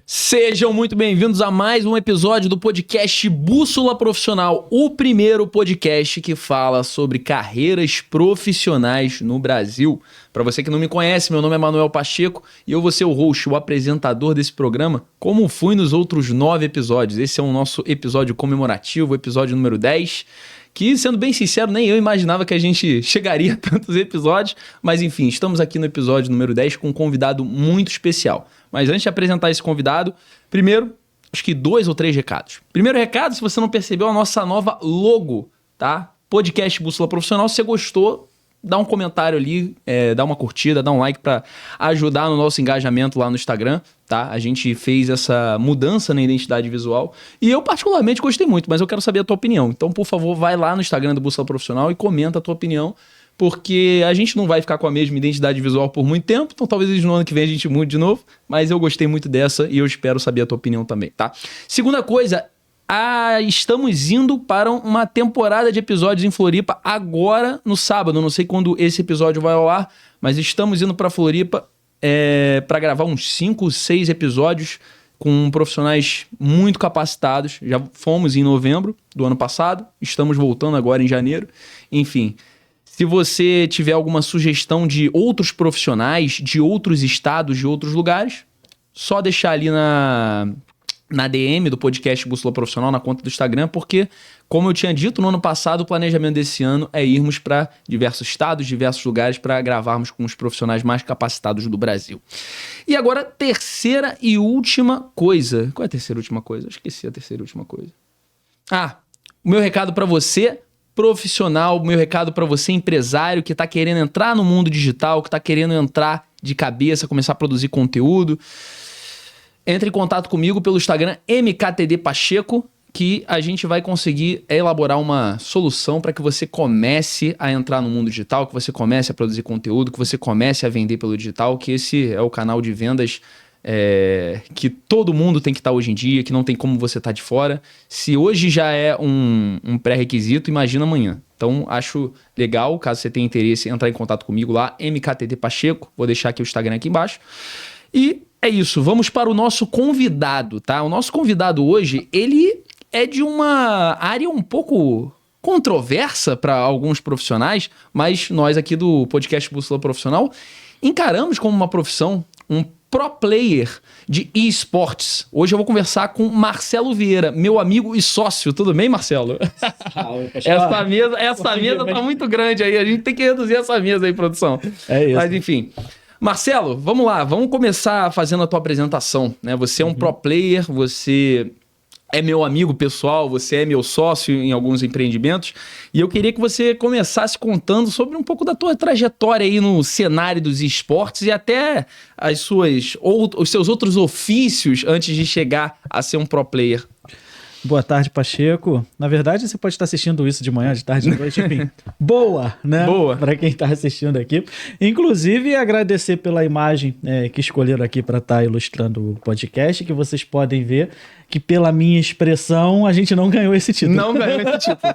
Sejam muito bem-vindos a mais um episódio do podcast Bússola Profissional, o primeiro podcast que fala sobre carreiras profissionais no Brasil. Para você que não me conhece, meu nome é Manuel Pacheco e eu vou ser o host, o apresentador desse programa, como fui nos outros 9 episódios. Esse é o nosso episódio comemorativo, o episódio número 10, que, sendo bem sincero, nem eu imaginava que a gente chegaria a tantos episódios, mas enfim, estamos aqui no episódio número 10 com um convidado muito especial. Mas antes de apresentar esse convidado, primeiro, acho que 2 ou 3 recados. Primeiro recado, se você não percebeu, a nossa nova logo, tá? Podcast Bússola Profissional, se você gostou, dá um comentário ali, dá uma curtida, dá um like para ajudar no nosso engajamento lá no Instagram, tá? A gente fez essa mudança na identidade visual e eu particularmente gostei muito, mas eu quero saber a tua opinião. Então, por favor, vai lá no Instagram do Bússola Profissional e comenta a tua opinião, porque a gente não vai ficar com a mesma identidade visual por muito tempo, então talvez no ano que vem a gente mude de novo, mas eu gostei muito dessa e eu espero saber a tua opinião também, tá? Segunda coisa, estamos indo para uma temporada de episódios em Floripa agora no sábado. Não sei quando esse episódio vai ao ar, mas estamos indo para Floripa para gravar uns 5, 6 episódios com profissionais muito capacitados. Já fomos em novembro do ano passado, estamos voltando agora em janeiro. Enfim, se você tiver alguma sugestão de outros profissionais, de outros estados, de outros lugares, só deixar ali na DM do podcast Bússola Profissional, na conta do Instagram, porque, como eu tinha dito no ano passado, o planejamento desse ano é irmos para diversos estados, diversos lugares, para gravarmos com os profissionais mais capacitados do Brasil. E agora, terceira e última coisa. Qual é a terceira e última coisa? Eu esqueci a terceira e última coisa. O meu recado para você, profissional, o meu recado para você, empresário, que está querendo entrar no mundo digital, que está querendo entrar de cabeça, começar a produzir conteúdo. Entre em contato comigo pelo Instagram mktdpacheco, que a gente vai conseguir elaborar uma solução para que você comece a entrar no mundo digital, que você comece a produzir conteúdo, que você comece a vender pelo digital, que esse é o canal de vendas que todo mundo tem que estar hoje em dia, que não tem como você estar de fora. Se hoje já é um pré-requisito, imagina amanhã. Então, acho legal, caso você tenha interesse, entrar em contato comigo lá, mktdpacheco, vou deixar aqui o Instagram aqui embaixo. E é isso, vamos para o nosso convidado, tá? O nosso convidado hoje, ele é de uma área um pouco controversa para alguns profissionais, mas nós aqui do podcast Bússola Profissional encaramos como uma profissão, um pro player de esportes. Hoje eu vou conversar com Marcelo Vieira, meu amigo e sócio. Tudo bem, Marcelo? Salve, essa mesa tá muito grande aí, a gente tem que reduzir essa mesa aí, produção. É isso. Mas enfim... Marcelo, vamos lá, vamos começar fazendo a tua apresentação, né? Você é um pro player, você é meu amigo pessoal, você é meu sócio em alguns empreendimentos e eu queria que você começasse contando sobre um pouco da tua trajetória aí no cenário dos esportes e até os seus outros ofícios antes de chegar a ser um pro player. Boa tarde, Pacheco. Na verdade, você pode estar assistindo isso de manhã, de tarde, de noite, enfim. Boa, né? Boa. Para quem está assistindo aqui. Inclusive, agradecer pela imagem que escolheram aqui para estar ilustrando o podcast, que vocês podem ver que, pela minha expressão, a gente não ganhou esse título. Não ganhou esse título.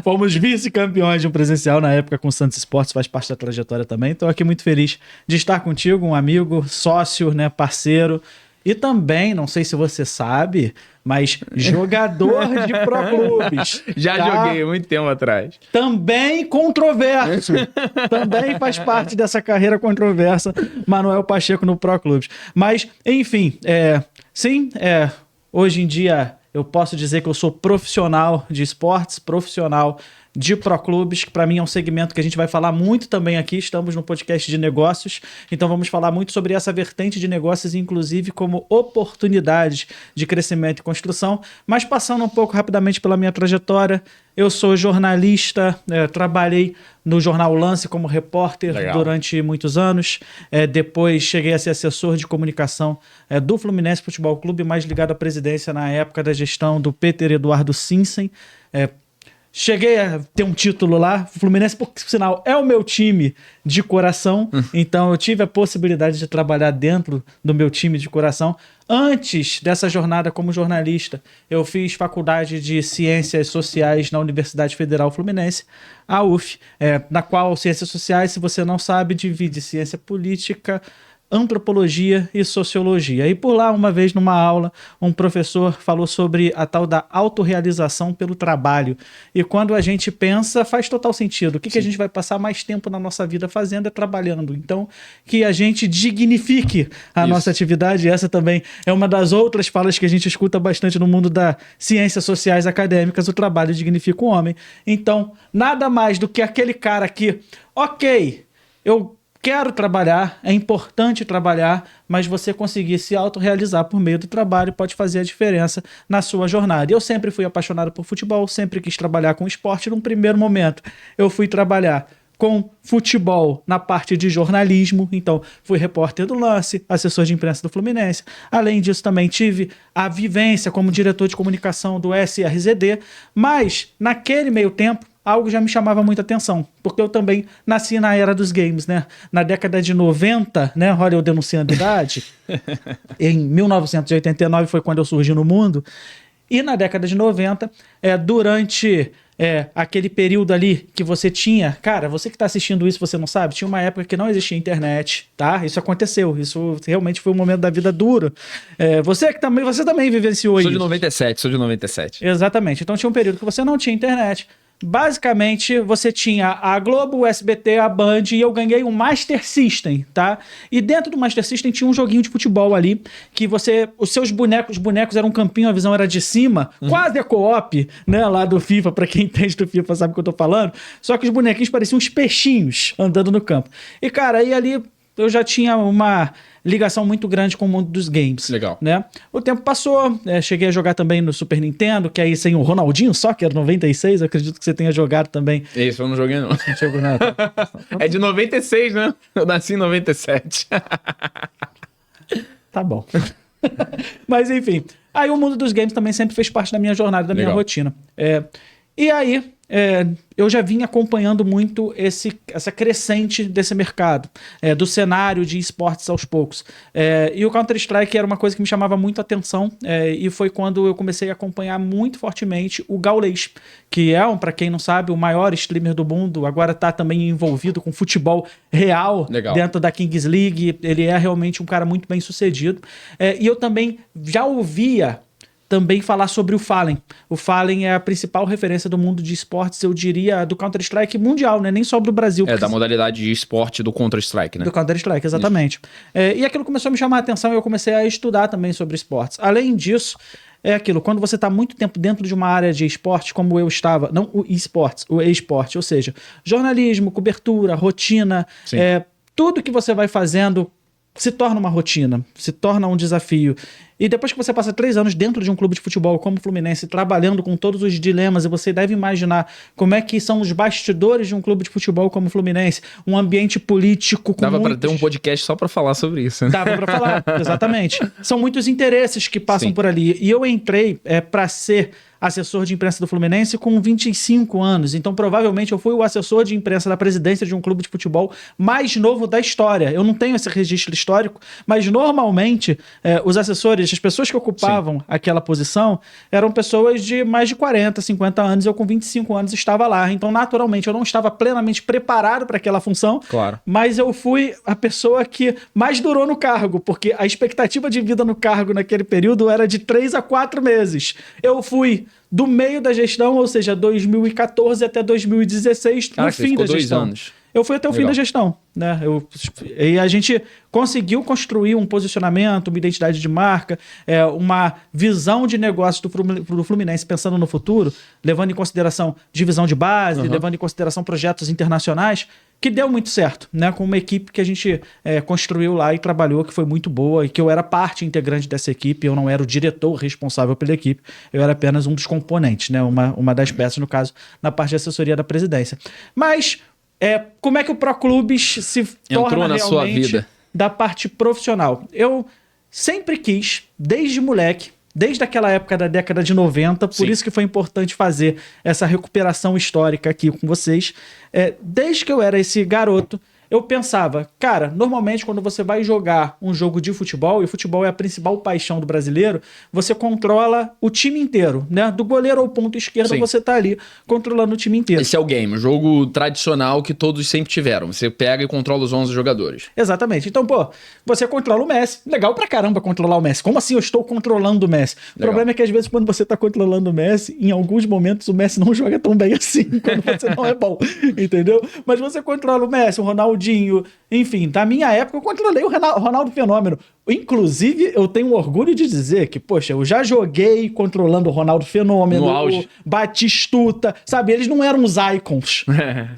Fomos vice-campeões de um presencial na época com o Santos Esportes, faz parte da trajetória também. Estou aqui muito feliz de estar contigo, um amigo, sócio, né, parceiro. E também, não sei se você sabe, mas jogador de pró-clubes. Já joguei muito tempo atrás. Também controverso. Também faz parte dessa carreira controversa, Manuel Pacheco no pró-clubes. Mas, enfim, hoje em dia eu posso dizer que eu sou profissional de esportes, profissional de pró-clubes, que para mim é um segmento que a gente vai falar muito também aqui. Estamos no podcast de negócios, então vamos falar muito sobre essa vertente de negócios, inclusive como oportunidades de crescimento e construção. Mas passando um pouco rapidamente pela minha trajetória, eu sou jornalista, trabalhei no jornal Lance como repórter durante muitos anos, depois cheguei a ser assessor de comunicação do Fluminense Futebol Clube, mais ligado à presidência na época da gestão do Peter Eduardo Sinsen. Cheguei a ter um título lá, o Fluminense, por sinal, é o meu time de coração, então eu tive a possibilidade de trabalhar dentro do meu time de coração. Antes dessa jornada como jornalista, eu fiz faculdade de Ciências Sociais na Universidade Federal Fluminense, a UF, na qual Ciências Sociais, se você não sabe, divide ciência política, antropologia e sociologia. E por lá, uma vez numa aula, um professor falou sobre a tal da autorrealização pelo trabalho. E quando a gente pensa, faz total sentido. O que a gente vai passar mais tempo na nossa vida fazendo é trabalhando. Então, que a gente dignifique a nossa atividade. Essa também é uma das outras falas que a gente escuta bastante no mundo das ciências sociais acadêmicas. O trabalho dignifica o homem. Então, nada mais do que aquele cara que, ok, eu quero trabalhar, é importante trabalhar, mas você conseguir se autorrealizar por meio do trabalho pode fazer a diferença na sua jornada. Eu sempre fui apaixonado por futebol, sempre quis trabalhar com esporte. Num primeiro momento, eu fui trabalhar com futebol na parte de jornalismo, então fui repórter do Lance, assessor de imprensa do Fluminense. Além disso, também tive a vivência como diretor de comunicação do SRZD, mas naquele meio tempo, algo já me chamava muita atenção, porque eu também nasci na era dos games, né? Na década de 90, né? Olha, eu denunciando a idade. Em 1989 foi quando eu surgi no mundo. E na década de 90, durante aquele período ali que você tinha... Cara, você que está assistindo isso, você não sabe? Tinha uma época que não existia internet, tá? Isso aconteceu. Isso realmente foi um momento da vida duro. Você também vivenciou isso. Sou de 97. Exatamente. Então tinha um período que você não tinha internet. Basicamente, você tinha a Globo, o SBT, a Band, e eu ganhei um Master System, tá? E dentro do Master System tinha um joguinho de futebol ali, que os seus bonecos eram um campinho, a visão era de cima, quase a co-op, né, lá do FIFA, pra quem entende do FIFA sabe o que eu tô falando, só que os bonequinhos pareciam uns peixinhos andando no campo. E, cara, aí ali eu já tinha uma ligação muito grande com o mundo dos games. Legal. Né? O tempo passou, cheguei a jogar também no Super Nintendo, que aí sem o Ronaldinho Soccer 96, eu acredito que você tenha jogado também. Isso, eu não joguei não. Não chegou nada. É de 96, né? Eu nasci em 97. Tá bom. Mas enfim, aí o mundo dos games também sempre fez parte da minha jornada, da minha rotina. E aí, eu já vim acompanhando muito essa crescente desse mercado, do cenário de esportes aos poucos. E o Counter-Strike era uma coisa que me chamava muito a atenção, e foi quando eu comecei a acompanhar muito fortemente o Gaules, que é, para quem não sabe, o maior streamer do mundo, agora está também envolvido com futebol real. Legal. Dentro da Kings League. Ele é realmente um cara muito bem sucedido. E eu também já ouvia também falar sobre o Fallen. O Fallen é a principal referência do mundo de esportes, eu diria, do Counter-Strike mundial, né? Nem só do Brasil. Da modalidade de esporte do Counter-Strike, né? Do Counter-Strike, exatamente. E aquilo começou a me chamar a atenção e eu comecei a estudar também sobre esportes. Além disso, quando você está muito tempo dentro de uma área de esporte, como eu estava, não o esportes, o e-esporte, ou seja, jornalismo, cobertura, rotina, tudo que você vai fazendo se torna uma rotina, se torna um desafio. E depois que você passa 3 anos dentro de um clube de futebol como o Fluminense, trabalhando com todos os dilemas, e você deve imaginar como é que são os bastidores de um clube de futebol como o Fluminense, um ambiente político com Dava para ter um podcast só para falar sobre isso, né? Dava para falar, exatamente. São muitos interesses que passam por ali. E eu entrei para ser assessor de imprensa do Fluminense com 25 anos. Então, provavelmente, eu fui o assessor de imprensa da presidência de um clube de futebol mais novo da história. Eu não tenho esse registro histórico, mas normalmente os assessores, as pessoas que ocupavam aquela posição, eram pessoas de mais de 40, 50 anos. Eu, com 25 anos, estava lá. Então, naturalmente, eu não estava plenamente preparado para aquela função, mas eu fui a pessoa que mais durou no cargo, porque a expectativa de vida no cargo naquele período era de 3 a 4 meses. Eu fui do meio da gestão, ou seja, 2014 até 2016, no fim da gestão. 2 anos. Eu fui até o fim da gestão, né? E a gente conseguiu construir um posicionamento, uma identidade de marca, uma visão de negócio do Fluminense pensando no futuro, levando em consideração divisão de base, levando em consideração projetos internacionais, que deu muito certo, né? Com uma equipe que a gente construiu lá e trabalhou, que foi muito boa, e que eu era parte integrante dessa equipe. Eu não era o diretor responsável pela equipe, eu era apenas um dos componentes, né? Uma das peças, no caso, na parte de assessoria da presidência. Mas como é que o Proclubes se torna na sua vida da parte profissional? Eu sempre quis, desde moleque, desde aquela época da década de 90, por isso que foi importante fazer essa recuperação histórica aqui com vocês. Desde que eu era esse garoto, eu pensava, cara, normalmente quando você vai jogar um jogo de futebol, e o futebol é a principal paixão do brasileiro, você controla o time inteiro, né? Do goleiro ao ponto esquerdo, Sim. você tá ali controlando o time inteiro. Esse é o game, o jogo tradicional que todos sempre tiveram. Você pega e controla os 11 jogadores. Exatamente. Então, pô, você controla o Messi. Legal pra caramba controlar o Messi. Como assim eu estou controlando o Messi? O problema é que às vezes quando você tá controlando o Messi, em alguns momentos o Messi não joga tão bem assim, quando você não é bom, entendeu? Mas você controla o Messi, o Ronaldinho, enfim. Na minha época eu controlei o Ronaldo Fenômeno. Inclusive, eu tenho orgulho de dizer que, poxa, eu já joguei controlando o Ronaldo Fenômeno, No auge. o Batistuta, sabe? Eles não eram os icons,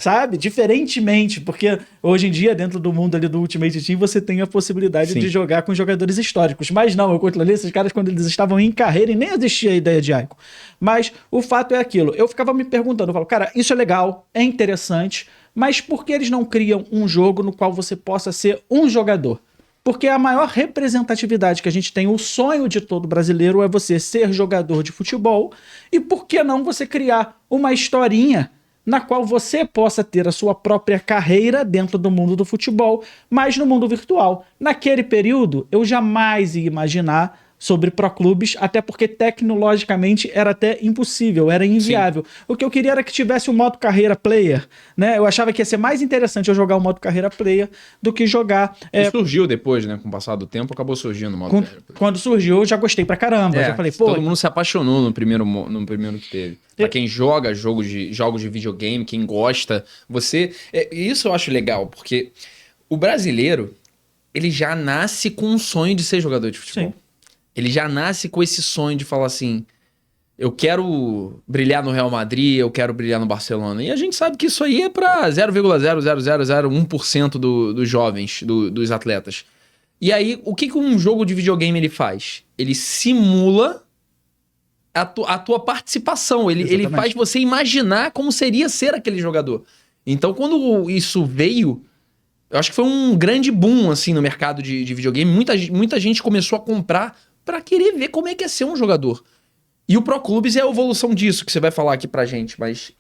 sabe? Diferentemente, porque hoje em dia, dentro do mundo ali do Ultimate Team, você tem a possibilidade Sim. de jogar com jogadores históricos. Mas não, eu controlei esses caras quando eles estavam em carreira e nem existia a ideia de icon. Mas o fato é aquilo. Eu ficava me perguntando, eu falo, cara, isso é legal, é interessante, mas por que eles não criam um jogo no qual você possa ser um jogador? Porque a maior representatividade que a gente tem, o sonho de todo brasileiro é você ser jogador de futebol, e por que não você criar uma historinha na qual você possa ter a sua própria carreira dentro do mundo do futebol, mas no mundo virtual. Naquele período, eu jamais ia imaginar sobre pró-clubes, até porque tecnologicamente era até impossível, era inviável. Sim. O que eu queria era que tivesse um modo carreira player, né? Eu achava que ia ser mais interessante eu jogar o modo carreira player do que jogar... Surgiu depois, né? Com o passar do tempo, acabou surgindo o modo carreira player. Quando surgiu, eu já gostei pra caramba. Já falei, pô... Todo mundo se apaixonou no primeiro que teve. Pra quem joga jogos de videogame, quem gosta, isso eu acho legal, porque o brasileiro, ele já nasce com um sonho de ser jogador de futebol. Sim. Ele já nasce com esse sonho de falar assim, eu quero brilhar no Real Madrid, eu quero brilhar no Barcelona. E a gente sabe que isso aí é para 0,00001% dos jovens, dos atletas. E aí, o que um jogo de videogame ele faz? Ele simula a tua participação. Ele faz você imaginar como seria ser aquele jogador. Então, quando isso veio... Eu acho que foi um grande boom assim, no mercado de videogame. Muita gente começou a comprar pra querer ver como é que é ser um jogador. E o Pro Clubes é a evolução disso, que você vai falar aqui pra gente, mas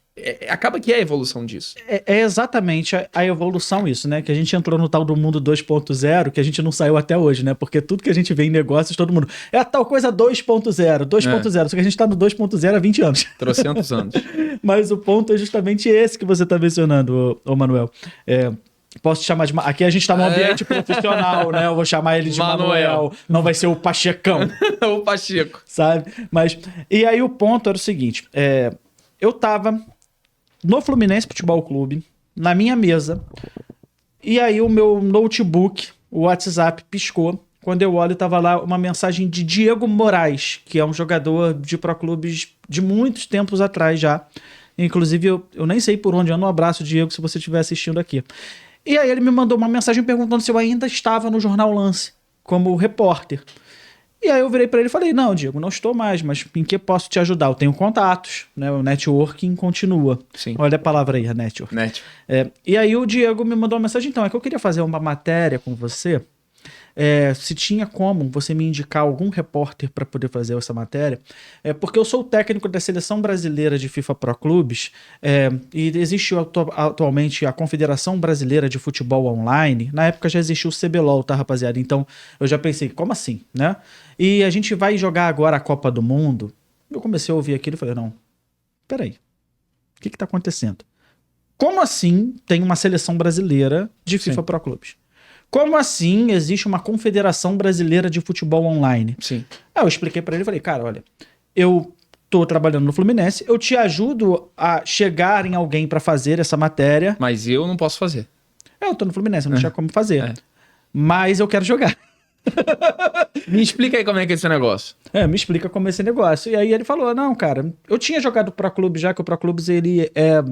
acaba que é a evolução disso. É exatamente a evolução isso, né? Que a gente entrou no tal do mundo 2.0, que a gente não saiu até hoje, né? Porque tudo que a gente vê em negócios, todo mundo... É a tal coisa 2.0, só que a gente tá no 2.0 há 20 anos. Trocentos anos. Mas o ponto é justamente esse que você tá mencionando, ô Manuel. Posso te chamar de... Aqui a gente tá num ambiente profissional, né? Eu vou chamar ele de Manuel. Não vai ser o Pachecão. O Pacheco. Sabe? Mas... E aí o ponto era o seguinte. Eu tava no Fluminense Futebol Clube, na minha mesa, e aí o meu notebook, o WhatsApp, piscou. Quando eu olho, tava lá uma mensagem de Diego Moraes, que é um jogador de pró-clubes de muitos tempos atrás já. Inclusive, eu nem sei por onde anda. Um abraço, Diego, se você estiver assistindo aqui. E aí ele me mandou uma mensagem perguntando se eu ainda estava no Jornal Lance, como repórter. E aí eu virei para ele e falei, não, Diego, não estou mais, mas em que posso te ajudar? Eu tenho contatos, né? O networking continua. Sim. Olha a palavra aí, a network. E aí o Diego me mandou uma mensagem, então, é que eu queria fazer uma matéria com você, se tinha como você me indicar algum repórter para poder fazer essa matéria, porque eu sou o técnico da Seleção Brasileira de FIFA Pro Clubes, e existe atualmente a Confederação Brasileira de Futebol Online. Na época já existiu o CBLOL, tá, rapaziada? Então eu já pensei, como assim, né? E a gente vai jogar agora a Copa do Mundo. Eu comecei a ouvir aquilo e falei, não, peraí, o que tá acontecendo? Como assim tem uma seleção brasileira de FIFA Pro Clubes? Como assim existe uma Confederação Brasileira de Futebol Online? Sim. Aí eu expliquei pra ele, falei, cara, olha, eu tô trabalhando no Fluminense, eu te ajudo a chegar em alguém pra fazer essa matéria. Mas eu não posso fazer. Eu tô no Fluminense, eu não tinha como fazer. Mas eu quero jogar. Me explica aí como é que é esse negócio. Me explica como é esse negócio. E aí ele falou, não, cara, eu tinha jogado Pro Clubes já, que o Pro Clubes ele é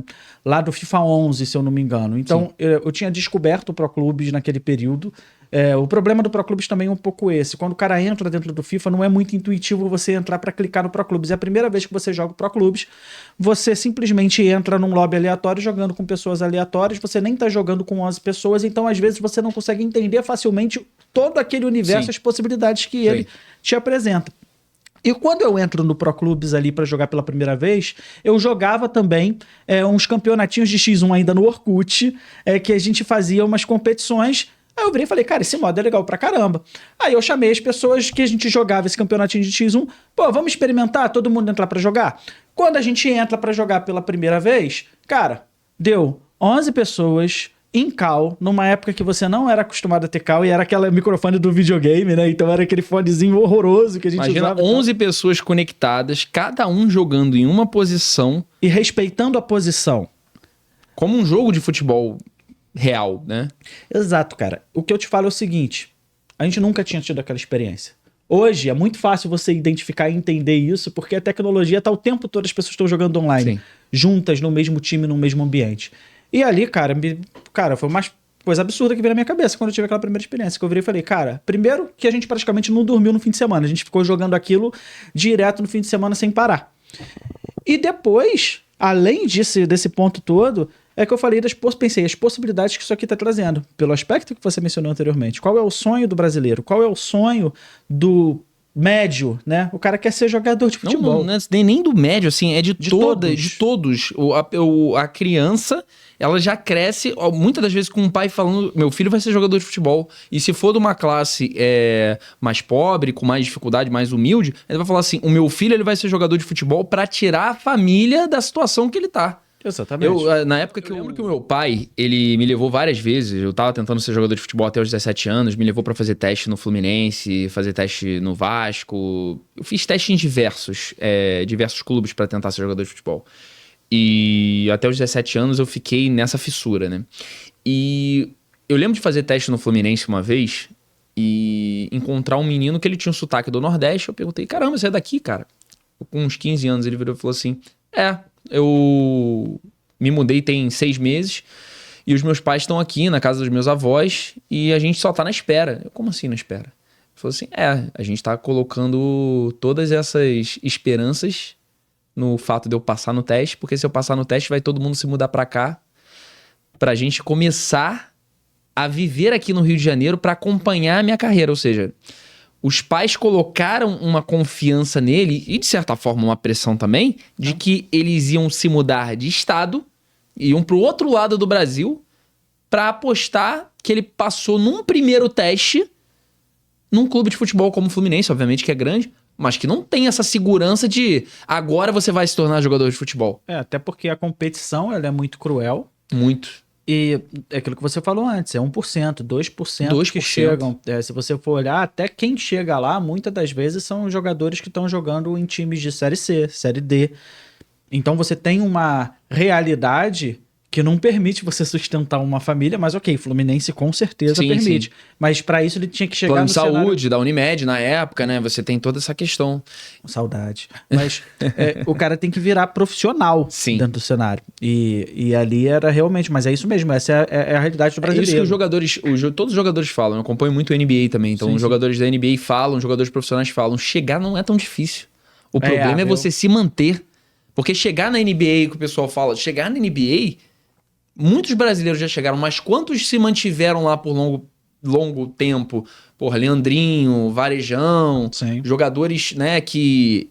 lá do FIFA 11, se eu não me engano. Então eu tinha descoberto o Pro Clubes naquele período. O problema do Pro Clubes também é um pouco esse. Quando o cara entra dentro do FIFA, não é muito intuitivo você entrar para clicar no Pro Clubes. É a primeira vez que você joga o Pro Clubes, você simplesmente entra num lobby aleatório, jogando com pessoas aleatórias, você nem tá jogando com 11 pessoas, então às vezes você não consegue entender facilmente todo aquele universo, as possibilidades que ele te apresenta. E quando eu entro no Pro Clubes ali pra jogar pela primeira vez, eu jogava também uns campeonatinhos de X1 ainda no Orkut, que a gente fazia umas competições. Aí eu virei e falei, cara, esse modo é legal pra caramba. Aí eu chamei as pessoas que a gente jogava esse campeonatinho de X1. Pô, vamos experimentar? Todo mundo entrar pra jogar? Quando a gente entra pra jogar pela primeira vez, cara, deu 11 pessoas em call, numa época que você não era acostumado a ter call e era aquele microfone do videogame, né? Então era aquele fonezinho horroroso que a gente Imagina usava. 11 pessoas conectadas, cada um jogando em uma posição. E respeitando a posição. Como um jogo de futebol real, né? Exato, cara. O que eu te falo é o seguinte, a gente nunca tinha tido aquela experiência. Hoje é muito fácil você identificar e entender isso, porque a tecnologia tá o tempo todo, as pessoas estão jogando online, Sim. juntas, no mesmo time, no mesmo ambiente. E ali, cara, foi uma coisa absurda que veio na minha cabeça quando eu tive aquela primeira experiência, que eu virei e falei, cara, primeiro que a gente praticamente não dormiu no fim de semana, a gente ficou jogando aquilo direto no fim de semana sem parar. E depois, além desse ponto todo, é que eu falei pensei, as possibilidades que isso aqui tá trazendo, pelo aspecto que você mencionou anteriormente. Qual é o sonho do brasileiro? Qual é o sonho do médio, né? O cara quer ser jogador de futebol. Não é nem do médio, assim, é de todos. De todos. A criança, ela já cresce, muitas das vezes, com um pai falando, meu filho vai ser jogador de futebol. E se for de uma classe mais pobre, com mais dificuldade, mais humilde, ele vai falar assim, o meu filho ele vai ser jogador de futebol pra tirar a família da situação que ele tá. Exatamente. Na época que eu lembro que o meu pai, ele me levou várias vezes, eu tava tentando ser jogador de futebol até os 17 anos, me levou pra fazer teste no Fluminense, fazer teste no Vasco. Eu fiz teste em diversos clubes pra tentar ser jogador de futebol. E até os 17 anos eu fiquei nessa fissura, né? E eu lembro de fazer teste no Fluminense uma vez e encontrar um menino que ele tinha um sotaque do Nordeste. Eu perguntei, caramba, você é daqui, cara? Com uns 15 anos ele virou e falou assim, eu me mudei tem 6 meses e os meus pais estão aqui na casa dos meus avós e a gente só tá na espera. Eu, como assim na espera? Ele falou assim, a gente tá colocando todas essas esperanças no fato de eu passar no teste, porque se eu passar no teste vai todo mundo se mudar pra cá pra gente começar a viver aqui no Rio de Janeiro pra acompanhar a minha carreira, ou seja... Os pais colocaram uma confiança nele e, de certa forma, uma pressão também, de que eles iam se mudar de estado, iam pro outro lado do Brasil, para apostar que ele passou num primeiro teste num clube de futebol como o Fluminense, obviamente, que é grande, mas que não tem essa segurança de agora você vai se tornar jogador de futebol. Até porque a competição ela é muito cruel. Muito. E é aquilo que você falou antes, é 1%, 2% que chegam. Se você for olhar, até quem chega lá, muitas das vezes são jogadores que estão jogando em times de Série C, Série D. Então você tem uma realidade que não permite você sustentar uma família, mas ok, Fluminense com certeza permite. Sim. Mas para isso ele tinha que chegar plano no de saúde cenário... da Unimed na época, né? Você tem toda essa questão. Saudade. Mas o cara tem que virar profissional dentro do cenário. E ali era realmente, mas é isso mesmo, essa é a realidade do brasileiro. É isso que os jogadores, todos os jogadores falam. Eu acompanho muito o NBA também, então os jogadores da NBA falam, os jogadores profissionais falam. Chegar não é tão difícil. O problema é você se manter. Porque chegar na NBA, que o pessoal fala, chegar na NBA... Muitos brasileiros já chegaram, mas quantos se mantiveram lá por longo tempo? Porra, Leandrinho, Varejão, jogadores, né, que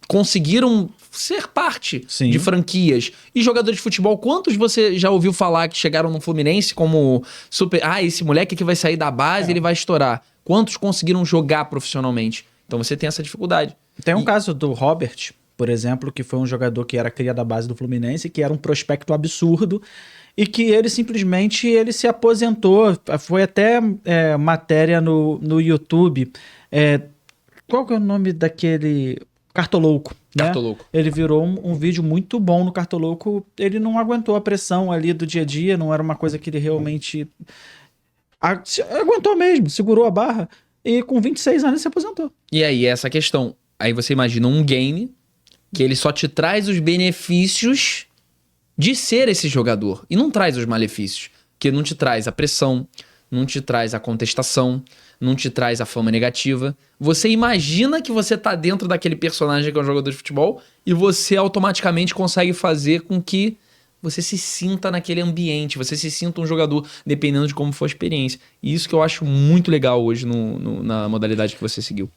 conseguiram ser parte de franquias. E jogadores de futebol, quantos você já ouviu falar que chegaram no Fluminense como super... esse moleque que vai sair da base, ele vai estourar. Quantos conseguiram jogar profissionalmente? Então você tem essa dificuldade. Tem um caso do Robert, por exemplo, que foi um jogador que era cria da base do Fluminense, que era um prospecto absurdo, e que ele simplesmente se aposentou. Foi até matéria no YouTube. Qual que é o nome daquele... Cartolouco. Né? Cartolouco. Ele virou um vídeo muito bom no Cartolouco. Ele não aguentou a pressão ali do dia a dia, não era uma coisa que ele realmente... Aguentou mesmo, segurou a barra, e com 26 anos se aposentou. E aí, essa questão. Aí você imagina um game que ele só te traz os benefícios... de ser esse jogador. E não traz os malefícios. Que não te traz a pressão, não te traz a contestação, não te traz a fama negativa. Você imagina que você tá dentro daquele personagem que é um jogador de futebol e você automaticamente consegue fazer com que você se sinta naquele ambiente, você se sinta um jogador, dependendo de como for a experiência. E isso que eu acho muito legal hoje na modalidade que você seguiu.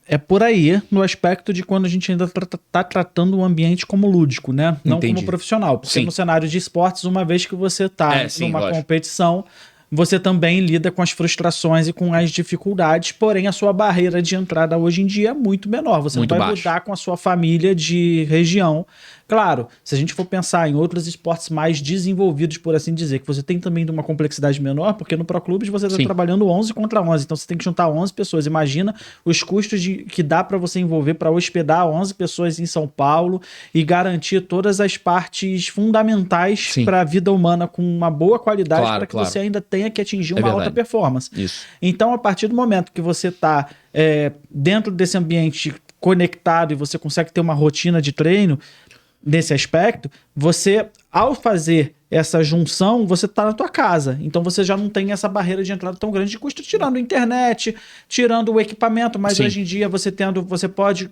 É por aí, no aspecto de quando a gente ainda tá tratando o ambiente como lúdico, né? Não Entendi. como profissional. Porque no cenário de esportes, uma vez que você tá numa competição, você também lida com as frustrações e com as dificuldades, porém a sua barreira de entrada hoje em dia é muito menor. Você muito não vai baixo. mudar com a sua família de região. Claro, se a gente for pensar em outros esportes mais desenvolvidos, por assim dizer, que você tem também de uma complexidade menor, porque no Pro Clubes você está trabalhando 11 contra 11, então você tem que juntar 11 pessoas. Imagina os custos que dá para você envolver para hospedar 11 pessoas em São Paulo e garantir todas as partes fundamentais para a vida humana com uma boa qualidade, para que você ainda tenha que atingir uma alta performance. Isso. Então, a partir do momento que você está dentro desse ambiente conectado e você consegue ter uma rotina de treino, nesse aspecto, você, ao fazer essa junção, você está na tua casa. Então você já não tem essa barreira de entrada tão grande de custo, tirando a internet, tirando o equipamento, mas hoje em dia você pode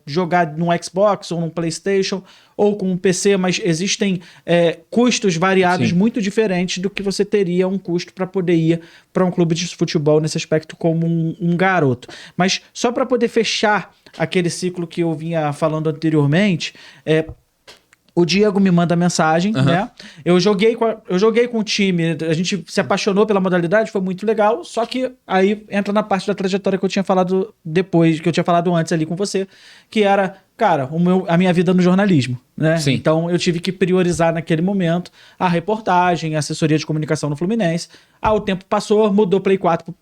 jogar num Xbox ou num PlayStation ou com um PC, mas existem custos variados muito diferentes do que você teria um custo para poder ir para um clube de futebol nesse aspecto como um garoto. Mas só para poder fechar aquele ciclo que eu vinha falando anteriormente, o Diego me manda mensagem, né? Eu joguei com o time, a gente se apaixonou pela modalidade, foi muito legal, só que aí entra na parte da trajetória que eu tinha falado depois, que eu tinha falado antes ali com você, que era, cara, a minha vida no jornalismo, né? Sim. Então eu tive que priorizar naquele momento a reportagem, a assessoria de comunicação no Fluminense. O tempo passou, mudou Play 4,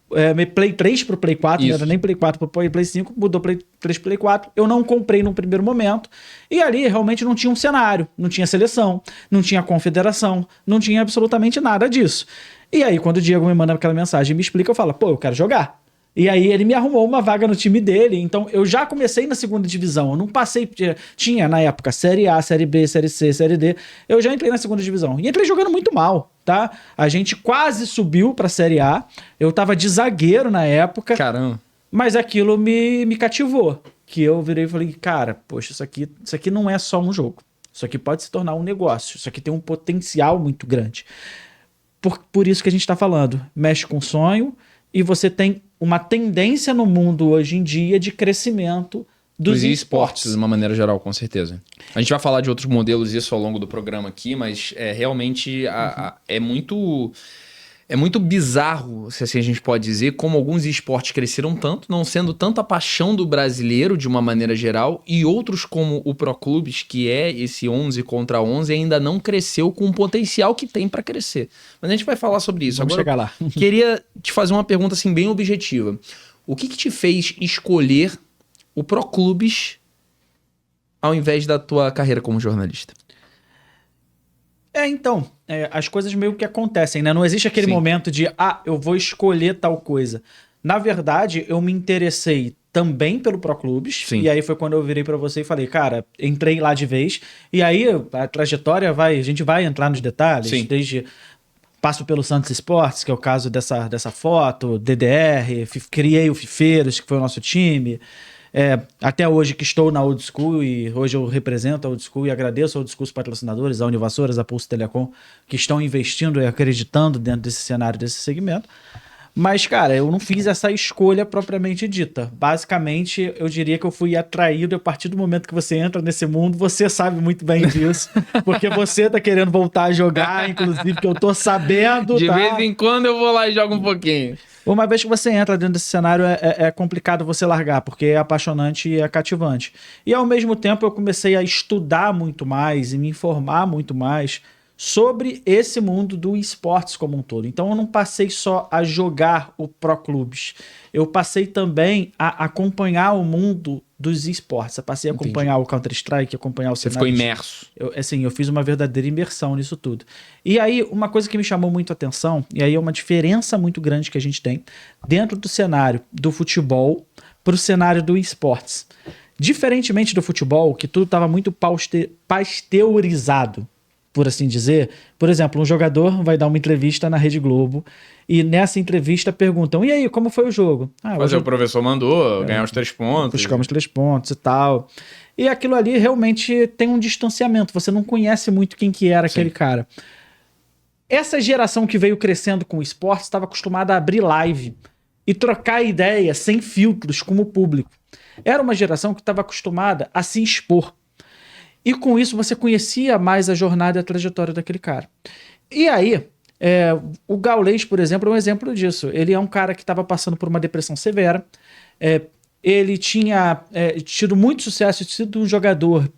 Play 3 pro Play 4, não era nem Play 4 pro Play 5, mudou Play 3 pro Play 4. Eu não comprei no primeiro momento e ali realmente não tinha um cenário, não tinha seleção, não tinha confederação, não tinha absolutamente nada disso. E aí quando o Diego me manda aquela mensagem e me explica, eu falo, eu quero jogar. E aí ele me arrumou uma vaga no time dele, então eu já comecei na segunda divisão, eu não passei, tinha na época Série A, Série B, Série C, Série D, eu já entrei na segunda divisão, e entrei jogando muito mal, tá? A gente quase subiu pra Série A, eu tava de zagueiro na época. Caramba. Mas aquilo me cativou, que eu virei e falei, cara, poxa, isso aqui não é só um jogo, isso aqui pode se tornar um negócio, isso aqui tem um potencial muito grande. Por isso que a gente tá falando, mexe com sonho, e você tem uma tendência no mundo hoje em dia de crescimento dos esportes. De uma maneira geral, com certeza. A gente vai falar de outros modelos isso ao longo do programa aqui, mas realmente é muito bizarro, se assim a gente pode dizer, como alguns esportes cresceram tanto, não sendo tanto a paixão do brasileiro de uma maneira geral, e outros como o Pro Clubes, que é esse 11 contra 11, ainda não cresceu com o potencial que tem para crescer. Mas a gente vai falar sobre isso. Vamos chegar lá. Queria te fazer uma pergunta assim bem objetiva. O que te fez escolher o Pro Clubes ao invés da tua carreira como jornalista? Então, as coisas meio que acontecem, né? Não existe aquele momento de, eu vou escolher tal coisa. Na verdade, eu me interessei também pelo Pro Clubes, e aí foi quando eu virei pra você e falei, cara, entrei lá de vez, e aí a trajetória a gente vai entrar nos detalhes, desde passo pelo Santos Esportes, que é o caso dessa foto, DDR, criei o Fifeiros, que foi o nosso time, até hoje que estou na Old School e hoje eu represento a Old School e agradeço a Old School, os patrocinadores, a Univassouras, a Pulse Telecom, que estão investindo e acreditando dentro desse cenário, desse segmento. Mas, cara, eu não fiz essa escolha propriamente dita. Basicamente, eu diria que eu fui atraído a partir do momento que você entra nesse mundo. Você sabe muito bem disso, porque você tá querendo voltar a jogar, inclusive, que eu tô sabendo. De vez em quando eu vou lá e jogo um pouquinho. Uma vez que você entra dentro desse cenário, é complicado você largar, porque é apaixonante e é cativante. E, ao mesmo tempo, eu comecei a estudar muito mais e me informar muito mais sobre esse mundo do esportes como um todo. Então eu não passei só a jogar o Pro Clubes, eu passei também a acompanhar o mundo dos esportes. Eu passei a acompanhar o Counter-Strike, acompanhar o cenário. Você ficou imerso. Eu fiz uma verdadeira imersão nisso tudo. E aí, uma coisa que me chamou muito a atenção, e aí é uma diferença muito grande que a gente tem dentro do cenário do futebol para o cenário do esportes. Diferentemente do futebol, que tudo estava muito pasteurizado, por assim dizer. Por exemplo, um jogador vai dar uma entrevista na Rede Globo e nessa entrevista perguntam, e aí, como foi o jogo? Mas o professor mandou ganhar os 3 pontos. Buscar os 3 pontos e tal. E aquilo ali realmente tem um distanciamento. Você não conhece muito quem que era aquele cara. Essa geração que veio crescendo com o esporte estava acostumada a abrir live e trocar ideia sem filtros com o público. Era uma geração que estava acostumada a se expor. E com isso você conhecia mais a jornada e a trajetória daquele cara. E aí, o Gaules, por exemplo, é um exemplo disso. Ele é um cara que estava passando por uma depressão severa. Ele tinha tido muito sucesso, sido um jogador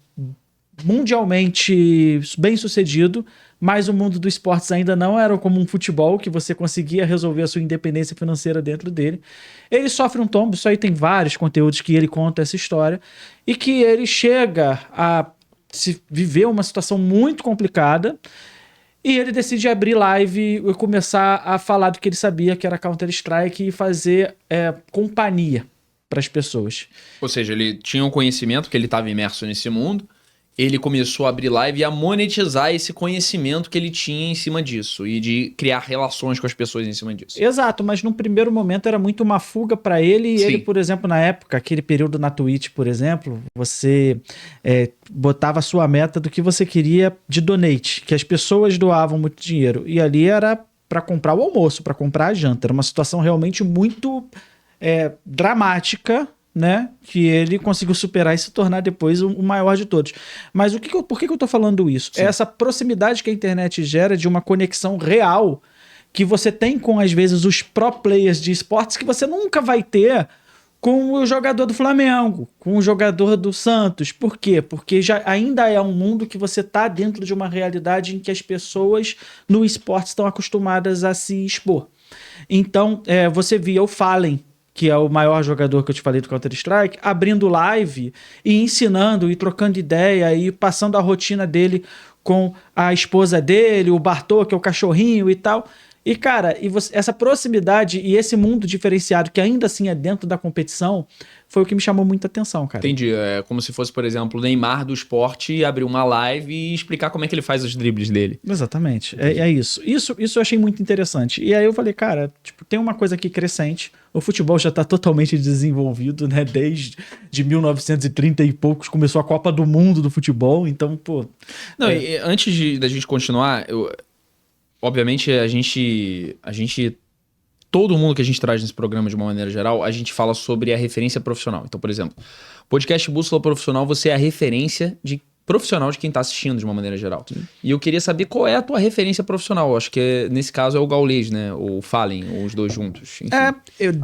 mundialmente bem sucedido, mas o mundo dos esportes ainda não era como um futebol, que você conseguia resolver a sua independência financeira dentro dele. Ele sofre um tombo, isso aí tem vários conteúdos que ele conta essa história, e que ele chega a se viver uma situação muito complicada, e ele decide abrir live e começar a falar do que ele sabia, que era Counter-Strike, e fazer companhia para as pessoas. Ou seja, ele tinha um conhecimento que ele estava imerso nesse mundo, ele começou a abrir live e a monetizar esse conhecimento que ele tinha em cima disso e de criar relações com as pessoas em cima disso. Exato, mas num primeiro momento era muito uma fuga para ele. E ele, por exemplo, na época, aquele período na Twitch, por exemplo, você botava a sua meta do que você queria de donate, que as pessoas doavam muito dinheiro. E ali era para comprar o almoço, para comprar a janta. Era uma situação realmente muito dramática, né, que ele conseguiu superar e se tornar depois o maior de todos. Mas por que eu tô falando isso? Sim. É essa proximidade que a internet gera de uma conexão real que você tem com, às vezes, os pro players de esportes que você nunca vai ter com o jogador do Flamengo, com o jogador do Santos. Por quê? Porque ainda é um mundo que você tá dentro de uma realidade em que as pessoas no esporte estão acostumadas a se expor. Então, você via o Fallen, que é o maior jogador que eu te falei do Counter-Strike, abrindo live e ensinando e trocando ideia e passando a rotina dele com a esposa dele, o Bartô, que é o cachorrinho e tal. E, cara, essa proximidade e esse mundo diferenciado, que ainda assim é dentro da competição, foi o que me chamou muita atenção, cara. Entendi. É como se fosse, por exemplo, o Neymar do esporte abrir uma live e explicar como é que ele faz os dribles dele. Exatamente. É isso. Isso eu achei muito interessante. E aí eu falei, cara, tem uma coisa aqui crescente. O futebol já está totalmente desenvolvido, né? Desde 1930 e poucos começou a Copa do Mundo do futebol. Então, pô... Não, e antes da gente continuar... Obviamente, a gente... Todo mundo que a gente traz nesse programa, de uma maneira geral, a gente fala sobre a referência profissional. Então, por exemplo, podcast Bússola Profissional, você é a referência profissional de quem está assistindo, de uma maneira geral. Sim. E eu queria saber qual é a tua referência profissional. Eu acho que nesse caso é o Gaules, né? Ou o Fallen, ou os dois juntos.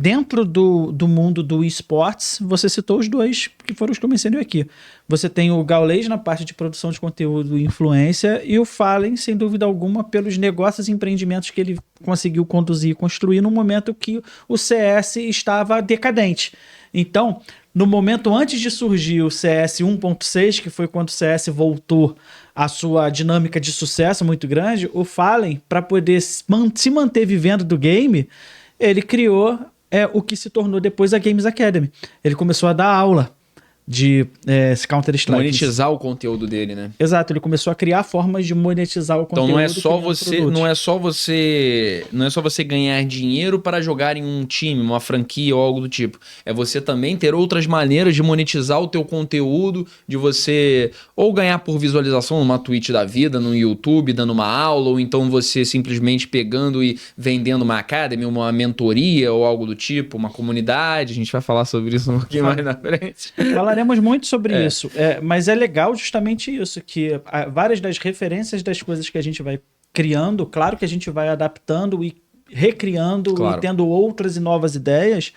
Dentro do mundo do esportes, você citou os dois que foram os que eu mencionei aqui. Você tem o Gaules na parte de produção de conteúdo e influência, e o Fallen, sem dúvida alguma, pelos negócios e empreendimentos que ele conseguiu conduzir e construir no momento que o CS estava decadente. Então, no momento antes de surgir o CS 1.6, que foi quando o CS voltou à sua dinâmica de sucesso muito grande, o Fallen, para poder se manter vivendo do game, ele criou o que se tornou depois a Games Academy. Ele começou a dar aula de Counter-Strike. Monetizar o conteúdo dele, né? Exato, ele começou a criar formas de monetizar o conteúdo. Então não é só você ganhar dinheiro para jogar em um time, uma franquia ou algo do tipo. É você também ter outras maneiras de monetizar o teu conteúdo, de você ou ganhar por visualização numa Twitch da vida, no YouTube, dando uma aula, ou então você simplesmente pegando e vendendo uma academy, uma mentoria ou algo do tipo, uma comunidade. A gente vai falar sobre isso um pouquinho mais na frente. Falaremos muito sobre isso, mas é legal justamente isso, que várias das referências das coisas que a gente vai criando, claro que a gente vai adaptando e recriando, claro, e tendo outras e novas ideias,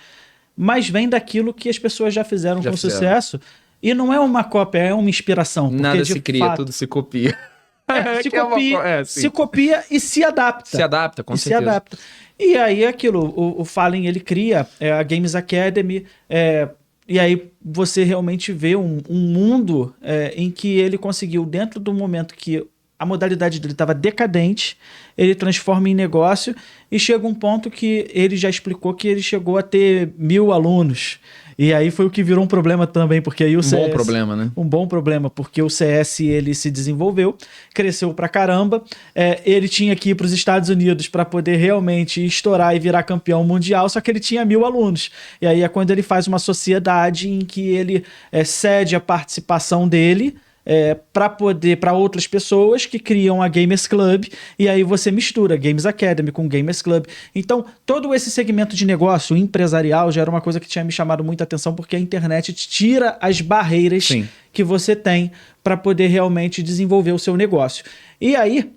mas vem daquilo que as pessoas já fizeram com sucesso, e não é uma cópia, é uma inspiração. Porque, nada se cria, tudo se copia. Se copia e se adapta. Se adapta, com certeza. Se adapta. E aí aquilo, o Fallen, ele cria a Games Academy, e aí você realmente vê um mundo em que ele conseguiu, dentro do momento que a modalidade dele estava decadente, ele transforma em negócio e chega um ponto que ele já explicou que ele chegou a ter 1.000 alunos. E aí foi o que virou um problema também, porque aí o CS... bom problema, né? Um bom problema, porque o CS ele se desenvolveu, cresceu pra caramba, ele tinha que ir para os Estados Unidos para poder realmente estourar e virar campeão mundial, só que ele tinha 1.000 alunos. E aí é quando ele faz uma sociedade em que ele cede a participação dele para outras pessoas que criam a Gamers Club, e aí você mistura Games Academy com Gamers Club. Então, todo esse segmento de negócio empresarial já era uma coisa que tinha me chamado muita atenção, porque a internet tira as barreiras Sim. que você tem para poder realmente desenvolver o seu negócio. E aí,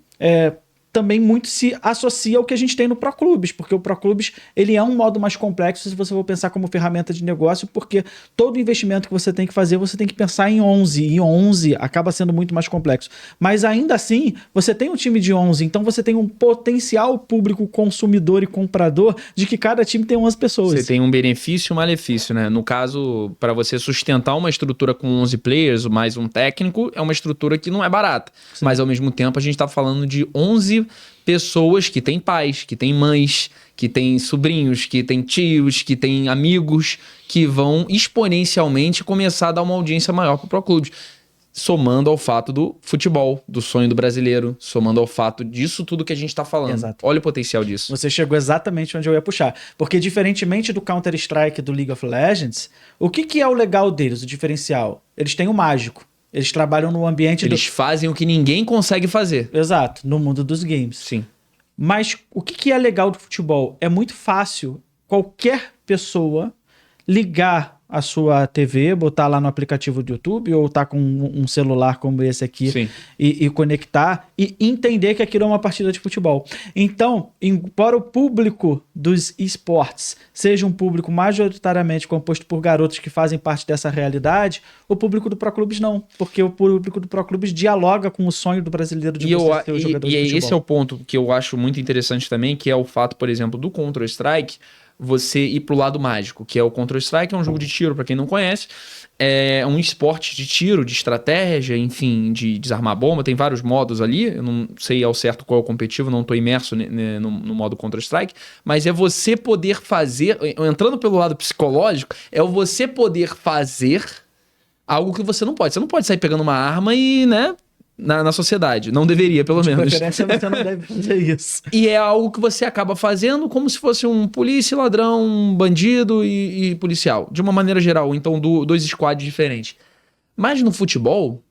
também muito se associa ao que a gente tem no ProClubes, porque o ProClubes ele é um modo mais complexo se você for pensar como ferramenta de negócio, porque todo investimento que você tem que fazer, você tem que pensar em 11, e 11 acaba sendo muito mais complexo. Mas ainda assim, você tem um time de 11, então você tem um potencial público consumidor e comprador de que cada time tem 11 pessoas. Você tem um benefício e um malefício, né? No caso, para você sustentar uma estrutura com 11 players, mais um técnico, é uma estrutura que não é barata. Sim. Mas ao mesmo tempo, a gente está falando de 11 pessoas que têm pais, que têm mães, que têm sobrinhos, que têm tios, que têm amigos, que vão exponencialmente começar a dar uma audiência maior para o ProClubes. Somando ao fato do futebol, do sonho do brasileiro, somando ao fato disso tudo que a gente está falando. Exato. Olha o potencial disso. Você chegou exatamente onde eu ia puxar. Porque diferentemente do Counter-Strike e do League of Legends, o que é o legal deles, o diferencial? Eles têm o mágico. Eles trabalham no ambiente... Eles fazem o que ninguém consegue fazer. Exato, no mundo dos games. Sim. Mas o que é legal do futebol? É muito fácil qualquer pessoa ligar a sua TV, botar lá no aplicativo do YouTube ou tá com um celular como esse aqui e conectar e entender que aquilo é uma partida de futebol. Então, embora o público dos esportes seja um público majoritariamente composto por garotos que fazem parte dessa realidade, o público do ProClubes não, porque o público do ProClubes dialoga com o sonho do brasileiro de você ser o jogador de futebol. E esse é o ponto que eu acho muito interessante também, que é o fato, por exemplo, do Counter-Strike, você ir pro lado mágico, que é o Counter-Strike, é um jogo de tiro, para quem não conhece, é um esporte de tiro, de estratégia, enfim, de desarmar bomba, tem vários modos ali, eu não sei ao certo qual é o competitivo, não tô imerso no modo Counter-Strike, mas é você poder fazer, entrando pelo lado psicológico, é você poder fazer algo que você não pode sair pegando uma arma e, né... Na sociedade. Não deveria, pelo menos. De preferência, você não deve fazer isso. E é algo que você acaba fazendo como se fosse um polícia, ladrão, um bandido e policial. De uma maneira geral. Então, dois squads diferentes. Mas no futebol,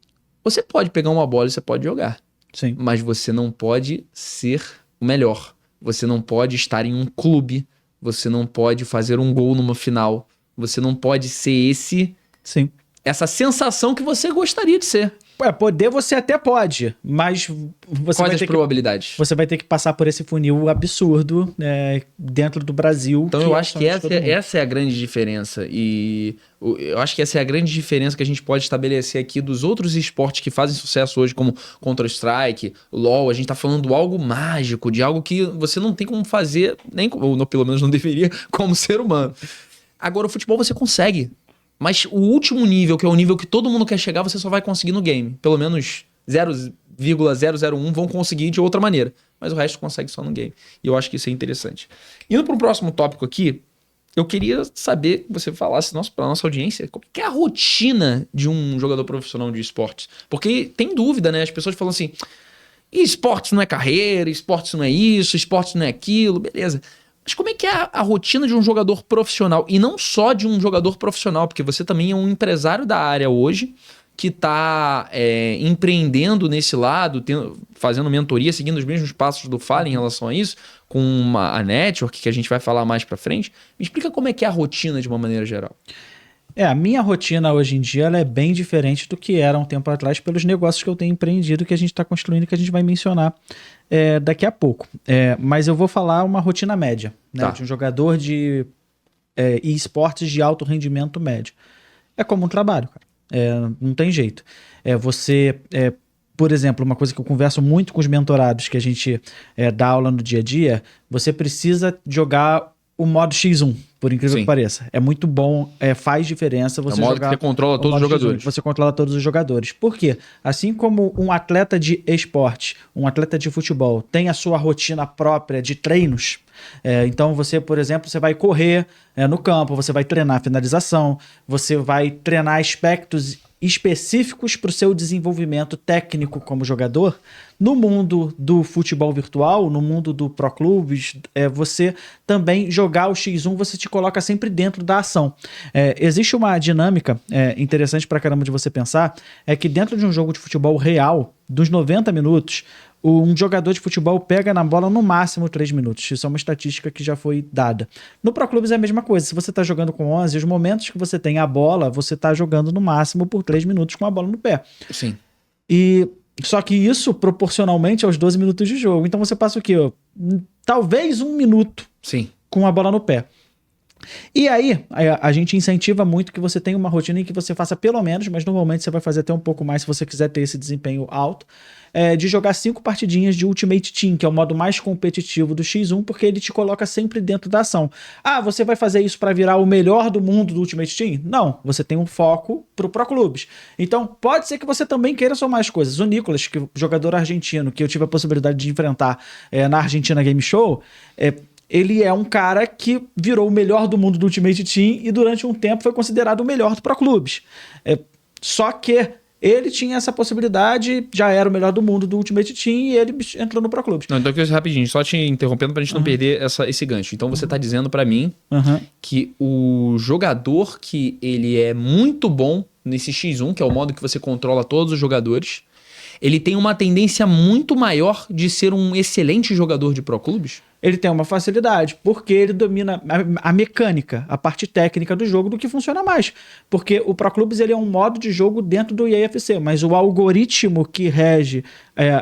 você pode pegar uma bola e você pode jogar. Sim. Mas você não pode ser o melhor. Você não pode estar em um clube. Você não pode fazer um gol numa final. Você não pode ser essa sensação que você gostaria de ser. Poder você até pode, mas você Quais as probabilidades? Você vai ter que passar por esse funil absurdo dentro do Brasil. Então eu acho que essa é a grande diferença. E eu acho que essa é a grande diferença que a gente pode estabelecer aqui dos outros esportes que fazem sucesso hoje, como Counter-Strike, LoL. A gente tá falando de algo mágico, de algo que você não tem como fazer, ou pelo menos não deveria, como ser humano. Agora o futebol você consegue. Mas o último nível, que é o nível que todo mundo quer chegar, você só vai conseguir no game. Pelo menos 0,001 vão conseguir de outra maneira. Mas o resto consegue só no game. E eu acho que isso é interessante. Indo para o próximo tópico aqui, eu queria saber que você falasse para nossa audiência qual que é a rotina de um jogador profissional de esportes. Porque tem dúvida, né? As pessoas falam assim, esportes não é carreira, esportes não é isso, esportes não é aquilo, beleza. Mas como é que é a rotina de um jogador profissional? E não só de um jogador profissional, porque você também é um empresário da área hoje, que está empreendendo nesse lado, fazendo mentoria, seguindo os mesmos passos do Fallen em relação a isso, com a network, que a gente vai falar mais para frente. Me explica como é que é a rotina de uma maneira geral. A minha rotina hoje em dia ela é bem diferente do que era um tempo atrás pelos negócios que eu tenho empreendido, que a gente está construindo, que a gente vai mencionar daqui a pouco. Mas eu vou falar uma rotina média, né, de um jogador de esportes de alto rendimento médio. É como um trabalho, cara. Não tem jeito. Por exemplo, uma coisa que eu converso muito com os mentorados que a gente dá aula no dia a dia, você precisa jogar o modo X1, por incrível Sim. que pareça. É muito bom, faz diferença você É o modo jogar... que você controla o todos os modo X1, jogadores. você controla todos os jogadores. Por quê? Assim como um atleta de esporte, um atleta de futebol, tem a sua rotina própria de treinos, então você, por exemplo, você vai correr no campo, você vai treinar finalização, você vai treinar aspectos específicos para o seu desenvolvimento técnico como jogador. No mundo do futebol virtual, no mundo do Pro Clubes, você também jogar o X1, você te coloca sempre dentro da ação. Existe uma dinâmica interessante pra caramba de você pensar, é que dentro de um jogo de futebol real, dos 90 minutos, um jogador de futebol pega na bola no máximo 3 minutos. Isso é uma estatística que já foi dada. No Pro Clubes é a mesma coisa. Se você está jogando com 11, os momentos que você tem a bola, você está jogando no máximo por 3 minutos com a bola no pé. Sim. Só que isso proporcionalmente aos 12 minutos de jogo. Então você passa o quê? Talvez 1 minuto Sim. com a bola no pé. E aí, a gente incentiva muito que você tenha uma rotina em que você faça pelo menos, mas normalmente você vai fazer até um pouco mais se você quiser ter esse desempenho alto, de jogar 5 partidinhas de Ultimate Team, que é o modo mais competitivo do X1, porque ele te coloca sempre dentro da ação. Ah, você vai fazer isso para virar o melhor do mundo do Ultimate Team? Não, você tem um foco pro Pro Clubes. Então, pode ser que você também queira somar as coisas. O Nicolas, que é o jogador argentino, que eu tive a possibilidade de enfrentar na Argentina Game Show, ele é um cara que virou o melhor do mundo do Ultimate Team e durante um tempo foi considerado o melhor do Pro Clubes. Só que ele tinha essa possibilidade, já era o melhor do mundo do Ultimate Team e ele entrou no Pro Clubes. Não, então aqui rapidinho, só te interrompendo pra gente não perder esse gancho. Então você tá dizendo pra mim que o jogador que ele é muito bom nesse X1, que é o modo que você controla todos os jogadores, ele tem uma tendência muito maior de ser um excelente jogador de Pro Clubes? Ele tem uma facilidade, porque ele domina a mecânica, a parte técnica do jogo, do que funciona mais. Porque o Pro Clubes ele é um modo de jogo dentro do EAFC, mas o algoritmo que rege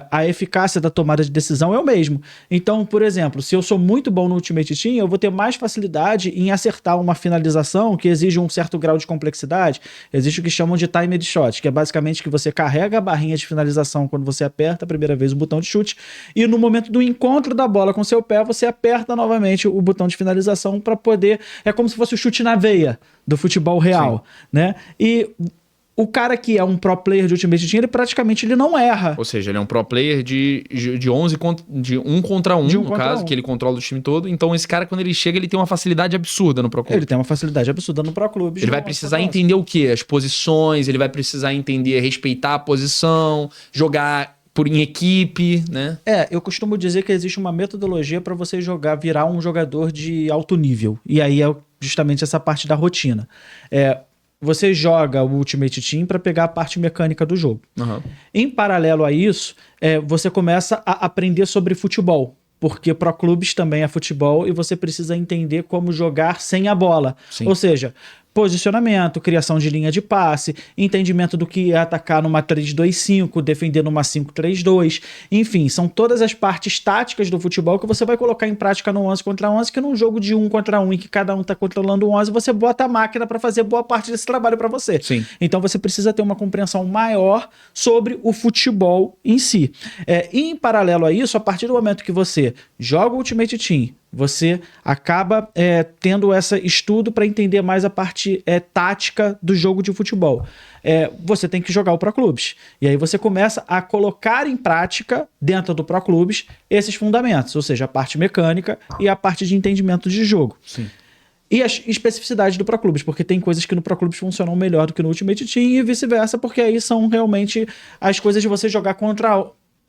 a eficácia da tomada de decisão é o mesmo. Então, por exemplo, se eu sou muito bom no Ultimate Team, eu vou ter mais facilidade em acertar uma finalização que exige um certo grau de complexidade. Existe o que chamam de timed shot, que é basicamente que você carrega a barrinha de finalização quando você aperta a primeira vez o botão de chute, e no momento do encontro da bola com seu pé, você aperta novamente o botão de finalização para poder... É como se fosse o chute na veia do futebol real, né? E o cara que é um pro player de Ultimate Team, ele praticamente não erra. Ou seja, ele é um pro player de 11 de 1 contra 1, no caso, que ele controla o time todo. Então esse cara, quando ele chega, ele tem uma facilidade absurda no Pro Clube. Ele tem uma facilidade absurda no Pro Clube. Ele vai precisar entender o quê? As posições, ele vai precisar entender, respeitar a posição, jogar em equipe, né? Eu costumo dizer que existe uma metodologia para você virar um jogador de alto nível. E aí é justamente essa parte da rotina. Você joga o Ultimate Team para pegar a parte mecânica do jogo. Em paralelo a isso, você começa a aprender sobre futebol. Porque Pro Clubes também é futebol e você precisa entender como jogar sem a bola. Sim. Ou seja, posicionamento, criação de linha de passe, entendimento do que é atacar numa 3-2-5, defender numa 5-3-2, enfim, são todas as partes táticas do futebol que você vai colocar em prática no 11 contra 11, que num jogo de 1 contra 1 em que cada um está controlando o 11, você bota a máquina para fazer boa parte desse trabalho para você. Sim. Então você precisa ter uma compreensão maior sobre o futebol em si. E em paralelo a isso, a partir do momento que você joga o Ultimate Team, você acaba tendo esse estudo para entender mais a parte tática do jogo de futebol. Você tem que jogar o Pro Clubes. E aí você começa a colocar em prática, dentro do Pro Clubes, esses fundamentos, ou seja, a parte mecânica e a parte de entendimento de jogo. Sim. E as especificidades do Pro Clubes, porque tem coisas que no Pro Clubes funcionam melhor do que no Ultimate Team e vice-versa, porque aí são realmente as coisas de você jogar contra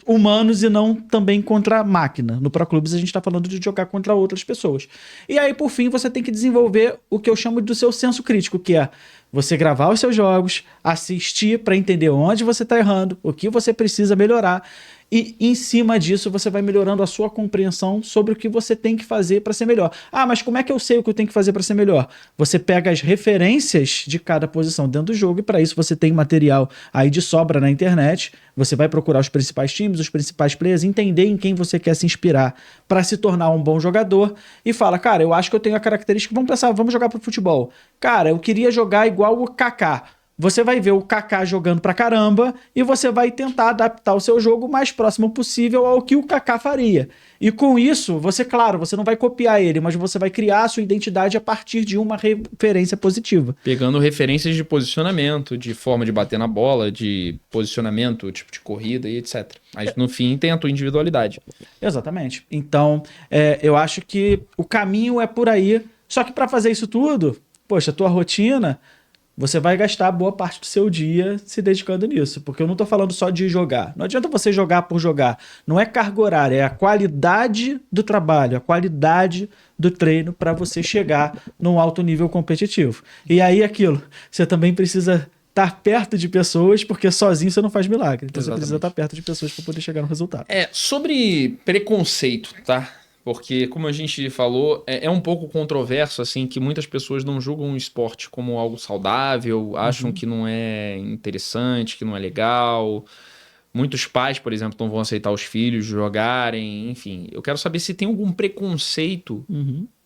humanos e não também contra a máquina. No Pro Clubes a gente está falando de jogar contra outras pessoas. E aí, por fim, você tem que desenvolver o que eu chamo do seu senso crítico, que é você gravar os seus jogos, assistir para entender onde você está errando, o que você precisa melhorar. E em cima disso você vai melhorando a sua compreensão sobre o que você tem que fazer para ser melhor. Ah, mas como é que eu sei o que eu tenho que fazer para ser melhor? Você pega as referências de cada posição dentro do jogo e para isso você tem material aí de sobra na internet. Você vai procurar os principais times, os principais players, entender em quem você quer se inspirar para se tornar um bom jogador e fala, cara, eu acho que eu tenho a característica, vamos pensar, vamos jogar pro futebol. Cara, eu queria jogar igual o Kaká. você vai ver o Kaká jogando pra caramba e você vai tentar adaptar o seu jogo o mais próximo possível ao que o Kaká faria. E com isso, claro, você não vai copiar ele, mas você vai criar a sua identidade a partir de uma referência positiva. Pegando referências de posicionamento, de forma de bater na bola, de posicionamento, tipo de corrida e etc. Mas no fim tem a tua individualidade. Exatamente. Então, eu acho que o caminho é por aí. Só que para fazer isso tudo, poxa, a tua rotina, você vai gastar boa parte do seu dia se dedicando nisso. Porque eu não tô falando só de jogar. Não adianta você jogar por jogar. Não é carga horária, é a qualidade do trabalho, a qualidade do treino para você chegar num alto nível competitivo. E aí você também precisa estar perto de pessoas, porque sozinho você não faz milagre. Então Exatamente. você precisa estar perto de pessoas para poder chegar no resultado. Sobre preconceito, tá? Porque, como a gente falou, é um pouco controverso, assim, que muitas pessoas não julgam o esporte como algo saudável, acham que não é interessante, que não é legal. Muitos pais, por exemplo, não vão aceitar os filhos jogarem, enfim. Eu quero saber se tem algum preconceito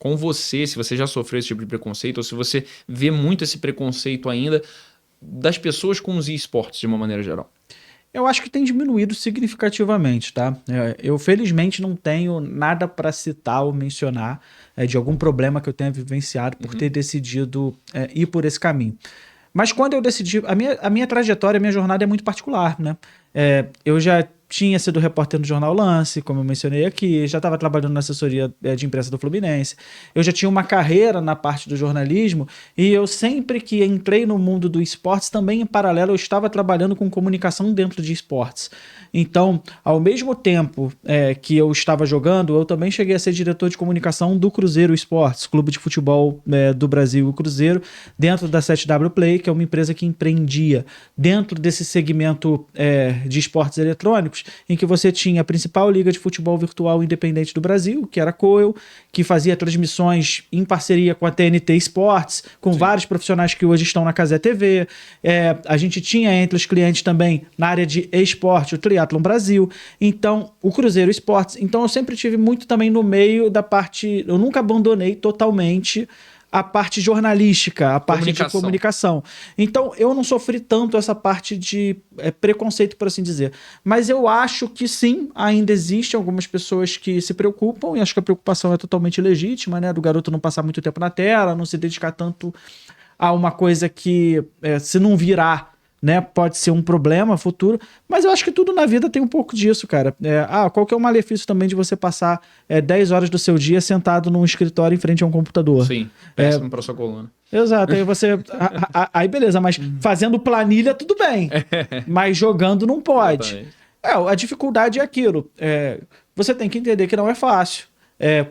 com você, se você já sofreu esse tipo de preconceito, ou se você vê muito esse preconceito ainda das pessoas com os esportes, de uma maneira geral. Eu acho que tem diminuído significativamente, tá? Eu, felizmente, não tenho nada para citar ou mencionar de algum problema que eu tenha vivenciado por ter decidido ir por esse caminho. Mas quando eu decidi... A minha trajetória, a minha jornada é muito particular, né? Eu já tinha sido repórter no Jornal Lance, como eu mencionei aqui, já estava trabalhando na assessoria de imprensa do Fluminense, eu já tinha uma carreira na parte do jornalismo e eu sempre que entrei no mundo do esportes, também em paralelo eu estava trabalhando com comunicação dentro de esportes. Então, ao mesmo tempo que eu estava jogando, eu também cheguei a ser diretor de comunicação do Cruzeiro Esportes, clube de futebol do Brasil, o Cruzeiro, dentro da 7W Play, que é uma empresa que empreendia dentro desse segmento de esportes eletrônicos, em que você tinha a principal liga de futebol virtual independente do Brasil, que era a Coel, que fazia transmissões em parceria com a TNT Esportes, com vários profissionais que hoje estão na Cazé TV. A gente tinha entre os clientes também, na área de esporte, o Triathlon Brasil. Então, o Cruzeiro Esportes. Então, eu sempre tive muito também no meio da parte... Eu nunca abandonei totalmente a parte jornalística, a parte de comunicação. Então, eu não sofri tanto essa parte de preconceito, por assim dizer. Mas eu acho que sim, ainda existem algumas pessoas que se preocupam, e acho que a preocupação é totalmente legítima, né? Do garoto não passar muito tempo na tela, não se dedicar tanto a uma coisa que, se não virar, né, pode ser um problema futuro, mas eu acho que tudo na vida tem um pouco disso, cara. Qual que é o malefício também de você passar 10 horas do seu dia sentado num escritório em frente a um computador? Sim, péssimo para sua coluna. Exato, aí você... aí beleza, mas fazendo planilha tudo bem, mas jogando não pode. A dificuldade é aquilo. Você tem que entender que não é fácil.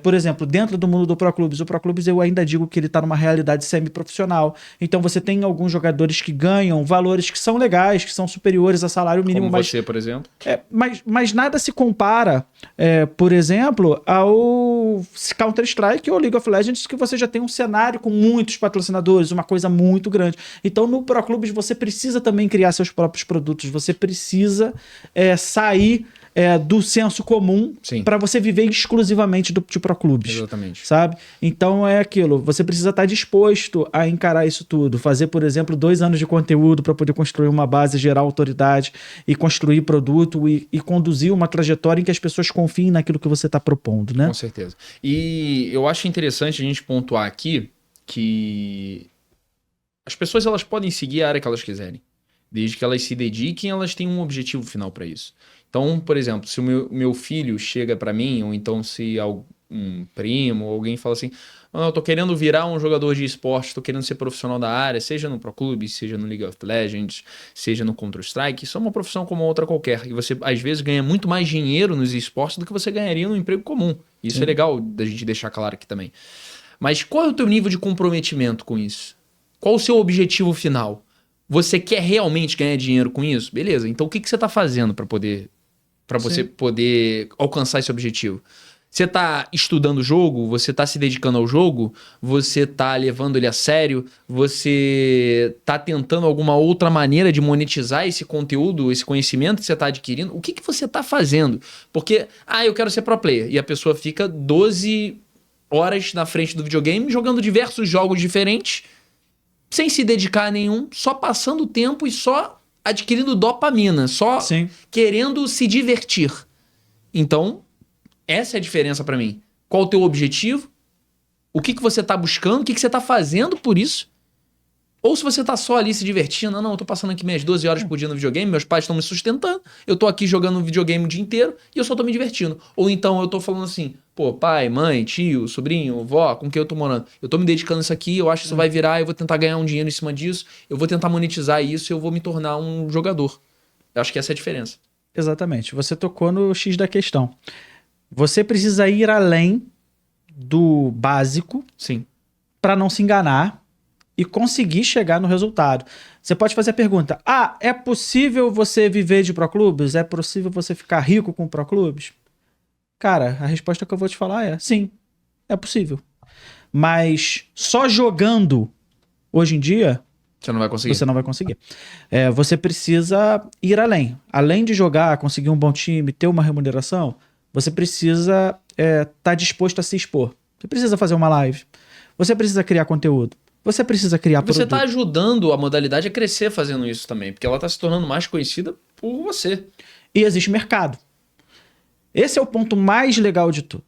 Por exemplo, dentro do mundo do Pro Clubes, o Pro Clubes eu ainda digo que ele está numa realidade semi-profissional. Então você tem alguns jogadores que ganham valores que são legais, que são superiores a salário mínimo. Como você, por exemplo. Mas nada se compara, por exemplo, ao Counter-Strike ou League of Legends, que você já tem um cenário com muitos patrocinadores, uma coisa muito grande. Então no Pro Clubes você precisa também criar seus próprios produtos, você precisa sair... do senso comum para você viver exclusivamente de Pro Clubes. Exatamente. Sabe? Então é aquilo, você precisa estar disposto a encarar isso tudo, fazer, por exemplo, 2 anos de conteúdo para poder construir uma base, gerar autoridade e construir produto e conduzir uma trajetória em que as pessoas confiem naquilo que você está propondo, né? Com certeza. E eu acho interessante a gente pontuar aqui que as pessoas elas podem seguir a área que elas quiserem, desde que elas se dediquem, elas têm um objetivo final para isso. Então, por exemplo, se o meu filho chega para mim, ou então se um primo ou alguém fala assim, eu tô querendo virar um jogador de esporte, tô querendo ser profissional da área, seja no Pro Clube, seja no League of Legends, seja no Counter-Strike, isso é uma profissão como outra qualquer. E você, às vezes, ganha muito mais dinheiro nos esportes do que você ganharia num emprego comum. Isso é legal da gente deixar claro aqui também. Mas qual é o teu nível de comprometimento com isso? Qual o seu objetivo final? Você quer realmente ganhar dinheiro com isso? Beleza, então o que você tá fazendo para você poder alcançar esse objetivo? Você tá estudando o jogo? Você tá se dedicando ao jogo? Você tá levando ele a sério? Você tá tentando alguma outra maneira de monetizar esse conteúdo, esse conhecimento que você tá adquirindo? O que você tá fazendo? Porque, eu quero ser pro player. E a pessoa fica 12 horas na frente do videogame jogando diversos jogos diferentes sem se dedicar a nenhum, só passando tempo e só adquirindo dopamina, só Sim. querendo se divertir. Então, essa é a diferença pra mim. Qual o teu objetivo? O que você tá buscando? O que você tá fazendo por isso? Ou se você tá só ali se divertindo, não, eu tô passando aqui minhas 12 horas por dia no videogame, meus pais estão me sustentando, eu tô aqui jogando videogame o dia inteiro e eu só tô me divertindo. Ou então eu tô falando assim, pô, pai, mãe, tio, sobrinho, vó, com quem eu tô morando, eu tô me dedicando a isso aqui, eu acho que isso vai virar, eu vou tentar ganhar um dinheiro em cima disso, eu vou tentar monetizar isso e eu vou me tornar um jogador. Eu acho que essa é a diferença. Exatamente. Você tocou no X da questão. Você precisa ir além do básico Sim. para não se enganar e conseguir chegar no resultado. Você pode fazer a pergunta: é possível você viver de Proclubes? É possível você ficar rico com Proclubes? Cara, a resposta que eu vou te falar é sim, é possível. Mas só jogando hoje em dia, Você não vai conseguir. você não vai conseguir. Você precisa ir além. Além de jogar, conseguir um bom time, ter uma remuneração, você precisa estar disposto a se expor. Você precisa fazer uma live. Você precisa criar conteúdo. Você precisa criar Você produto. tá ajudando a modalidade a crescer fazendo isso também, porque ela tá se tornando mais conhecida por você. E existe mercado. Esse é o ponto mais legal de tudo.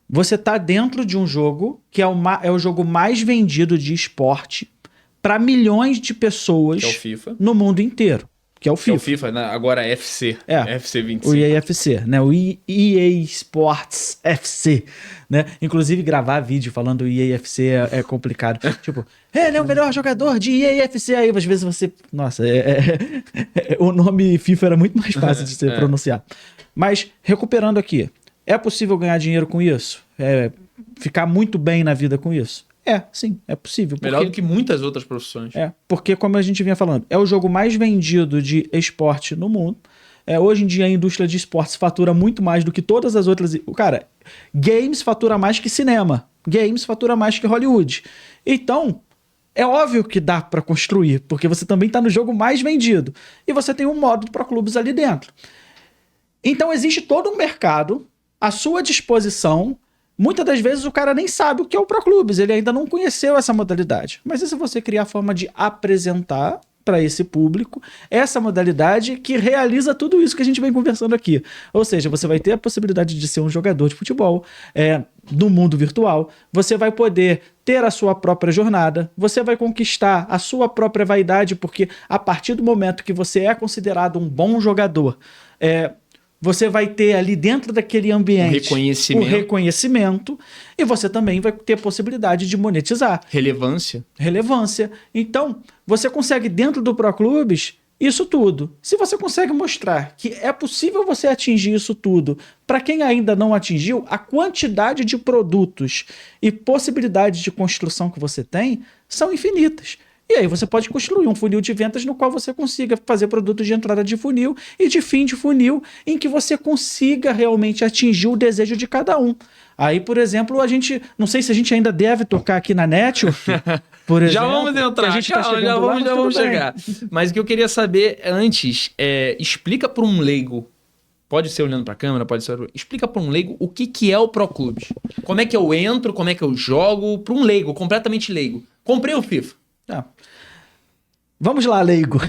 Você tá dentro de um jogo que é o jogo mais vendido de esporte para milhões de pessoas Que é o FIFA. no mundo inteiro. Que é o Que é FIFA. o FIFA, né? Agora é FC. FC 25. O EAFC, né? O EA Sports FC, né? Inclusive gravar vídeo falando EAFC é complicado. Tipo, ele é o melhor jogador de EAFC. Aí às vezes você... Nossa, o nome FIFA era muito mais fácil de ser pronunciado. Mas, recuperando aqui, é possível ganhar dinheiro com isso? Ficar muito bem na vida com isso? Sim, é possível. Melhor do que muitas outras profissões. Porque como a gente vinha falando, é o jogo mais vendido de esporte no mundo. Hoje em dia a indústria de esportes fatura muito mais do que todas as outras... Cara, games fatura mais que cinema. Games fatura mais que Hollywood. Então, é óbvio que dá pra construir, porque você também tá no jogo mais vendido. E você tem um modo para clubes ali dentro. Então existe todo um mercado à sua disposição. Muitas das vezes o cara nem sabe o que é o Proclubes, ele ainda não conheceu essa modalidade. Mas e se você criar a forma de apresentar para esse público essa modalidade que realiza tudo isso que a gente vem conversando aqui? Ou seja, você vai ter a possibilidade de ser um jogador de futebol no mundo virtual, você vai poder ter a sua própria jornada, você vai conquistar a sua própria vaidade, porque a partir do momento que você é considerado um bom jogador, você vai ter ali dentro daquele ambiente o reconhecimento e você também vai ter possibilidade de monetizar. Relevância. Então, você consegue dentro do Proclubes isso tudo. Se você consegue mostrar que é possível você atingir isso tudo, para quem ainda não atingiu, a quantidade de produtos e possibilidades de construção que você tem são infinitas. E aí você pode construir um funil de vendas no qual você consiga fazer produtos de entrada de funil e de fim de funil em que você consiga realmente atingir o desejo de cada um. Aí, por exemplo, não sei se a gente ainda deve tocar aqui na Network, por exemplo. Já vamos entrar, já vamos chegar. Mas o que eu queria saber antes explica para um leigo, pode ser olhando para a câmera, explica para um leigo o que é o Proclubes. Como é que eu entro, como é que eu jogo, para um leigo, completamente leigo. Comprei o FIFA. Vamos lá, leigo.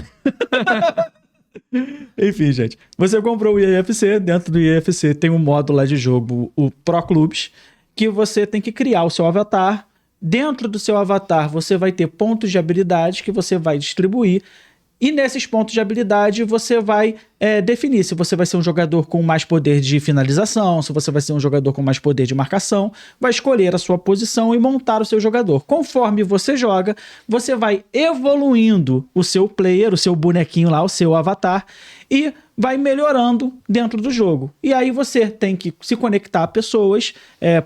Enfim, gente. Você comprou o EAFC. Dentro do EAFC tem um modo lá de jogo, o Proclubes, que você tem que criar o seu avatar. Dentro do seu avatar, você vai ter pontos de habilidade que você vai distribuir. E nesses pontos de habilidade, você vai definir se você vai ser um jogador com mais poder de finalização, se você vai ser um jogador com mais poder de marcação, vai escolher a sua posição e montar o seu jogador. Conforme você joga, você vai evoluindo o seu player, o seu bonequinho lá, o seu avatar, e vai melhorando dentro do jogo. E aí você tem que se conectar a pessoas.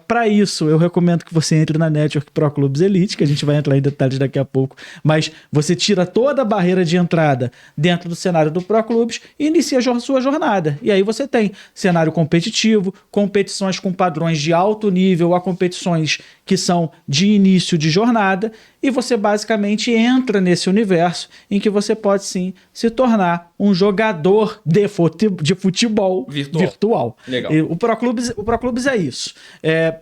Para isso, eu recomendo que você entre na Network Proclubes Elite, que a gente vai entrar em detalhes daqui a pouco. Mas você tira toda a barreira de entrada dentro do cenário do Proclubes e inicia a sua jornada. E aí você tem cenário competitivo, competições com padrões de alto nível a competições que são de início de jornada. e você basicamente entra nesse universo em que você pode sim se tornar um jogador de futebol virtual. Legal. E o Pro Clubes é isso.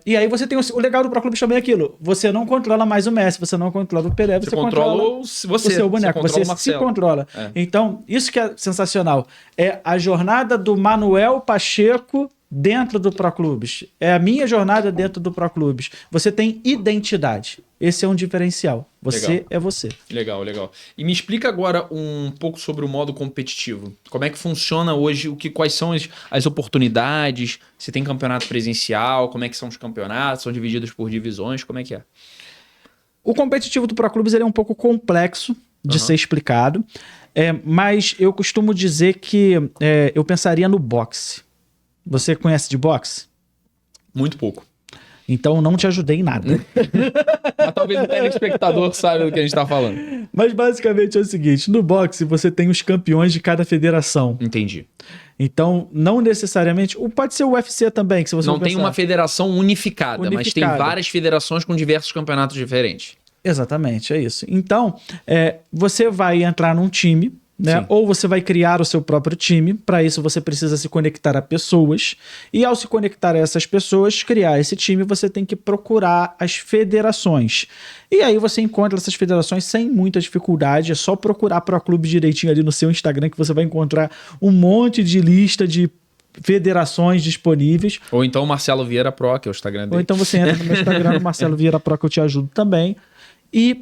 E aí você tem o legal do Pro Clubes também é aquilo. Você não controla mais o Messi, você não controla o Pelé, você controla o seu boneco, você se controla. Então, isso que é sensacional. É a jornada do Manuel Pacheco dentro do Pro Clubes. É a minha jornada dentro do Pro Clubes. Você tem identidade. Esse é um diferencial. Você é você. Legal. E me explica agora um pouco sobre o modo competitivo. Como é que funciona hoje? Quais são as oportunidades? Se tem campeonato presencial? Como é que são os campeonatos? São divididos por divisões? Como é que é? O competitivo do Pro Clubes ele é um pouco complexo de ser explicado. Mas eu costumo dizer que eu pensaria no boxe. Você conhece de boxe? Muito pouco. Então não te ajudei em nada. Mas talvez o telespectador saiba do que a gente está falando. Mas basicamente é o seguinte, no boxe você tem os campeões de cada federação. Entendi. Então, não necessariamente... Pode ser o UFC também, que se você não tem uma federação unificada, mas tem várias federações com diversos campeonatos diferentes. Exatamente, é isso. Então, você vai entrar num time, né? Ou você vai criar o seu próprio time. Para isso, você precisa se conectar a pessoas. E ao se conectar a essas pessoas, criar esse time, você tem que procurar as federações. E aí você encontra essas federações sem muita dificuldade. É só procurar Pro Clube direitinho ali no seu Instagram que você vai encontrar um monte de lista de federações disponíveis. Ou então o Marcelo Vieira Pro, que é o Instagram dele. Ou então você entra no meu Instagram, Marcelo Vieira Pro, que eu te ajudo também. E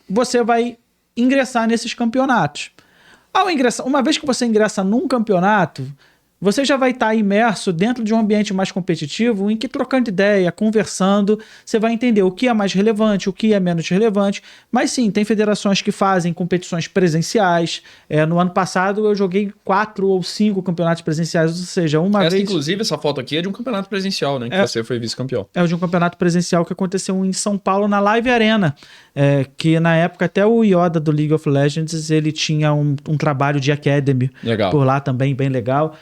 você vai ingressar nesses campeonatos. Uma vez que você ingressa num campeonato, você já vai estar imerso dentro de um ambiente mais competitivo em que, trocando ideia, conversando, você vai entender o que é mais relevante, o que é menos relevante. Mas sim, tem federações que fazem competições presenciais. No ano passado eu joguei 4 ou 5 campeonatos presenciais, ou seja, uma vez... Inclusive, essa foto aqui é de um campeonato presencial, né? Que você foi vice-campeão. É de um campeonato presencial que aconteceu em São Paulo, na Live Arena. Que na época até o Yoda do League of Legends, ele tinha um trabalho de academy por lá também, bem legal.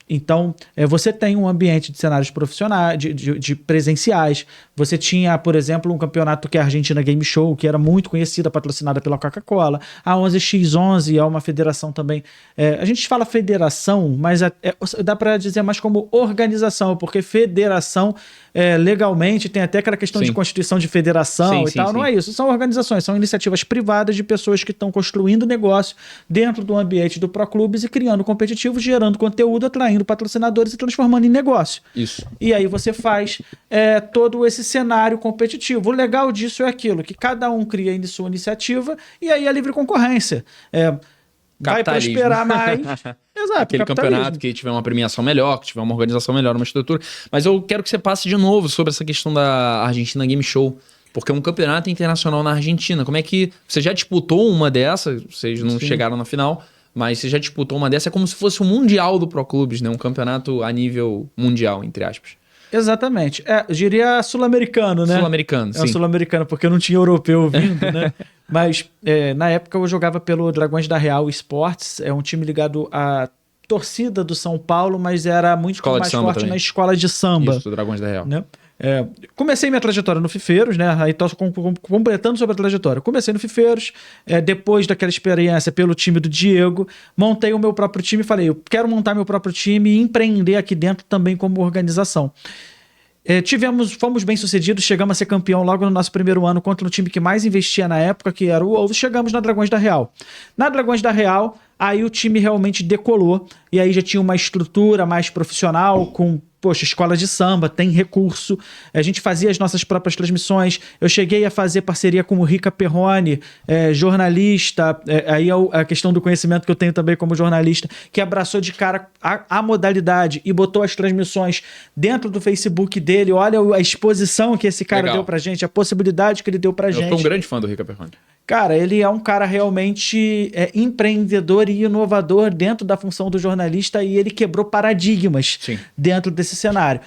Então, você tem um ambiente de cenários profissionais, de presenciais. Você tinha, por exemplo, um campeonato que é a Argentina Game Show, que era muito conhecida, patrocinada pela Coca-Cola. A 11x11 é uma federação também. A gente fala federação, mas dá para dizer mais como organização, porque federação, legalmente, tem até aquela questão de constituição de federação e tal. Não é isso. São organizações, são iniciativas privadas de pessoas que estão construindo negócio dentro do ambiente do Pro Clubes e criando competitivo, gerando conteúdo, atraindo patrocinadores e transformando em negócio. Isso. E aí você faz todo esse cenário competitivo. O legal disso é aquilo, que cada um cria sua iniciativa e aí é livre concorrência. Vai prosperar mais. Exato. Aquele campeonato que tiver uma premiação melhor, que tiver uma organização melhor, uma estrutura. Mas eu quero que você passe de novo sobre essa questão da Argentina Game Show. Porque é um campeonato internacional na Argentina. Como é que... Você já disputou uma dessas? Vocês não chegaram na final... Mas você já disputou uma dessa, é como se fosse o Mundial do Pro Clubes, né? Um campeonato a nível mundial, entre aspas. Exatamente. Eu diria sul-americano, né? Sul-americano, sim. Sul-americano, porque não tinha europeu vindo, né? Mas na época eu jogava pelo Dragões da Real Esportes, é um time ligado à torcida do São Paulo, mas era muito mais forte também na escola de samba. Isso, Dragões da Real. Né? Comecei minha trajetória no Fifeiros, né? Aí tô completando sobre a trajetória. Comecei no Fifeiros, depois daquela experiência pelo time do Diego, montei o meu próprio time e falei, eu quero montar meu próprio time e empreender aqui dentro também como organização. Fomos bem sucedidos, chegamos a ser campeão logo no nosso primeiro ano contra o time que mais investia na época, que era o Wolves. Chegamos na Dragões da Real. Na Dragões da Real, aí o time realmente decolou, e aí já tinha uma estrutura mais profissional, com escola de samba, tem recurso, a gente fazia as nossas próprias transmissões, eu cheguei a fazer parceria com o Rica Perrone, jornalista, aí é a questão do conhecimento que eu tenho também como jornalista, que abraçou de cara a modalidade e botou as transmissões dentro do Facebook dele. Olha a exposição que esse cara deu pra gente, a possibilidade que ele deu pra gente. Eu sou um grande fã do Rica Perrone. Cara, ele é um cara realmente empreendedor e inovador dentro da função do jornalista, e ele quebrou paradigmas dentro desse cenário.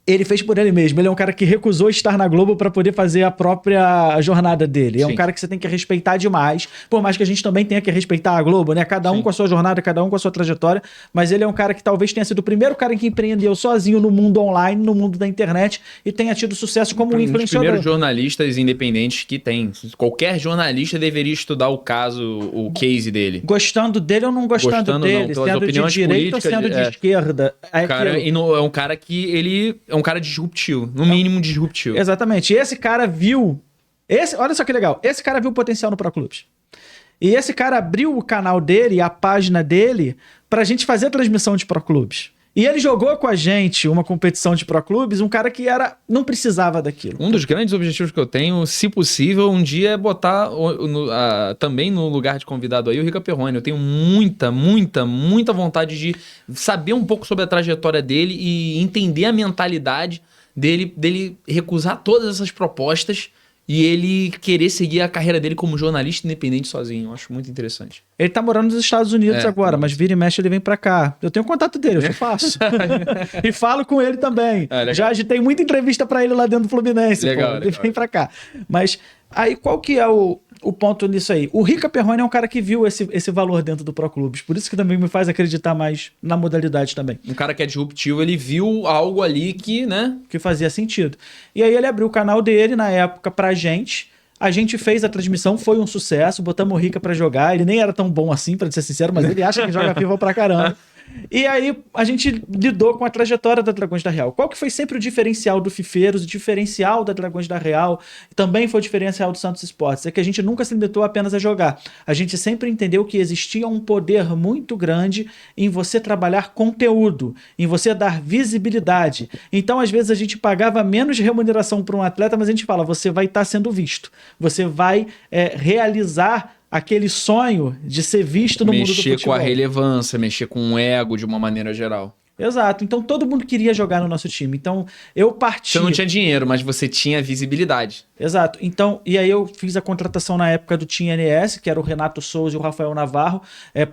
Ele fez por ele mesmo. Ele é um cara que recusou estar na Globo para poder fazer a própria jornada dele. É um cara que você tem que respeitar demais. Por mais que a gente também tenha que respeitar a Globo, né? Cada um com a sua jornada, cada um com a sua trajetória. Mas ele é um cara que talvez tenha sido o primeiro cara que empreendeu sozinho no mundo online, no mundo da internet, e tenha tido sucesso como influenciador. Um dos primeiros jornalistas independentes que tem. Qualquer jornalista deveria estudar o case dele. Gostando dele ou não gostando dele, não, sendo de direita ou sendo de esquerda. É um cara que ele é um cara disruptivo, no mínimo disruptivo. Exatamente. E esse cara viu... olha só que legal. Esse cara viu o potencial no ProClubes. E esse cara abriu o canal dele, a página dele, pra gente fazer a transmissão de ProClubes. E ele jogou com a gente uma competição de ProClubes, um cara que não precisava daquilo. Um dos grandes objetivos que eu tenho, se possível, um dia é botar também no lugar de convidado aí o Rica Perrone. Eu tenho muita vontade de saber um pouco sobre a trajetória dele e entender a mentalidade dele recusar todas essas propostas e ele querer seguir a carreira dele como jornalista independente sozinho. Eu acho muito interessante. Ele tá morando nos Estados Unidos agora, mas vira e mexe ele vem pra cá. Eu tenho o contato dele, eu te faço. E falo com ele também. Já agitei muita entrevista pra ele lá dentro do Fluminense. Legal. Ele vem pra cá. Mas aí qual que é o ponto nisso aí? O Rica Perrone é um cara que viu esse valor dentro do ProClubes. Por isso que também me faz acreditar mais na modalidade também. Um cara que é disruptivo, ele viu algo ali que, né? Que fazia sentido. E aí ele abriu o canal dele na época pra gente. A gente fez a transmissão, foi um sucesso, botamos o Rica pra jogar. Ele nem era tão bom assim, pra ser sincero, mas ele acha que joga FIFA pra caramba. E aí a gente lidou com a trajetória da Dragões da Real. Qual que foi sempre o diferencial do Fifeiros, o diferencial da Dragões da Real, também foi o diferencial do Santos Esportes, é que a gente nunca se limitou apenas a jogar. A gente sempre entendeu que existia um poder muito grande em você trabalhar conteúdo, em você dar visibilidade. Então, às vezes, a gente pagava menos remuneração para um atleta, mas a gente fala, você vai estar sendo visto, você vai realizar aquele sonho de ser visto no mundo do futebol. Mexer com a relevância, mexer com o ego de uma maneira geral. Exato. Então todo mundo queria jogar no nosso time. Então eu parti... Você não tinha dinheiro, mas você tinha visibilidade. Exato. Então, e aí eu fiz a contratação na época do Team NS, que era o Renato Souza e o Rafael Navarro,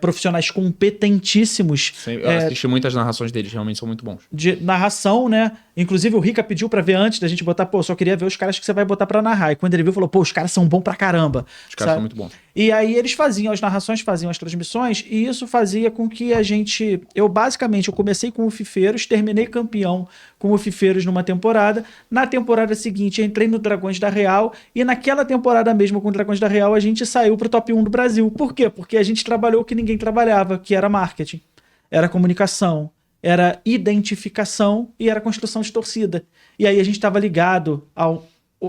profissionais competentíssimos. Eu assisti muitas narrações deles, realmente são muito bons. De narração, né? Inclusive o Rica pediu pra ver antes da gente botar, só queria ver os caras que você vai botar pra narrar. E quando ele viu, falou, os caras são bons pra caramba. Os caras são muito bons. E aí eles faziam as narrações, faziam as transmissões, e isso fazia com que a gente... Eu comecei com o Fifeiros, terminei campeão com o Fifeiros numa temporada. Na temporada seguinte, entrei no Dragões da Real, e naquela temporada mesmo com o Dragões da Real, a gente saiu pro top 1 do Brasil. Por quê? Porque a gente trabalhou o que ninguém trabalhava, que era marketing, era comunicação, era identificação e era construção de torcida. E aí a gente estava ligado ao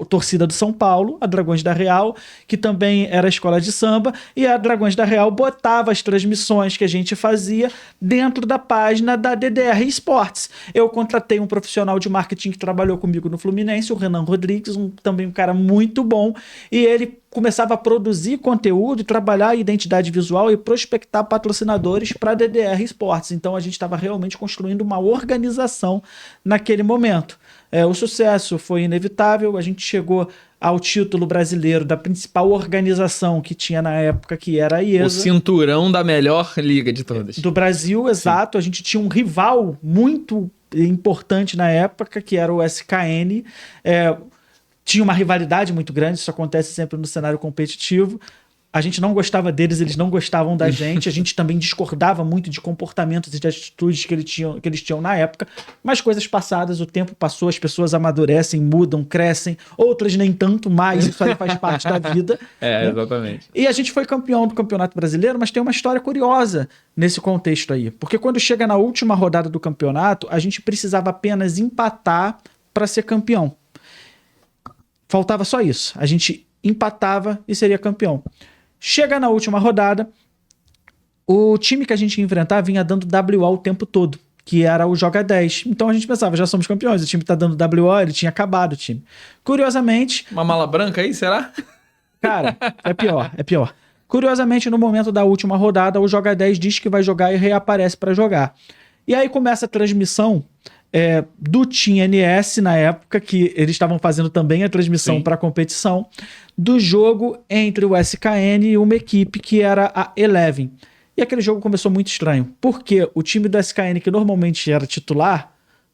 torcida do São Paulo, a Dragões da Real, que também era a escola de samba, e a Dragões da Real botava as transmissões que a gente fazia dentro da página da DDR Esportes. Eu contratei um profissional de marketing que trabalhou comigo no Fluminense, o Renan Rodrigues, também um cara muito bom, e ele começava a produzir conteúdo e trabalhar a identidade visual e prospectar patrocinadores para a DDR Esportes. Então a gente estava realmente construindo uma organização naquele momento. O sucesso foi inevitável, a gente chegou ao título brasileiro da principal organização que tinha na época, que era a IESA. O cinturão da melhor liga de todas. Do Brasil, exato. Sim. A gente tinha um rival muito importante na época, que era o SKN. Tinha uma rivalidade muito grande, isso acontece sempre no cenário competitivo. A gente não gostava deles, eles não gostavam da gente. A gente também discordava muito de comportamentos e de atitudes que eles tinham na época. Mas coisas passadas, o tempo passou, as pessoas amadurecem, mudam, crescem. Outras nem tanto, mas isso aí faz parte da vida. Né? Exatamente. E a gente foi campeão do Campeonato Brasileiro, mas tem uma história curiosa nesse contexto aí. Porque quando chega na última rodada do campeonato, a gente precisava apenas empatar para ser campeão. Faltava só isso. A gente empatava e seria campeão. Chega na última rodada, o time que a gente ia enfrentar vinha dando WO o tempo todo, que era o Joga 10. Então a gente pensava, já somos campeões, o time tá dando WO, ele tinha acabado o time. Curiosamente... Uma mala branca aí, será? Cara, é pior. Curiosamente, no momento da última rodada, o Joga 10 diz que vai jogar e reaparece para jogar. E aí começa a transmissão do Team NS na época, que eles estavam fazendo também a transmissão para a competição, do jogo entre o SKN e uma equipe que era a Eleven. E aquele jogo começou muito estranho, porque o time do SKN, que normalmente era titular,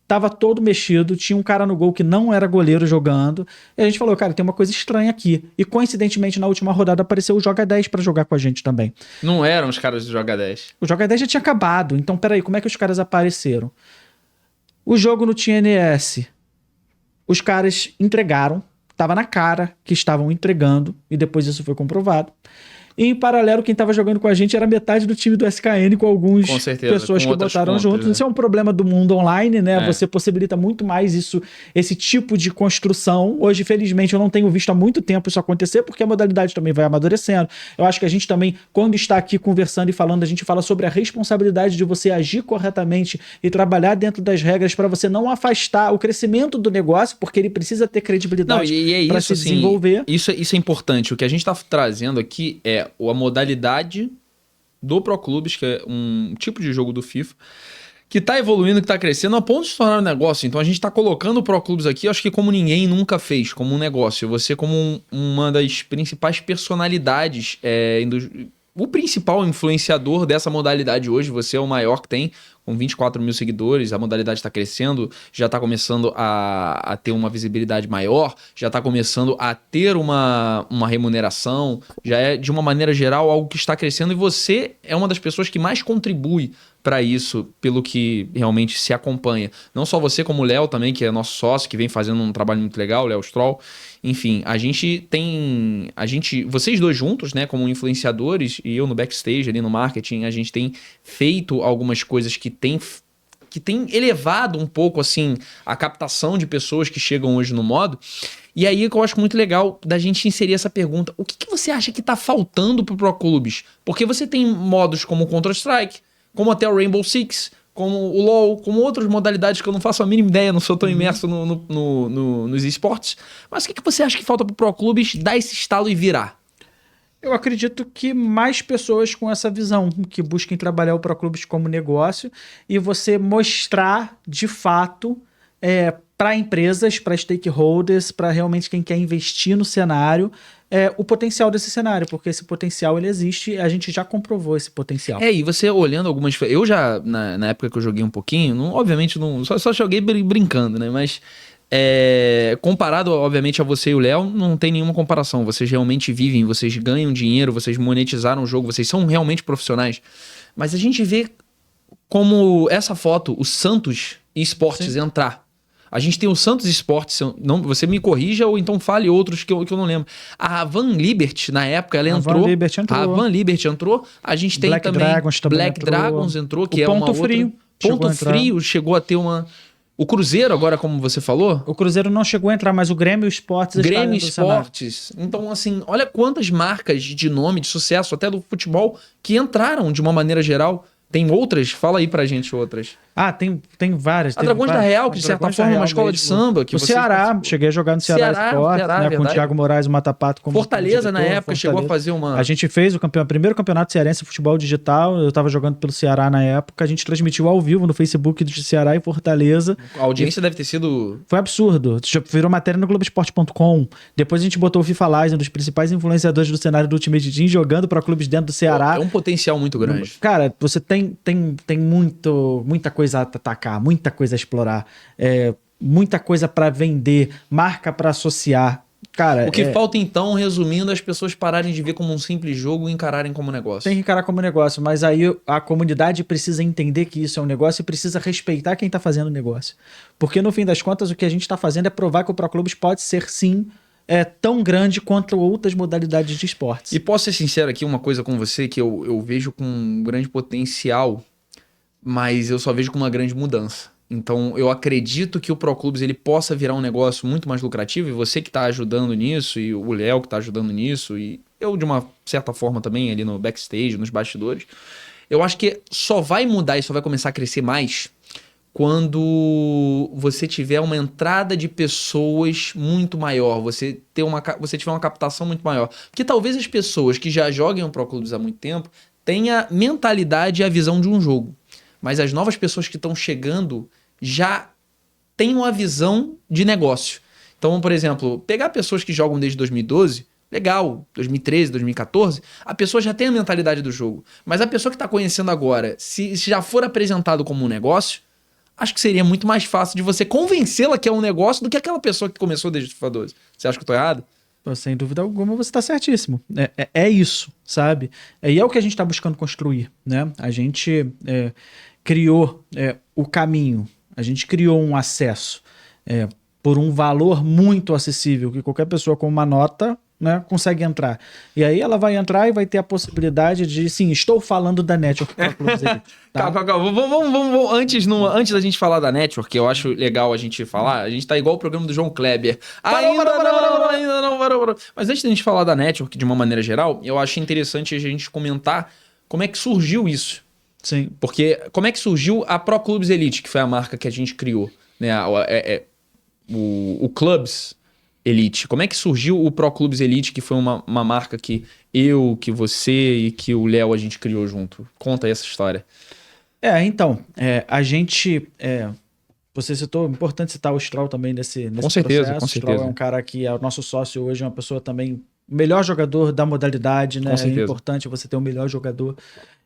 tava todo mexido, tinha um cara no gol que não era goleiro jogando, e a gente falou, cara, tem uma coisa estranha aqui. E coincidentemente, na última rodada apareceu o Joga 10 pra jogar com a gente também. Não eram os caras do Joga 10. O Joga 10 já tinha acabado, então peraí, como é que os caras apareceram? O jogo no TNS, os caras entregaram, tava na cara que estavam entregando, e depois isso foi comprovado. E em paralelo, quem tava jogando com a gente era metade do time do SKN, com algumas pessoas que botaram juntos. Né? Isso é um problema do mundo online, né? Você possibilita muito mais esse tipo de construção. Hoje, felizmente, eu não tenho visto há muito tempo isso acontecer, porque a modalidade também vai amadurecendo. Eu acho que a gente também, quando está aqui conversando e falando, a gente fala sobre a responsabilidade de você agir corretamente e trabalhar dentro das regras para você não afastar o crescimento do negócio, porque ele precisa ter credibilidade para se desenvolver. Isso é importante. O que a gente está trazendo aqui é a modalidade do Pro Clubes, que é um tipo de jogo do FIFA, que está evoluindo, que está crescendo, a ponto de se tornar um negócio. Então a gente está colocando o Pro Clubes aqui, acho que como ninguém nunca fez, como um negócio. Você como uma das principais personalidades, o principal influenciador dessa modalidade hoje, você é o maior que tem, com 24 mil seguidores, a modalidade está crescendo, já está começando a ter uma visibilidade maior, já está começando a ter uma remuneração, já é, de uma maneira geral, algo que está crescendo, e você é uma das pessoas que mais contribui para isso, pelo que realmente se acompanha. Não só você, como o Léo também, que é nosso sócio, que vem fazendo um trabalho muito legal, o Léo Stroll. Enfim, vocês dois juntos, né, como influenciadores, e eu no backstage, ali no marketing, a gente tem feito algumas coisas que tem elevado um pouco, assim, a captação de pessoas que chegam hoje no modo. E aí que eu acho muito legal da gente inserir essa pergunta. O que você acha que tá faltando pro Pro Clubes? Porque você tem modos como o Counter-Strike, como até o Rainbow Six, como o LoL, como outras modalidades que eu não faço a mínima ideia, não sou tão imerso nos esportes. Mas o que você acha que falta pro Pro Clubes dar esse estalo e virar? Eu acredito que mais pessoas com essa visão, que busquem trabalhar o Pro Clubes como negócio e você mostrar, de fato, para empresas, para stakeholders, para realmente quem quer investir no cenário, o potencial desse cenário, porque esse potencial ele existe e a gente já comprovou esse potencial. E você olhando algumas... Eu já, na época que eu joguei um pouquinho, obviamente, só joguei brincando, né? Mas... comparado, obviamente, a você e o Léo, não tem nenhuma comparação. Vocês realmente vivem, vocês ganham dinheiro, vocês monetizaram o jogo, vocês são realmente profissionais. Mas a gente vê como essa foto, o Santos Esportes entrar. A gente tem o Santos Esportes, você me corrija ou então fale outros que eu não lembro. A Van Liberty, na época, ela entrou. A Van Liberty entrou. A gente tem também Black Dragons entrou, que é uma outra... Ponto Frio chegou a ter uma... O Cruzeiro, agora, como você falou... O Cruzeiro não chegou a entrar, mas o Grêmio Esportes... Grêmio Esportes. Então, assim, olha quantas marcas de nome, de sucesso, até do futebol, que entraram de uma maneira geral. Tem outras? Fala aí pra gente outras. Tem várias. A Dragões da Real, que de certa forma é uma escola de samba. Que o Ceará, cheguei a jogar no Ceará Esportes, né, com o Thiago Moraes e o Matapato como Fortaleza, na época, chegou a fazer uma... A gente fez o primeiro campeonato cearense de futebol digital, eu tava jogando pelo Ceará na época, a gente transmitiu ao vivo no Facebook do Ceará e Fortaleza. A audiência deve ter sido... Foi absurdo. Virou matéria no Globoesporte.com. Depois a gente botou o FIFA Live, um dos principais influenciadores do cenário do Ultimate Team, jogando para clubes dentro do Ceará. É um potencial muito grande. Cara, você tem muita coisa a atacar, muita coisa a explorar, muita coisa para vender, marca para associar. Cara, o que falta então, resumindo, as pessoas pararem de ver como um simples jogo e encararem como negócio. Tem que encarar como negócio, mas aí a comunidade precisa entender que isso é um negócio e precisa respeitar quem está fazendo o negócio. Porque no fim das contas o que a gente está fazendo é provar que o Pro Clubes pode ser sim tão grande quanto outras modalidades de esportes. E posso ser sincero aqui, uma coisa com você que eu vejo com um grande potencial, mas eu só vejo com uma grande mudança. Então, eu acredito que o Pro Clubes ele possa virar um negócio muito mais lucrativo, e você que está ajudando nisso, e o Léo que está ajudando nisso, e eu, de uma certa forma também, ali no backstage, nos bastidores, eu acho que só vai mudar e só vai começar a crescer mais quando você tiver uma entrada de pessoas muito maior, você tiver uma captação muito maior. Porque talvez as pessoas que já joguem o Pro Clubes há muito tempo tenham a mentalidade e a visão de um jogo. Mas as novas pessoas que estão chegando já têm uma visão de negócio. Então, por exemplo, pegar pessoas que jogam desde 2012, legal, 2013, 2014, a pessoa já tem a mentalidade do jogo. Mas a pessoa que está conhecendo agora, se já for apresentado como um negócio, acho que seria muito mais fácil de você convencê-la que é um negócio do que aquela pessoa que começou desde o FIFA 12. Você acha que eu tô errado? Pô, sem dúvida alguma, você está certíssimo. É isso, sabe? E é o que a gente está buscando construir, né? A gente criou o caminho, a gente criou um acesso por um valor muito acessível, que qualquer pessoa com uma nota, né, consegue entrar. E aí ela vai entrar e vai ter a possibilidade de, sim, estou falando da Network Pro Clubs Elite. Tá? Calma. Vamos, antes da gente falar da Network, que eu acho legal a gente falar, a gente tá igual o programa do João Kleber. Ainda não. Mas antes da gente falar da Network de uma maneira geral, eu acho interessante a gente comentar como é que surgiu isso. Sim. Porque como é que surgiu a Pro Clubs Elite, que foi a marca que a gente criou, né? O Clubs Elite. Como é que surgiu o Pro Clubs Elite, que foi uma marca que eu, que você e que o Léo a gente criou junto? Conta aí essa história. Então, a gente... você citou, é importante citar o Stroll também nesse com certeza, processo. Com certeza. O Stroll é um cara que é o nosso sócio hoje, é uma pessoa também... melhor jogador da modalidade, né? Com certeza. É importante você ter o melhor jogador.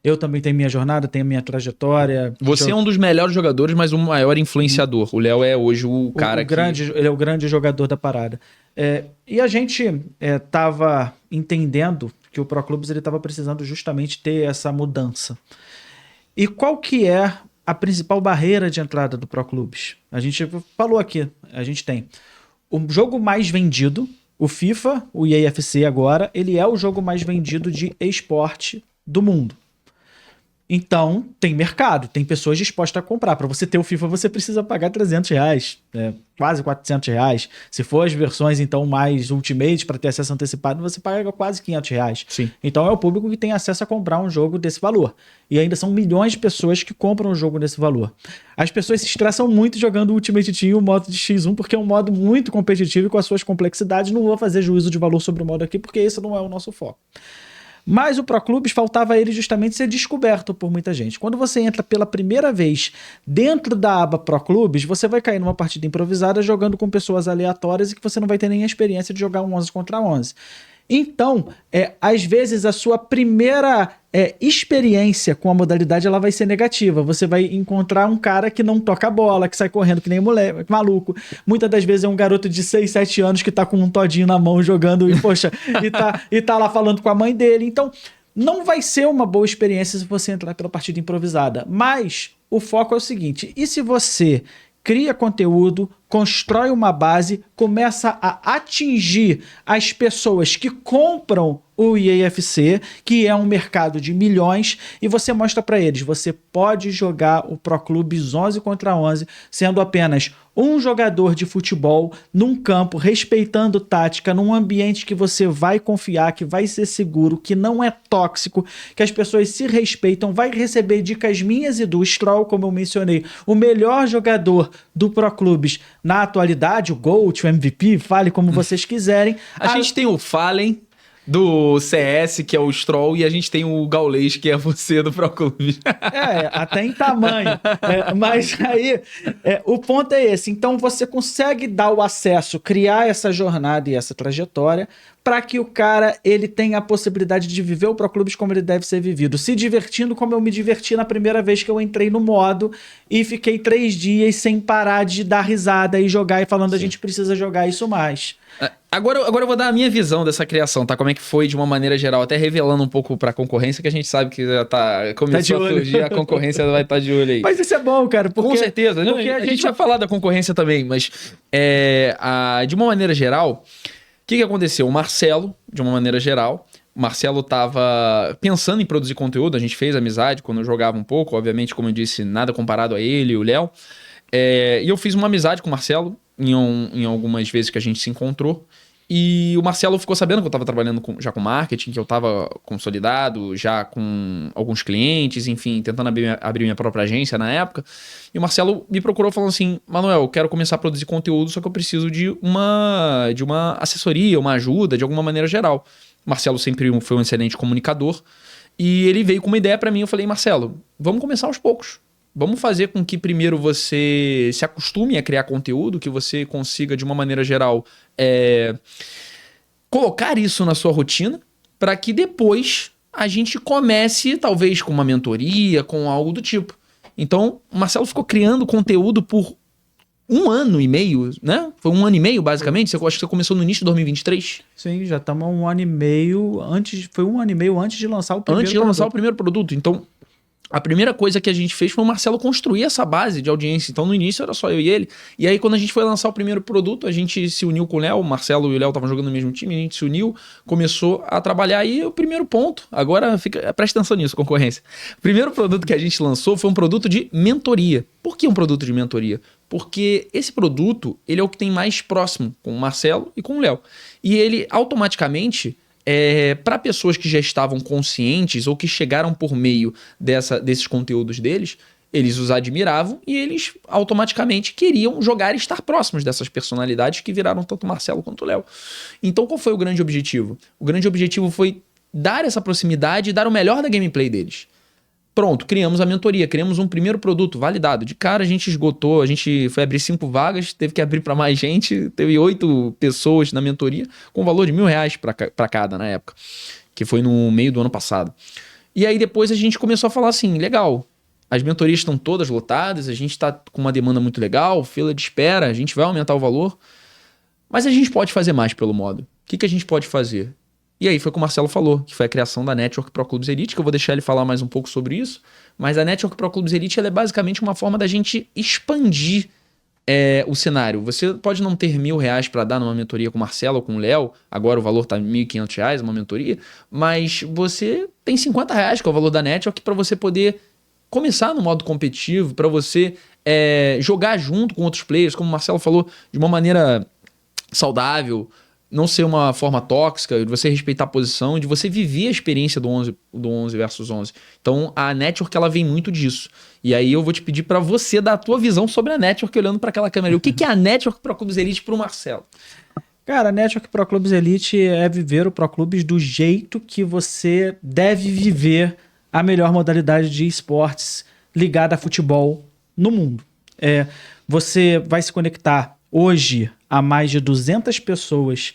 Eu também tenho minha jornada, tenho minha trajetória. Você é um dos melhores jogadores, mas o maior influenciador. O Léo é hoje o cara ele é o grande jogador da parada. E a gente estava entendendo que o Pro Clubs estava precisando justamente ter essa mudança. E qual que é a principal barreira de entrada do Pro Clubs? A gente falou aqui, a gente tem o jogo mais vendido, o FIFA, o EAFC agora, ele é o jogo mais vendido de esporte do mundo. Então, tem mercado, tem pessoas dispostas a comprar. Para você ter o FIFA, você precisa pagar R$300, quase R$400. Se for as versões, então, mais Ultimate, para ter acesso antecipado, você paga quase R$500. Sim. Então, é o público que tem acesso a comprar um jogo desse valor. E ainda são milhões de pessoas que compram um jogo desse valor. As pessoas se estressam muito jogando o Ultimate Team e o modo de X1, porque é um modo muito competitivo e com as suas complexidades. Não vou fazer juízo de valor sobre o modo aqui, porque esse não é o nosso foco. Mas o Pro Clubs faltava ele justamente ser descoberto por muita gente. Quando você entra pela primeira vez dentro da aba Pro Clubs, você vai cair numa partida improvisada jogando com pessoas aleatórias e que você não vai ter nem a experiência de jogar um 11 contra 11. Então, às vezes a sua primeira experiência com a modalidade ela vai ser negativa. Você vai encontrar um cara que não toca bola, que sai correndo que nem moleque, maluco. Muitas das vezes é um garoto de 6, 7 anos que tá com um todinho na mão jogando e tá lá falando com a mãe dele. Então, não vai ser uma boa experiência se você entrar pela partida improvisada. Mas o foco é o seguinte, e se você cria conteúdo, constrói uma base, começa a atingir as pessoas que compram o EAFC, que é um mercado de milhões, e você mostra para eles, você pode jogar o Pro Clubs 11 contra 11, sendo apenas um jogador de futebol num campo, respeitando tática, num ambiente que você vai confiar, que vai ser seguro, que não é tóxico, que as pessoas se respeitam, vai receber dicas minhas e do Stroll, como eu mencionei, o melhor jogador do Pro Clubs na atualidade, o GOAT, o MVP, fale como vocês quiserem. A gente tem o Fallen do CS, que é o Stroll, e a gente tem o Gaules, que é você do Pro Clubs. Até em tamanho. Mas aí, o ponto é esse. Então, você consegue dar o acesso, criar essa jornada e essa trajetória para que o cara ele tenha a possibilidade de viver o Pro Clubs como ele deve ser vivido, se divertindo como eu me diverti na primeira vez que eu entrei no modo e fiquei 3 dias sem parar de dar risada e jogar e falando, a gente precisa jogar isso mais. Agora eu vou dar a minha visão dessa criação, tá? Como é que foi de uma maneira geral, até revelando um pouco pra concorrência, que a gente sabe que já começou a surgir, a concorrência vai estar de olho aí. Mas isso é bom, cara. Porque, com certeza. Porque a gente vai falar da concorrência também, mas de uma maneira geral, o que aconteceu? O Marcelo, de uma maneira geral, o Marcelo tava pensando em produzir conteúdo, a gente fez amizade quando eu jogava um pouco, obviamente, como eu disse, nada comparado a ele e o Léo. E eu fiz uma amizade com o Marcelo em algumas vezes que a gente se encontrou. E o Marcelo ficou sabendo que eu estava trabalhando já com marketing, que eu estava consolidado, já com alguns clientes, enfim, tentando abrir minha própria agência na época. E o Marcelo me procurou falando assim, Manuel, eu quero começar a produzir conteúdo, só que eu preciso de uma assessoria, uma ajuda, de alguma maneira geral. O Marcelo sempre foi um excelente comunicador. E ele veio com uma ideia para mim, eu falei, Marcelo, vamos começar aos poucos. Vamos fazer com que primeiro você se acostume a criar conteúdo, que você consiga, de uma maneira geral, colocar isso na sua rotina, para que depois a gente comece, talvez, com uma mentoria, com algo do tipo. Então, o Marcelo ficou criando conteúdo por 1 ano e meio, né? Foi 1 ano e meio, basicamente? Acho que você começou no início de 2023? Sim, já estamos 1 ano e meio antes. Foi 1 ano e meio antes de lançar o primeiro Antes de lançar o primeiro produto. Então, a primeira coisa que a gente fez foi o Marcelo construir essa base de audiência. Então, no início era só eu e ele. E aí, quando a gente foi lançar o primeiro produto, a gente se uniu com o Léo. O Marcelo e o Léo estavam jogando no mesmo time. A gente se uniu, começou a trabalhar. E o primeiro ponto, agora presta atenção nisso, concorrência. O primeiro produto que a gente lançou foi um produto de mentoria. Por que um produto de mentoria? Porque esse produto, ele é o que tem mais próximo com o Marcelo e com o Léo. E ele, automaticamente, para pessoas que já estavam conscientes ou que chegaram por meio desses conteúdos deles, eles os admiravam e eles automaticamente queriam jogar e estar próximos dessas personalidades que viraram tanto o Marcelo quanto o Léo. Então, qual foi o grande objetivo? O grande objetivo foi dar essa proximidade e dar o melhor da gameplay deles. Pronto, criamos a mentoria, criamos um primeiro produto validado. De cara a gente esgotou, a gente foi abrir 5 vagas, teve que abrir para mais gente, teve 8 pessoas na mentoria, com valor de R$1.000 para cada na época, que foi no meio do ano passado. E aí depois a gente começou a falar assim, legal, as mentorias estão todas lotadas, a gente está com uma demanda muito legal, fila de espera, a gente vai aumentar o valor, mas a gente pode fazer mais pelo modo. O que a gente pode fazer? E aí foi o que o Marcelo falou, que foi a criação da Network Pro Clubes Elite, que eu vou deixar ele falar mais um pouco sobre isso, mas a Network Pro Clubes Elite ela é basicamente uma forma da gente expandir o cenário. Você pode não ter R$1.000 para dar numa mentoria com o Marcelo ou com o Léo, agora o valor está R$1.500 uma mentoria, mas você tem R$50, que é o valor da Network, para você poder começar no modo competitivo, para você jogar junto com outros players, como o Marcelo falou, de uma maneira saudável, não ser uma forma tóxica, de você respeitar a posição, de você viver a experiência do 11 versus 11. Então, a Network, ela vem muito disso. E aí eu vou te pedir para você dar a tua visão sobre a Network olhando para aquela câmera. O que é a Network Pro Clubes Elite para o Marcelo? Cara, a Network Pro Clubes Elite é viver o Pro Clubes do jeito que você deve viver a melhor modalidade de esportes ligada a futebol no mundo. Você vai se conectar hoje a mais de 200 pessoas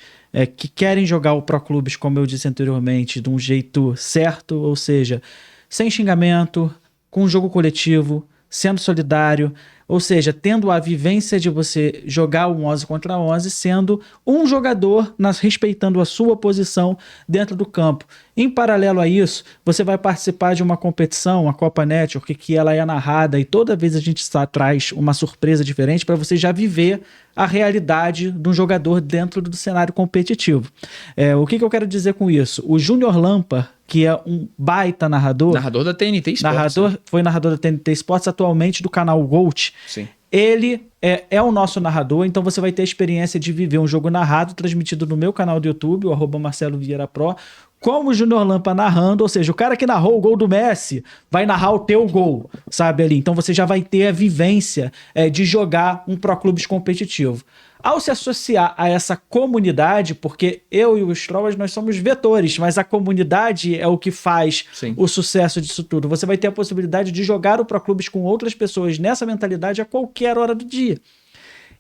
que querem jogar o Pro Clubes, como eu disse anteriormente, de um jeito certo, ou seja, sem xingamento, com jogo coletivo, sendo solidário, ou seja, tendo a vivência de você jogar um 11 contra 11, sendo um jogador, respeitando a sua posição dentro do campo. Em paralelo a isso, você vai participar de uma competição, a Copa Network, que ela é narrada e toda vez a gente traz uma surpresa diferente para você já viver a realidade de um jogador dentro do cenário competitivo. O que eu quero dizer com isso? O Júnior Lampa, que é um baita narrador... Narrador da TNT Sports. Foi narrador da TNT Sports, atualmente do canal GOAT. Sim. Ele é o nosso narrador, então você vai ter a experiência de viver um jogo narrado, transmitido no meu canal do YouTube, o @MarceloVieiraPro, como o Júnior Lampa narrando, ou seja, o cara que narrou o gol do Messi vai narrar o teu gol, sabe ali? Então você já vai ter a vivência de jogar um Pro Clubes competitivo. Ao se associar a essa comunidade, porque eu e o Strollers, nós somos vetores, mas a comunidade é o que faz o sucesso disso tudo. Você vai ter a possibilidade de jogar o Pro Clubes com outras pessoas nessa mentalidade a qualquer hora do dia.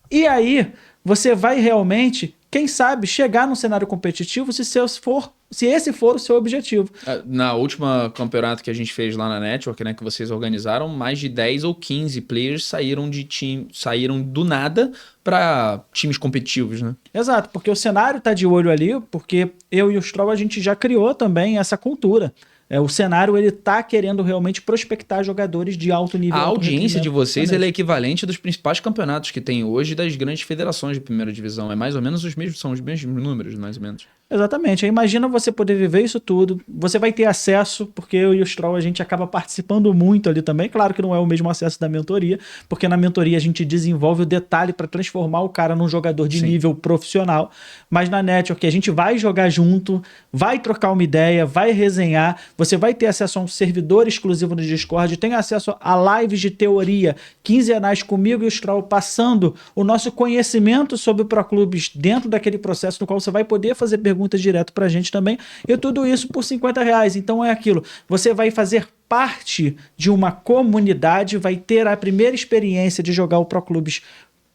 E aí, você vai realmente, quem sabe, chegar num cenário competitivo se esse for o seu objetivo. Na última campeonato que a gente fez lá na Network, né, que vocês organizaram, mais de 10 ou 15 players saíram do nada para times competitivos, né? Exato, porque o cenário tá de olho ali, porque eu e o Stroll a gente já criou também essa cultura. O cenário, ele tá querendo realmente prospectar jogadores de alto nível. A audiência de vocês ela é equivalente dos principais campeonatos que tem hoje das grandes federações de primeira divisão. É mais ou menos são os mesmos números, mais ou menos. Exatamente. Aí imagina você poder viver isso tudo. Você vai ter acesso, porque eu e o Stroll a gente acaba participando muito ali também. Claro que não é o mesmo acesso da mentoria, porque na mentoria a gente desenvolve o detalhe para transformar o cara num jogador de nível profissional. Mas na Network a gente vai jogar junto, vai trocar uma ideia, vai resenhar. Você vai ter acesso a um servidor exclusivo no Discord, tem acesso a lives de teoria quinzenais comigo e o Stroll passando o nosso conhecimento sobre o Pro Clubes dentro daquele processo no qual você vai poder fazer perguntas direto pra gente também, e tudo isso por R$50. Então é aquilo, você vai fazer parte de uma comunidade, vai ter a primeira experiência de jogar o Pro Clubes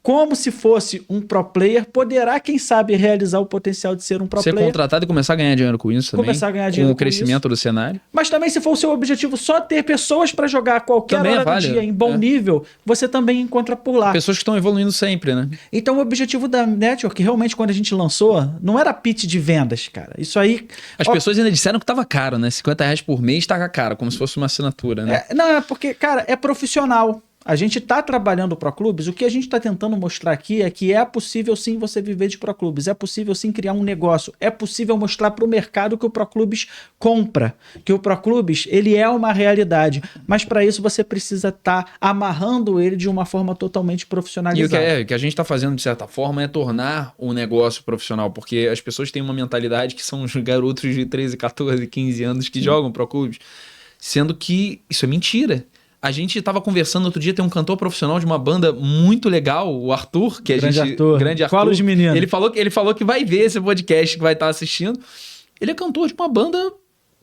como se fosse um pro player, poderá, quem sabe, realizar o potencial de ser um pro Ser player. contratado e começar a ganhar dinheiro com isso também. Começar a ganhar dinheiro com o crescimento do cenário. Mas também, se for o seu objetivo só ter pessoas para jogar a qualquer Também hora do dia em bom nível, você também encontra por lá. Pessoas que estão evoluindo sempre, né? Então, o objetivo da Network, realmente, quando a gente lançou, não era pitch de vendas, cara. Isso aí... As pessoas ainda disseram que tava caro, né? R$50 por mês tava caro, como se fosse uma assinatura, né? Não, é porque, cara, é profissional. A gente está trabalhando Pro Clubes, o que a gente está tentando mostrar aqui é que é possível sim você viver de Pro Clubes, é possível sim criar um negócio, é possível mostrar para o mercado que o Pro Clubes compra, que o Pro Clubes ele é uma realidade, mas para isso você precisa estar amarrando ele de uma forma totalmente profissionalizada. E o que a gente está fazendo de certa forma é tornar o negócio profissional, porque as pessoas têm uma mentalidade que são os garotos de 13, 14, 15 anos que jogam Pro Clubes, sendo que isso é mentira. A gente estava conversando outro dia, tem um cantor profissional de uma banda muito legal, o Arthur, que grande a gente... Arthur. Grande Arthur. Fala de menino. Ele falou que vai ver esse podcast, que vai estar assistindo. Ele é cantor de uma banda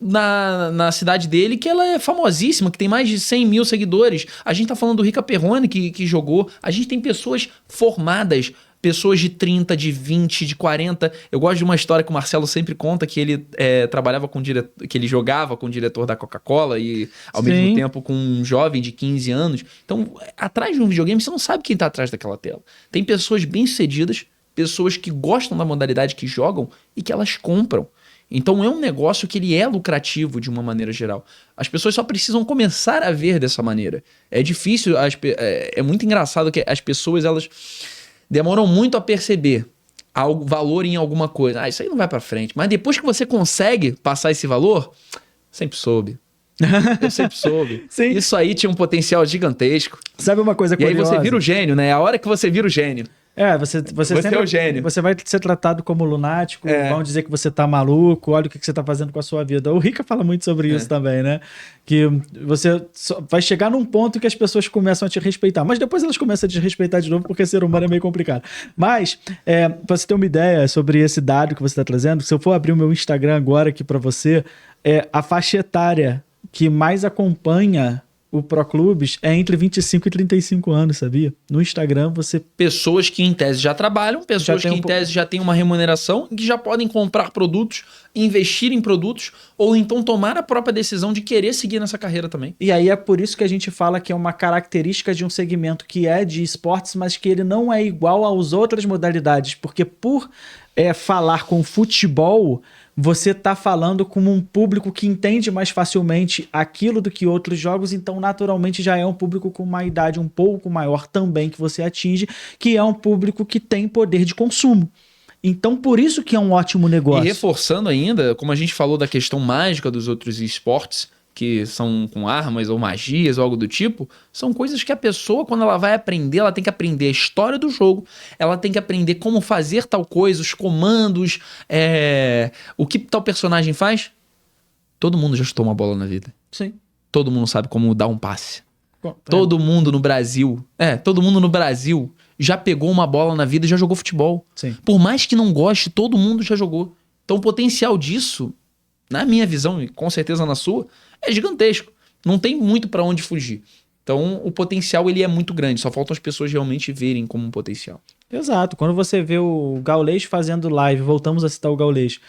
na cidade dele, que ela é famosíssima, que tem mais de 100 mil seguidores. A gente tá falando do Rica Perrone, que jogou. A gente tem pessoas formadas, pessoas de 30, de 20, de 40. Eu gosto de uma história que o Marcelo sempre conta, que ele trabalhava com que ele jogava com o diretor da Coca-Cola e ao mesmo tempo com um jovem de 15 anos. Então, atrás de um videogame, você não sabe quem tá atrás daquela tela. Tem pessoas bem-sucedidas, pessoas que gostam da modalidade, que jogam e que elas compram. Então é um negócio que ele é lucrativo de uma maneira geral. As pessoas só precisam começar a ver dessa maneira. É difícil, é muito engraçado que as pessoas, elas demoram muito a perceber valor em alguma coisa. Isso aí não vai pra frente. Mas depois que você consegue passar esse valor, sempre soube. Eu sempre soube. Sim. Isso aí tinha um potencial gigantesco. Sabe uma coisa curiosa? E aí você vira o gênio, né? É a hora que você vira o gênio. Você sempre é o gênio. Você vai ser tratado como lunático, vão dizer que você tá maluco, olha o que você tá fazendo com a sua vida. O Rica fala muito sobre isso também, né? Que você vai chegar num ponto que as pessoas começam a te respeitar, mas depois elas começam a te respeitar de novo, porque ser humano é meio complicado. Mas, pra você ter uma ideia sobre esse dado que você tá trazendo, se eu for abrir o meu Instagram agora aqui pra você, a faixa etária que mais acompanha o Pro Clubes é entre 25 e 35 anos, sabia? No Instagram você... Pessoas que em tese já trabalham, pessoas que em tese já têm uma remuneração, que já podem comprar produtos, investir em produtos, ou então tomar a própria decisão de querer seguir nessa carreira também. E aí é por isso que a gente fala que é uma característica de um segmento que é de esportes, mas que ele não é igual às outras modalidades, porque por falar com futebol, você está falando com um público que entende mais facilmente aquilo do que outros jogos, então naturalmente já é um público com uma idade um pouco maior também que você atinge, que é um público que tem poder de consumo. Então, por isso que é um ótimo negócio. E reforçando ainda, como a gente falou da questão mágica dos outros esportes, que são com armas ou magias ou algo do tipo, são coisas que a pessoa, quando ela vai aprender, ela tem que aprender a história do jogo, ela tem que aprender como fazer tal coisa, os comandos, o que tal personagem faz. Todo mundo já chutou uma bola na vida. Sim. Todo mundo sabe como dar um passe. Todo mundo no Brasil já pegou uma bola na vida e já jogou futebol. Sim. Por mais que não goste, todo mundo já jogou. Então o potencial disso, na minha visão e com certeza na sua, é gigantesco. Não tem muito para onde fugir. Então o potencial ele é muito grande. Só faltam as pessoas realmente verem como um potencial. Exato. Quando você vê o Gaules fazendo live, voltamos a citar o Gaules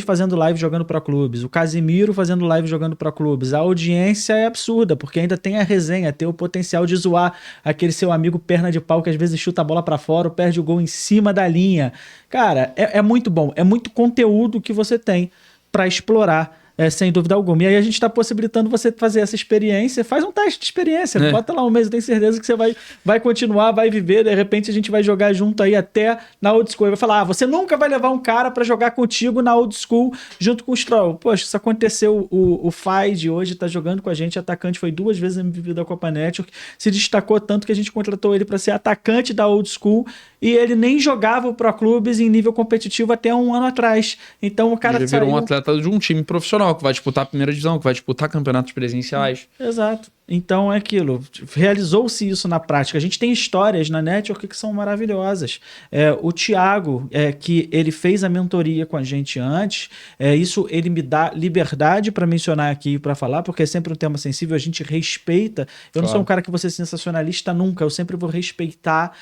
fazendo live jogando Pro Clubes, o Casimiro fazendo live jogando Pro Clubes, a audiência é absurda, porque ainda tem a resenha, tem o potencial de zoar aquele seu amigo perna de pau que às vezes chuta a bola pra fora ou perde o gol em cima da linha. Cara, é muito bom, é muito conteúdo que você tem pra explorar. Sem dúvida alguma. E aí a gente está possibilitando você fazer essa experiência. Faz um teste de experiência. Bota lá um mês, eu tenho certeza que você vai continuar, vai viver. De repente a gente vai jogar junto aí até na old school. E vai falar, você nunca vai levar um cara para jogar contigo na old school junto com o Stroll. Poxa, isso aconteceu. O Fai de hoje tá jogando com a gente. Atacante, foi 2 vezes MVP da Copa Network. Se destacou tanto que a gente contratou ele para ser atacante da old school. E ele nem jogava o Pro Clubes em nível competitivo até 1 ano atrás. Então o cara virou um atleta de um time profissional que vai disputar a primeira divisão, que vai disputar campeonatos presenciais. Exato. Então é aquilo, realizou-se isso na prática. A gente tem histórias na network que são maravilhosas. O Thiago, que ele fez a mentoria com a gente antes, isso ele me dá liberdade para mencionar aqui, para falar, porque é sempre um tema sensível, a gente respeita. Eu não sou um cara que vou ser sensacionalista nunca, eu sempre vou respeitar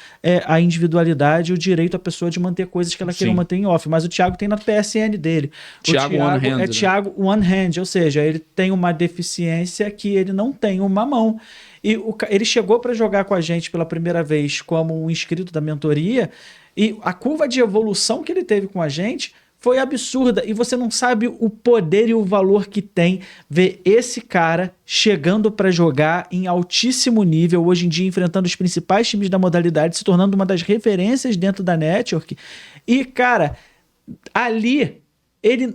a individualidade e o direito à pessoa de manter coisas que ela queira manter em off. Mas o Thiago tem na PSN dele. Thiago One Hand, né? Thiago One Hand, ou seja, ele tem uma deficiência que ele não tem uma mão. E ele chegou para jogar com a gente pela primeira vez como um inscrito da mentoria e a curva de evolução que ele teve com a gente foi absurda. E você não sabe o poder e o valor que tem ver esse cara chegando para jogar em altíssimo nível, hoje em dia enfrentando os principais times da modalidade, se tornando uma das referências dentro da network. E, cara, ali ele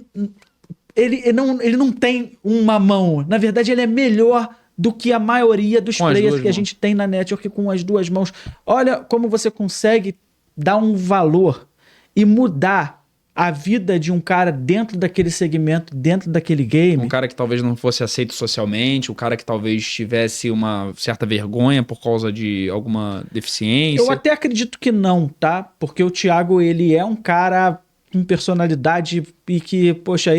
não tem uma mão. Na verdade, ele é melhor do que a maioria dos players que a gente tem na network com as duas mãos. Olha como você consegue dar um valor e mudar a vida de um cara dentro daquele segmento, dentro daquele game. Um cara que talvez não fosse aceito socialmente, um cara que talvez tivesse uma certa vergonha por causa de alguma deficiência. Eu até acredito que não, tá? Porque o Thiago, ele é um cara com personalidade e que, poxa,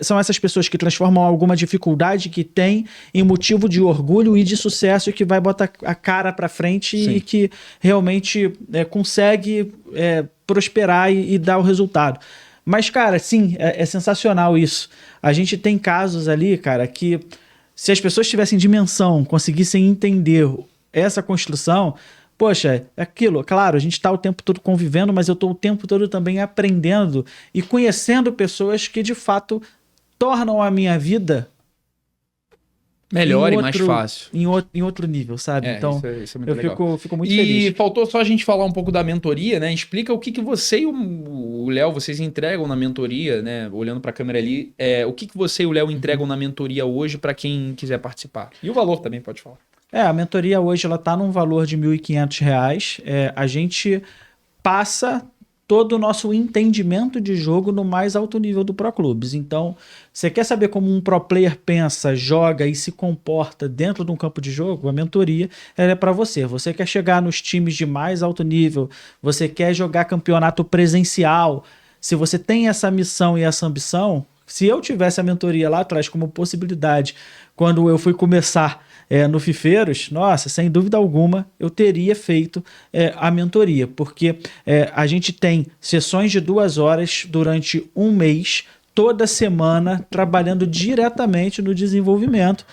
são essas pessoas que transformam alguma dificuldade que tem em motivo de orgulho e de sucesso e que vai botar a cara pra frente. Sim. E que realmente consegue prosperar e dar o resultado. Mas, cara, sim, é sensacional isso. A gente tem casos ali, cara, que se as pessoas tivessem dimensão, conseguissem entender essa construção... Poxa, é aquilo, claro, a gente está o tempo todo convivendo, mas eu estou o tempo todo também aprendendo e conhecendo pessoas que, de fato, tornam a minha vida melhor e mais fácil. Em outro nível, sabe? Então, isso é muito legal. Fico muito feliz. E faltou só a gente falar um pouco da mentoria, né? Explica o que você e o Léo, vocês entregam na mentoria, né? Olhando para a câmera ali, o que você e o Léo entregam na mentoria hoje para quem quiser participar. E o valor também, pode falar. A mentoria hoje ela está num valor de R$ 1.500. A gente passa todo o nosso entendimento de jogo no mais alto nível do Pro Clubes. Então, você quer saber como um pro player pensa, joga e se comporta dentro de um campo de jogo? A mentoria ela é para você. Você quer chegar nos times de mais alto nível, você quer jogar campeonato presencial. Se você tem essa missão e essa ambição, se eu tivesse a mentoria lá atrás como possibilidade, quando eu fui começar no Fifeiros, nossa, sem dúvida alguma, eu teria feito a mentoria, porque a gente tem sessões de 2 horas durante um mês, toda semana, trabalhando diretamente no desenvolvimento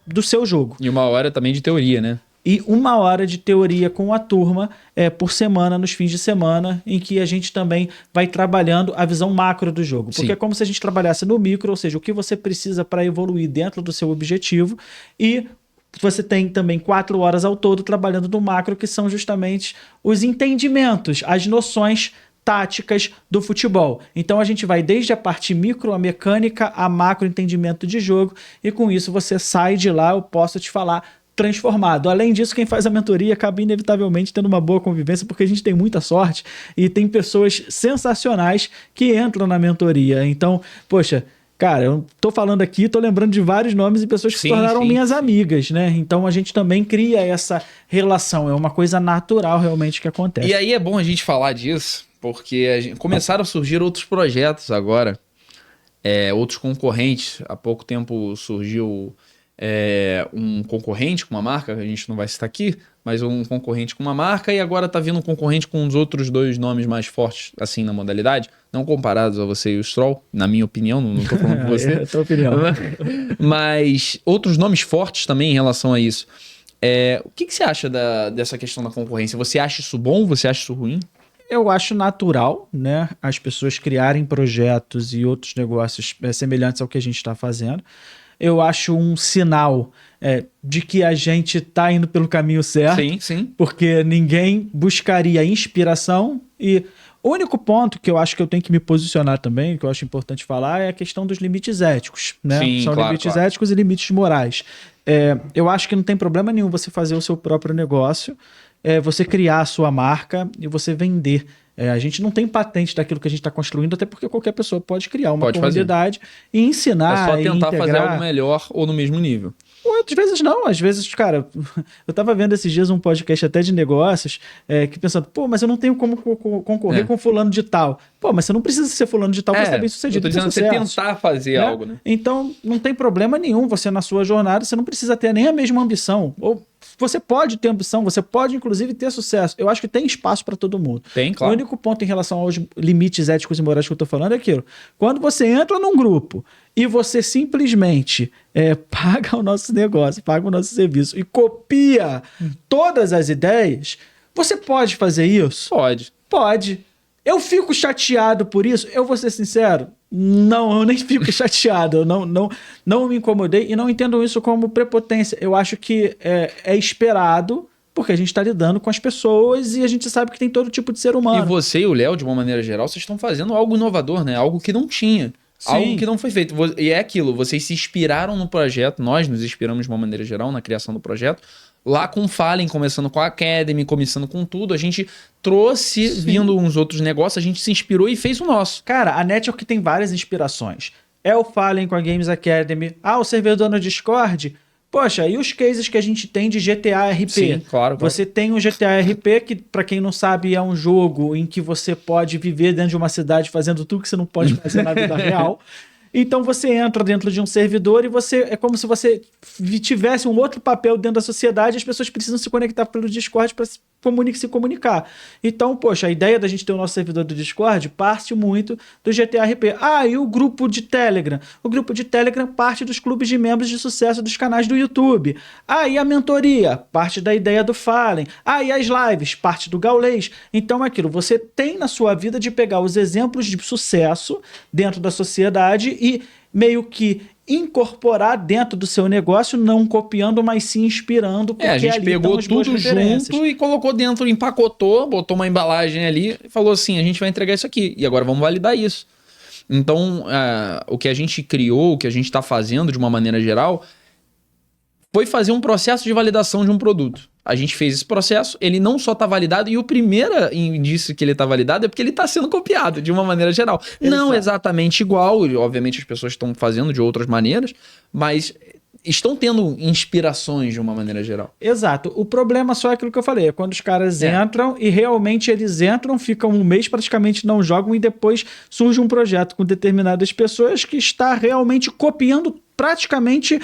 do seu jogo. E 1 hora também de teoria, né? E 1 hora de teoria com a turma por semana, nos fins de semana, em que a gente também vai trabalhando a visão macro do jogo. Porque é como se a gente trabalhasse no micro, ou seja, o que você precisa para evoluir dentro do seu objetivo, e você tem também 4 horas ao todo trabalhando no macro, que são justamente os entendimentos, as noções táticas do futebol. Então a gente vai desde a parte micro, a mecânica, a macro entendimento de jogo, e com isso você sai de lá, eu posso te falar, transformado. Além disso, quem faz a mentoria acaba inevitavelmente tendo uma boa convivência, porque a gente tem muita sorte e tem pessoas sensacionais que entram na mentoria. Então, poxa, cara, eu tô falando aqui, tô lembrando de vários nomes e pessoas que se tornaram minhas amigas, né? Então a gente também cria essa relação, é uma coisa natural realmente que acontece. E aí é bom a gente falar disso, porque começaram a surgir outros projetos agora, outros concorrentes. Há pouco tempo surgiu um concorrente com uma marca, a gente não vai citar aqui, mas um concorrente com uma marca, e agora tá vindo um concorrente com os outros 2 nomes mais fortes, assim, na modalidade, não comparados a você e o Stroll, na minha opinião, não tô falando com você. É a tua opinião. Mas outros nomes fortes também em relação a isso. O que você acha dessa questão da concorrência? Você acha isso bom? Você acha isso ruim? Eu acho natural, né, as pessoas criarem projetos e outros negócios semelhantes ao que a gente está fazendo. Eu acho um sinal de que a gente está indo pelo caminho certo. Sim, sim. Porque ninguém buscaria inspiração. E o único ponto que eu acho que eu tenho que me posicionar também, que eu acho importante falar, é a questão dos limites éticos, né? Sim, são limites éticos e limites morais. Eu acho que não tem problema nenhum você fazer o seu próprio negócio, você criar a sua marca e você vender. A gente não tem patente daquilo que a gente está construindo, até porque qualquer pessoa pode criar uma comunidade e ensinar. É só tentar integrar. fazer algo melhor ou no mesmo nível. Muitas vezes não, às vezes, cara, eu tava vendo esses dias um podcast até de negócios, que pensando, mas eu não tenho como concorrer com fulano de tal. Mas você não precisa ser fulano de tal pra ser bem sucedido. Eu tô dizendo você tentar fazer algo, né? Então, não tem problema nenhum você na sua jornada, você não precisa ter nem a mesma ambição, ou você pode ter ambição, você pode inclusive ter sucesso. Eu acho que tem espaço para todo mundo. Tem, claro. O único ponto em relação aos limites éticos e morais que eu tô falando é aquilo. Quando você entra num grupo e você simplesmente paga o nosso negócio, paga o nosso serviço e copia todas as ideias, você pode fazer isso? Pode. Pode. Eu fico chateado por isso? Eu vou ser sincero? Não, eu nem fico chateado. Eu não me incomodei e não entendo isso como prepotência. Eu acho que é esperado, porque a gente está lidando com as pessoas e a gente sabe que tem todo tipo de ser humano. E você e o Léo, de uma maneira geral, vocês estão fazendo algo inovador, né? Algo que não tinha. Sim. Algo que não foi feito. E é aquilo, vocês se inspiraram no projeto, nós nos inspiramos de uma maneira geral na criação do projeto, lá com o Fallen, começando com a Academy, começando com tudo, a gente trouxe, vindo uns outros negócios, a gente se inspirou e fez o nosso. Cara, a Network tem várias inspirações. É o Fallen com a Games Academy, o servidor no Discord. Poxa, e os cases que a gente tem de GTA RP? Sim, claro. Você tem o GTA RP, que pra quem não sabe é um jogo em que você pode viver dentro de uma cidade fazendo tudo que você não pode fazer na vida real. Então você entra dentro de um servidor e é como se você tivesse um outro papel dentro da sociedade, as pessoas precisam se conectar pelo Discord para se comunicar. Então, poxa, a ideia da gente ter o nosso servidor do Discord parte muito do GTA RP. E o grupo de Telegram? O grupo de Telegram parte dos clubes de membros de sucesso dos canais do YouTube. E a mentoria? Parte da ideia do Fallen. E as lives? Parte do Gaulês. Então, aquilo, você tem na sua vida de pegar os exemplos de sucesso dentro da sociedade e meio que incorporar dentro do seu negócio, não copiando, mas se inspirando. Porque a gente pegou tudo junto e colocou dentro, empacotou, botou uma embalagem ali e falou assim, a gente vai entregar isso aqui e agora vamos validar isso. Então, o que a gente criou, o que a gente está fazendo de uma maneira geral, foi fazer um processo de validação de um produto. A gente fez esse processo, ele não só está validado, e o primeiro indício que ele está validado é porque ele está sendo copiado de uma maneira geral. Não exatamente igual, obviamente as pessoas estão fazendo de outras maneiras, mas estão tendo inspirações de uma maneira geral. Exato. O problema só é aquilo que eu falei, é quando os caras entram e realmente eles entram, ficam um mês, praticamente não jogam e depois surge um projeto com determinadas pessoas que está realmente copiando praticamente,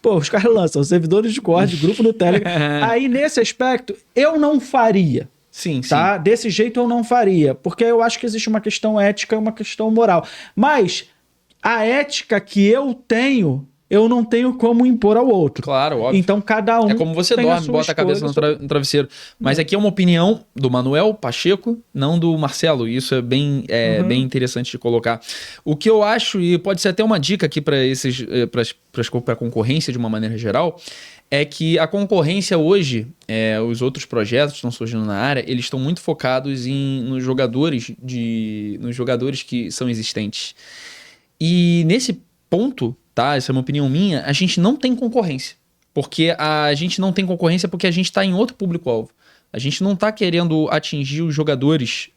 os caras lançam servidores de Discord, grupo no Telegram. Aí, nesse aspecto, eu não faria. Sim, tá? sim. Desse jeito eu não faria, porque eu acho que existe uma questão ética e uma questão moral. Mas a ética que eu tenho, eu não tenho como impor ao outro. Claro, óbvio. Então, cada um. É como você dorme, bota a cabeça no travesseiro. Mas aqui é uma opinião do Manuel Pacheco, não do Marcelo. E isso é bem interessante de colocar. O que eu acho, e pode ser até uma dica aqui para a concorrência de uma maneira geral, é que a concorrência hoje, os outros projetos que estão surgindo na área, eles estão muito focados nos jogadores que são existentes. E nesse ponto, tá? Essa é uma opinião minha, a gente não tem concorrência. Porque a gente não tem concorrência porque a gente está em outro público-alvo. A gente não está querendo atingir os jogadores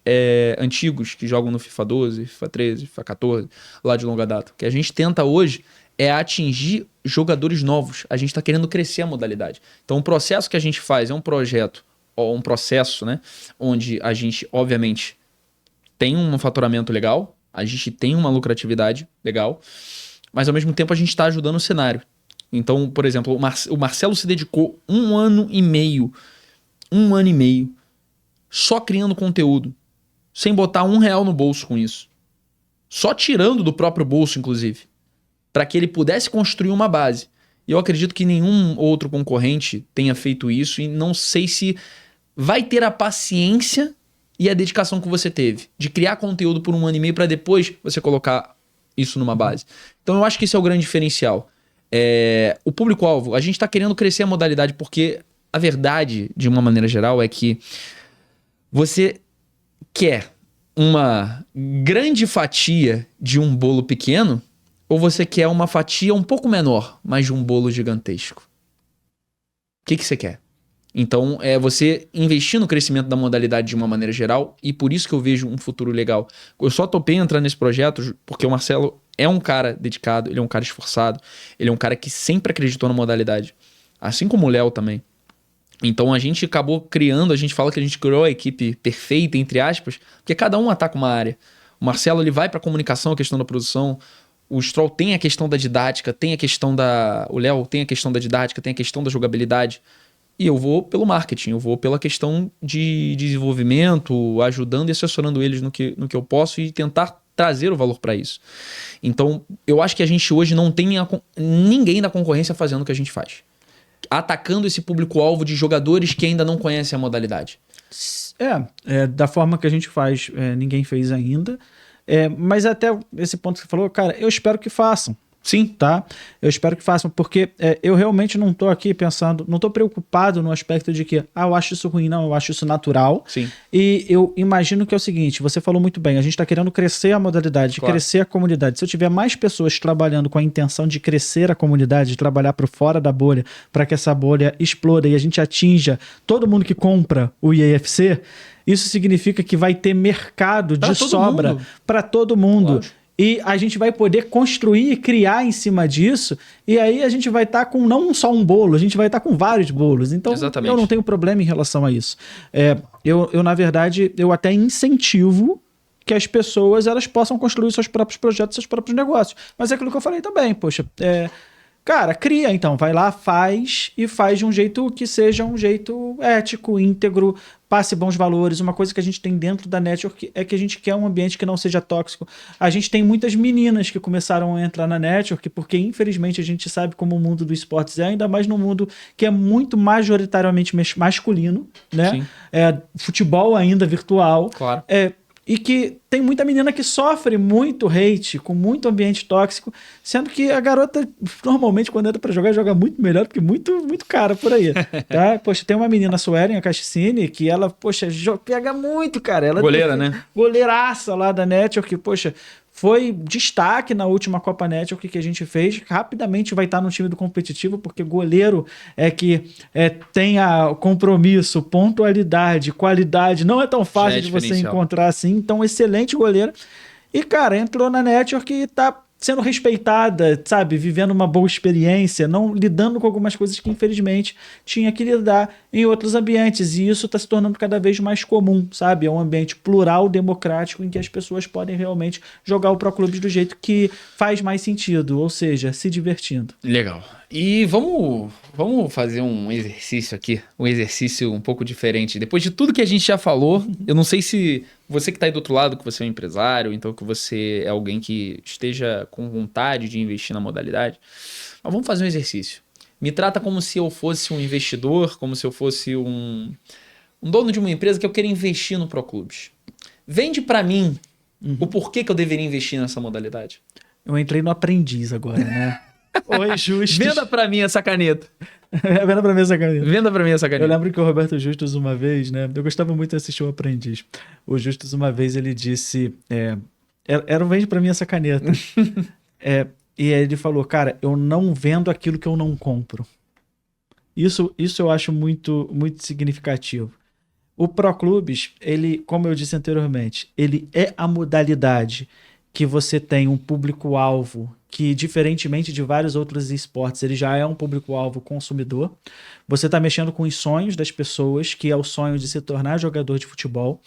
antigos que jogam no FIFA 12, FIFA 13, FIFA 14, lá de longa data. O que a gente tenta hoje é atingir jogadores novos. A gente está querendo crescer a modalidade. Então o processo que a gente faz é um processo, né? Onde a gente, obviamente, tem um faturamento legal, a gente tem uma lucratividade legal, mas ao mesmo tempo a gente está ajudando o cenário. Então, por exemplo, o Marcelo se dedicou um ano e meio só criando conteúdo, sem botar R$1 no bolso com isso. Só tirando do próprio bolso, inclusive, para que ele pudesse construir uma base. E eu acredito que nenhum outro concorrente tenha feito isso e não sei se vai ter a paciência e a dedicação que você teve de criar conteúdo por um ano e meio para depois você colocar isso numa base. Então eu acho que esse é o grande diferencial. O público-alvo, a gente está querendo crescer a modalidade porque a verdade, de uma maneira geral, é que você quer uma grande fatia de um bolo pequeno ou você quer uma fatia um pouco menor, mas de um bolo gigantesco? O que você quer? Então, é você investir no crescimento da modalidade de uma maneira geral e por isso que eu vejo um futuro legal. Eu só topei entrar nesse projeto porque o Marcelo é um cara dedicado, ele é um cara esforçado, ele é um cara que sempre acreditou na modalidade. Assim como o Léo também. Então a gente acabou criando, a gente fala que a gente criou a equipe perfeita, entre aspas, porque cada um ataca uma área. O Marcelo ele vai para a comunicação, a questão da produção. O Stroll tem a questão da didática, tem a questão da... O Léo tem a questão da didática, tem a questão da jogabilidade. E eu vou pelo marketing, eu vou pela questão de desenvolvimento, ajudando e assessorando eles no que eu posso e tentar trazer o valor para isso. Então, eu acho que a gente hoje não tem ninguém da concorrência fazendo o que a gente faz. Atacando esse público-alvo de jogadores que ainda não conhecem a modalidade. Da forma que a gente faz, ninguém fez ainda. Mas até esse ponto que você falou, cara, eu espero que façam. Sim. Tá? Eu espero que façam, porque eu realmente não tô aqui pensando, não tô preocupado no aspecto de que, eu acho isso ruim, não, eu acho isso natural. Sim. E eu imagino que é o seguinte, você falou muito bem, a gente tá querendo crescer a modalidade, claro, crescer a comunidade. Se eu tiver mais pessoas trabalhando com a intenção de crescer a comunidade, de trabalhar por fora da bolha, para que essa bolha exploda e a gente atinja todo mundo que compra o IAFC, isso significa que vai ter mercado de sobra para todo mundo. Lógico. E a gente vai poder construir e criar em cima disso, e aí a gente vai estar com não só um bolo, a gente vai estar com vários bolos. Então, eu não tenho problema em relação a isso. Eu, na verdade, eu até incentivo que as pessoas elas possam construir seus próprios projetos, seus próprios negócios. Mas é aquilo que eu falei também, poxa, cara, cria então, vai lá, faz e faz de um jeito que seja um jeito ético, íntegro, passe bons valores. Uma coisa que a gente tem dentro da network é que a gente quer um ambiente que não seja tóxico. A gente tem muitas meninas que começaram a entrar na network porque infelizmente a gente sabe como o mundo do esportes é, ainda mais no mundo que é muito majoritariamente masculino, né? Sim. Futebol ainda virtual. Claro. E que tem muita menina que sofre muito hate, com muito ambiente tóxico, sendo que a garota, normalmente, quando entra pra jogar, joga muito melhor, porque muito, muito cara por aí. Tá? Poxa, tem uma menina, a Suelen, a Casticine, que ela, poxa, pega muito, cara. Ela goleira, né? Goleiraça lá da Network, poxa, foi destaque na última Copa Network que a gente fez. Rapidamente vai estar no time do competitivo, porque goleiro tem compromisso, pontualidade, qualidade. Não é tão fácil de você encontrar assim. Então, excelente goleiro. E, cara, entrou na Network e tá sendo respeitada, sabe? Vivendo uma boa experiência, não lidando com algumas coisas que, infelizmente, tinha que lidar em outros ambientes. E isso está se tornando cada vez mais comum, sabe? É um ambiente plural, democrático, em que as pessoas podem realmente jogar o Pro Clubes do jeito que faz mais sentido, ou seja, se divertindo. Legal. E vamos fazer um exercício aqui, um exercício um pouco diferente. Depois de tudo que a gente já falou, eu não sei se você que está aí do outro lado, que você é um empresário, então que você é alguém que esteja com vontade de investir na modalidade, mas vamos fazer um exercício. Me trata como se eu fosse um investidor, como se eu fosse um dono de uma empresa que eu queira investir no Pro Clubes. Vende para mim o porquê que eu deveria investir nessa modalidade. Eu entrei no aprendiz agora, né? Oi, Justus. Venda pra mim essa caneta. Venda pra mim essa caneta. Venda pra mim essa caneta. Eu lembro que o Roberto Justus uma vez, né? Eu gostava muito de assistir o Aprendiz. O Justus uma vez ele disse... era um vende pra mim essa caneta. E ele falou, cara, eu não vendo aquilo que eu não compro. Isso eu acho muito, muito significativo. O Pro Clubes, ele, como eu disse anteriormente, ele é a modalidade que você tem um público-alvo que, diferentemente de vários outros esportes, ele já é um público-alvo consumidor. Você está mexendo com os sonhos das pessoas, que é o sonho de se tornar jogador de futebol.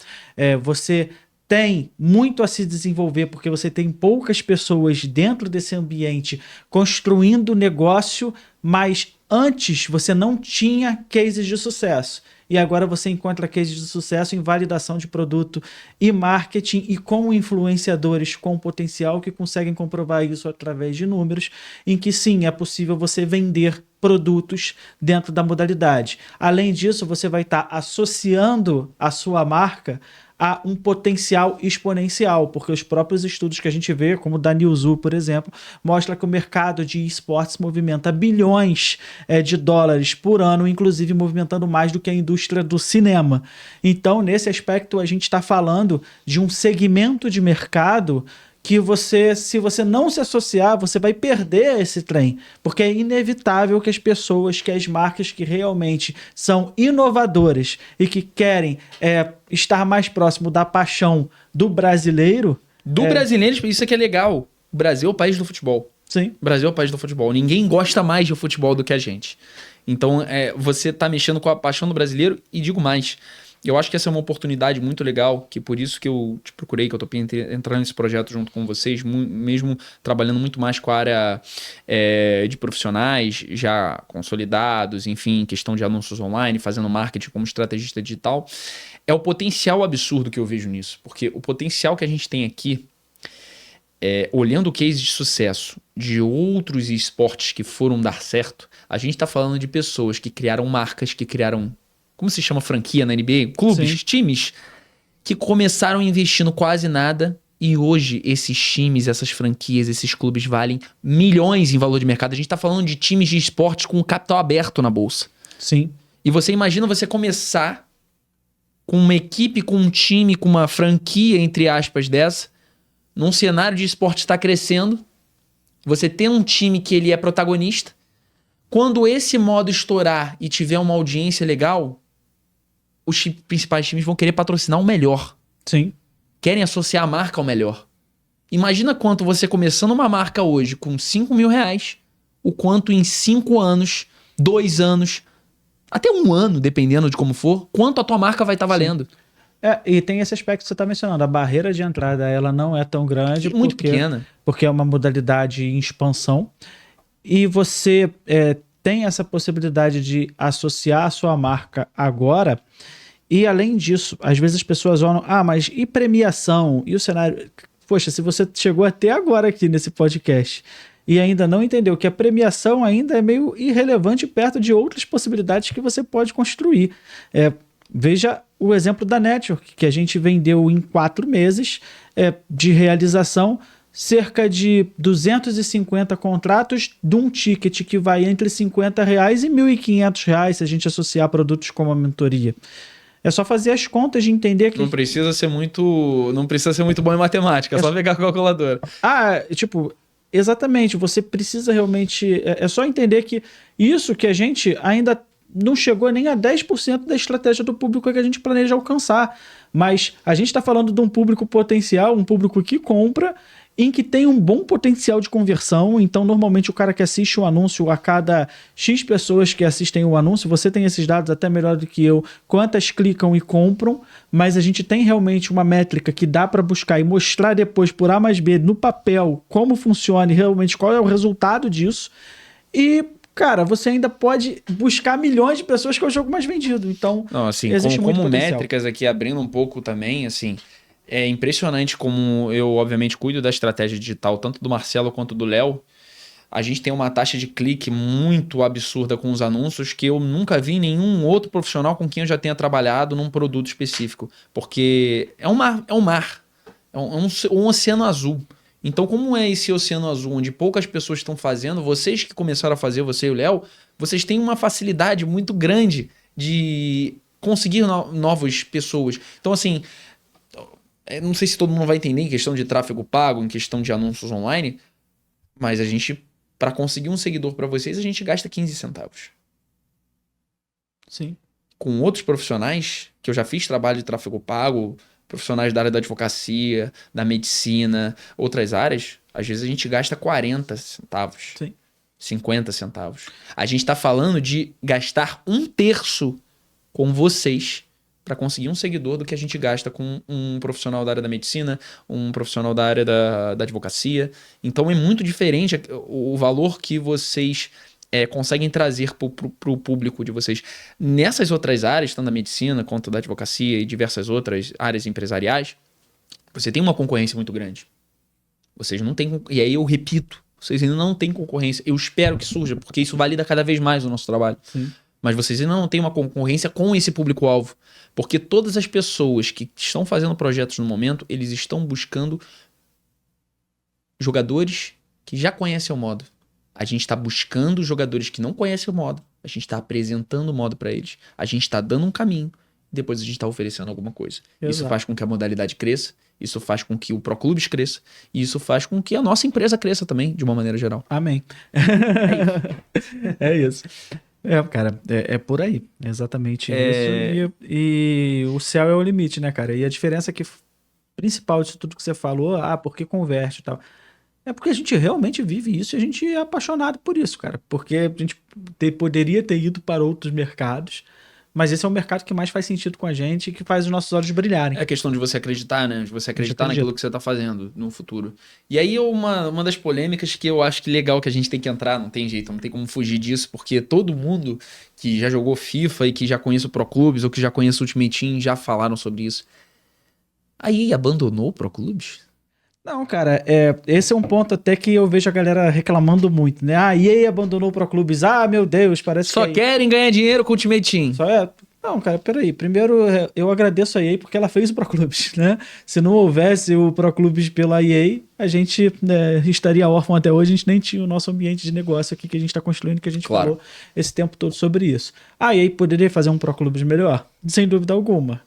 Você tem muito a se desenvolver, porque você tem poucas pessoas dentro desse ambiente construindo negócio, mas antes você não tinha cases de sucesso. E agora você encontra cases de sucesso em validação de produto e marketing e com influenciadores com potencial que conseguem comprovar isso através de números, em que sim, é possível você vender produtos dentro da modalidade. Além disso, você vai estar associando a sua marca a um potencial exponencial, porque os próprios estudos que a gente vê, como o da Newzoo, por exemplo, mostra que o mercado de esportes movimenta bilhões de dólares por ano, inclusive movimentando mais do que a indústria do cinema. Então, nesse aspecto, a gente está falando de um segmento de mercado que se você não se associar, você vai perder esse trem, porque é inevitável que as pessoas, que as marcas que realmente são inovadoras e que querem estar mais próximo da paixão do brasileiro... brasileiro, isso aqui é legal. O Brasil é o país do futebol. Sim. O Brasil é o país do futebol. Ninguém gosta mais de futebol do que a gente. Então, você tá mexendo com a paixão do brasileiro e digo mais. Eu acho que essa é uma oportunidade muito legal, que por isso que eu te procurei, que eu topei entrar nesse projeto junto com vocês, mesmo trabalhando muito mais com a área de profissionais já consolidados, enfim, questão de anúncios online, fazendo marketing como estrategista digital. É o potencial absurdo que eu vejo nisso, porque o potencial que a gente tem aqui, olhando o case de sucesso de outros esportes que foram dar certo, a gente está falando de pessoas que criaram marcas, que criaram... Como se chama franquia na NBA? Clubes, Sim. times que começaram investindo quase nada e hoje esses times, essas franquias, esses clubes valem milhões em valor de mercado. A gente tá falando de times de esportes com capital aberto na bolsa. Sim. E você imagina você começar com uma equipe, com um time, com uma franquia, entre aspas, dessa, num cenário de esporte está crescendo, você tem um time que ele é protagonista. Quando esse modo estourar e tiver uma audiência legal, os principais times vão querer patrocinar o melhor. Sim. Querem associar a marca ao melhor. Imagina quanto você começando uma marca hoje com 5 mil reais, o quanto em 5 anos, 2 anos, até 1 ano, dependendo de como for, quanto a tua marca vai estar valendo. E tem esse aspecto que você está mencionando. A barreira de entrada ela não é tão grande. Muito pequena. Porque é uma modalidade em expansão. E você tem essa possibilidade de associar a sua marca agora. E além disso, às vezes as pessoas olham, mas e premiação? E o cenário? Poxa, se você chegou até agora aqui nesse podcast e ainda não entendeu que a premiação ainda é meio irrelevante perto de outras possibilidades que você pode construir. Veja o exemplo da Network, que a gente vendeu em 4 meses de realização cerca de 250 contratos de um ticket que vai entre R$50 e R$1.500 se a gente associar produtos como a mentoria. É só fazer as contas de entender que... Não precisa ser muito bom em matemática, é só pegar a calculadora. Exatamente. Você precisa realmente... É só entender que isso que a gente ainda não chegou nem a 10% da estratégia do público que a gente planeja alcançar. Mas a gente está falando de um público potencial, um público que compra, em que tem um bom potencial de conversão. Então, normalmente, o cara que assiste um anúncio, a cada X pessoas que assistem o anúncio, você tem esses dados até melhor do que eu, quantas clicam e compram, mas a gente tem realmente uma métrica que dá para buscar e mostrar depois por A mais B no papel como funciona e realmente qual é o resultado disso. E, cara, você ainda pode buscar milhões de pessoas que é o jogo mais vendido. Então, não, assim, existe muito como potencial. métricas aqui, abrindo um pouco também, assim... É impressionante como eu, obviamente, cuido da estratégia digital, tanto do Marcelo quanto do Léo. A gente tem uma taxa de clique muito absurda com os anúncios que eu nunca vi em nenhum outro profissional com quem eu já tenha trabalhado num produto específico. Porque é um mar, um oceano azul. Então, como é esse oceano azul onde poucas pessoas estão fazendo, vocês que começaram a fazer, você e o Léo, vocês têm uma facilidade muito grande de conseguir novas pessoas. Então, assim... não sei se todo mundo vai entender em questão de tráfego pago, em questão de anúncios online, mas a gente, para conseguir um seguidor para vocês, a gente gasta 15 centavos. Sim. Com outros profissionais, que eu já fiz trabalho de tráfego pago, profissionais da área da advocacia, da medicina, outras áreas, às vezes a gente gasta 40 centavos. Sim. 50 centavos. A gente está falando de gastar 1/3 com vocês para conseguir um seguidor do que a gente gasta com um profissional da área da medicina, um profissional da área da advocacia. Então é muito diferente o valor que vocês conseguem trazer para o público de vocês. Nessas outras áreas, tanto da medicina quanto da advocacia e diversas outras áreas empresariais, você tem uma concorrência muito grande. Vocês não têm... E aí eu repito, vocês ainda não têm concorrência. Eu espero que surja, porque isso valida cada vez mais o nosso trabalho. Sim. Mas vocês ainda não têm uma concorrência com esse público-alvo. Porque todas as pessoas que estão fazendo projetos no momento, eles estão buscando jogadores que já conhecem o modo. A gente está buscando jogadores que não conhecem o modo. A gente está apresentando o modo para eles. A gente está dando um caminho. Depois a gente está oferecendo alguma coisa. Exato. Isso faz com que a modalidade cresça. Isso faz com que o ProClubes cresça. E isso faz com que a nossa empresa cresça também, de uma maneira geral. Amém. É isso. Cara, é por aí. É exatamente isso. E o céu é o limite, né, cara? E a diferença principal disso tudo que você falou, porque converte e tal. É porque a gente realmente vive isso e a gente é apaixonado por isso, cara. Porque a gente poderia ter ido para outros mercados, mas esse é o mercado que mais faz sentido com a gente e que faz os nossos olhos brilharem. É a questão de você acreditar, né? De você acreditar acredita. naquilo que você tá fazendo no futuro. E aí uma das polêmicas que eu acho que legal que a gente tem que entrar, não tem jeito, não tem como fugir disso, porque todo mundo que já jogou FIFA e que já conhece o Pro Clubes ou que já conhece o Ultimate Team já falaram sobre isso. A EA abandonou o Pro Clubes? Não, cara, esse é um ponto até que eu vejo a galera reclamando muito, né? Ah, EA abandonou o Pro Clubes. Ah, meu Deus, parece Só que... querem ganhar dinheiro com o Ultimate Team. Só é... Não, cara, peraí. Primeiro, eu agradeço a EA porque ela fez o Pro Clubes, né? Se não houvesse o Pro Clubes pela EA, a gente estaria órfão até hoje, a gente nem tinha o nosso ambiente de negócio aqui que a gente está construindo, que a gente falou esse tempo todo sobre isso. A EA poderia fazer um Pro Clubes melhor? Sem dúvida alguma.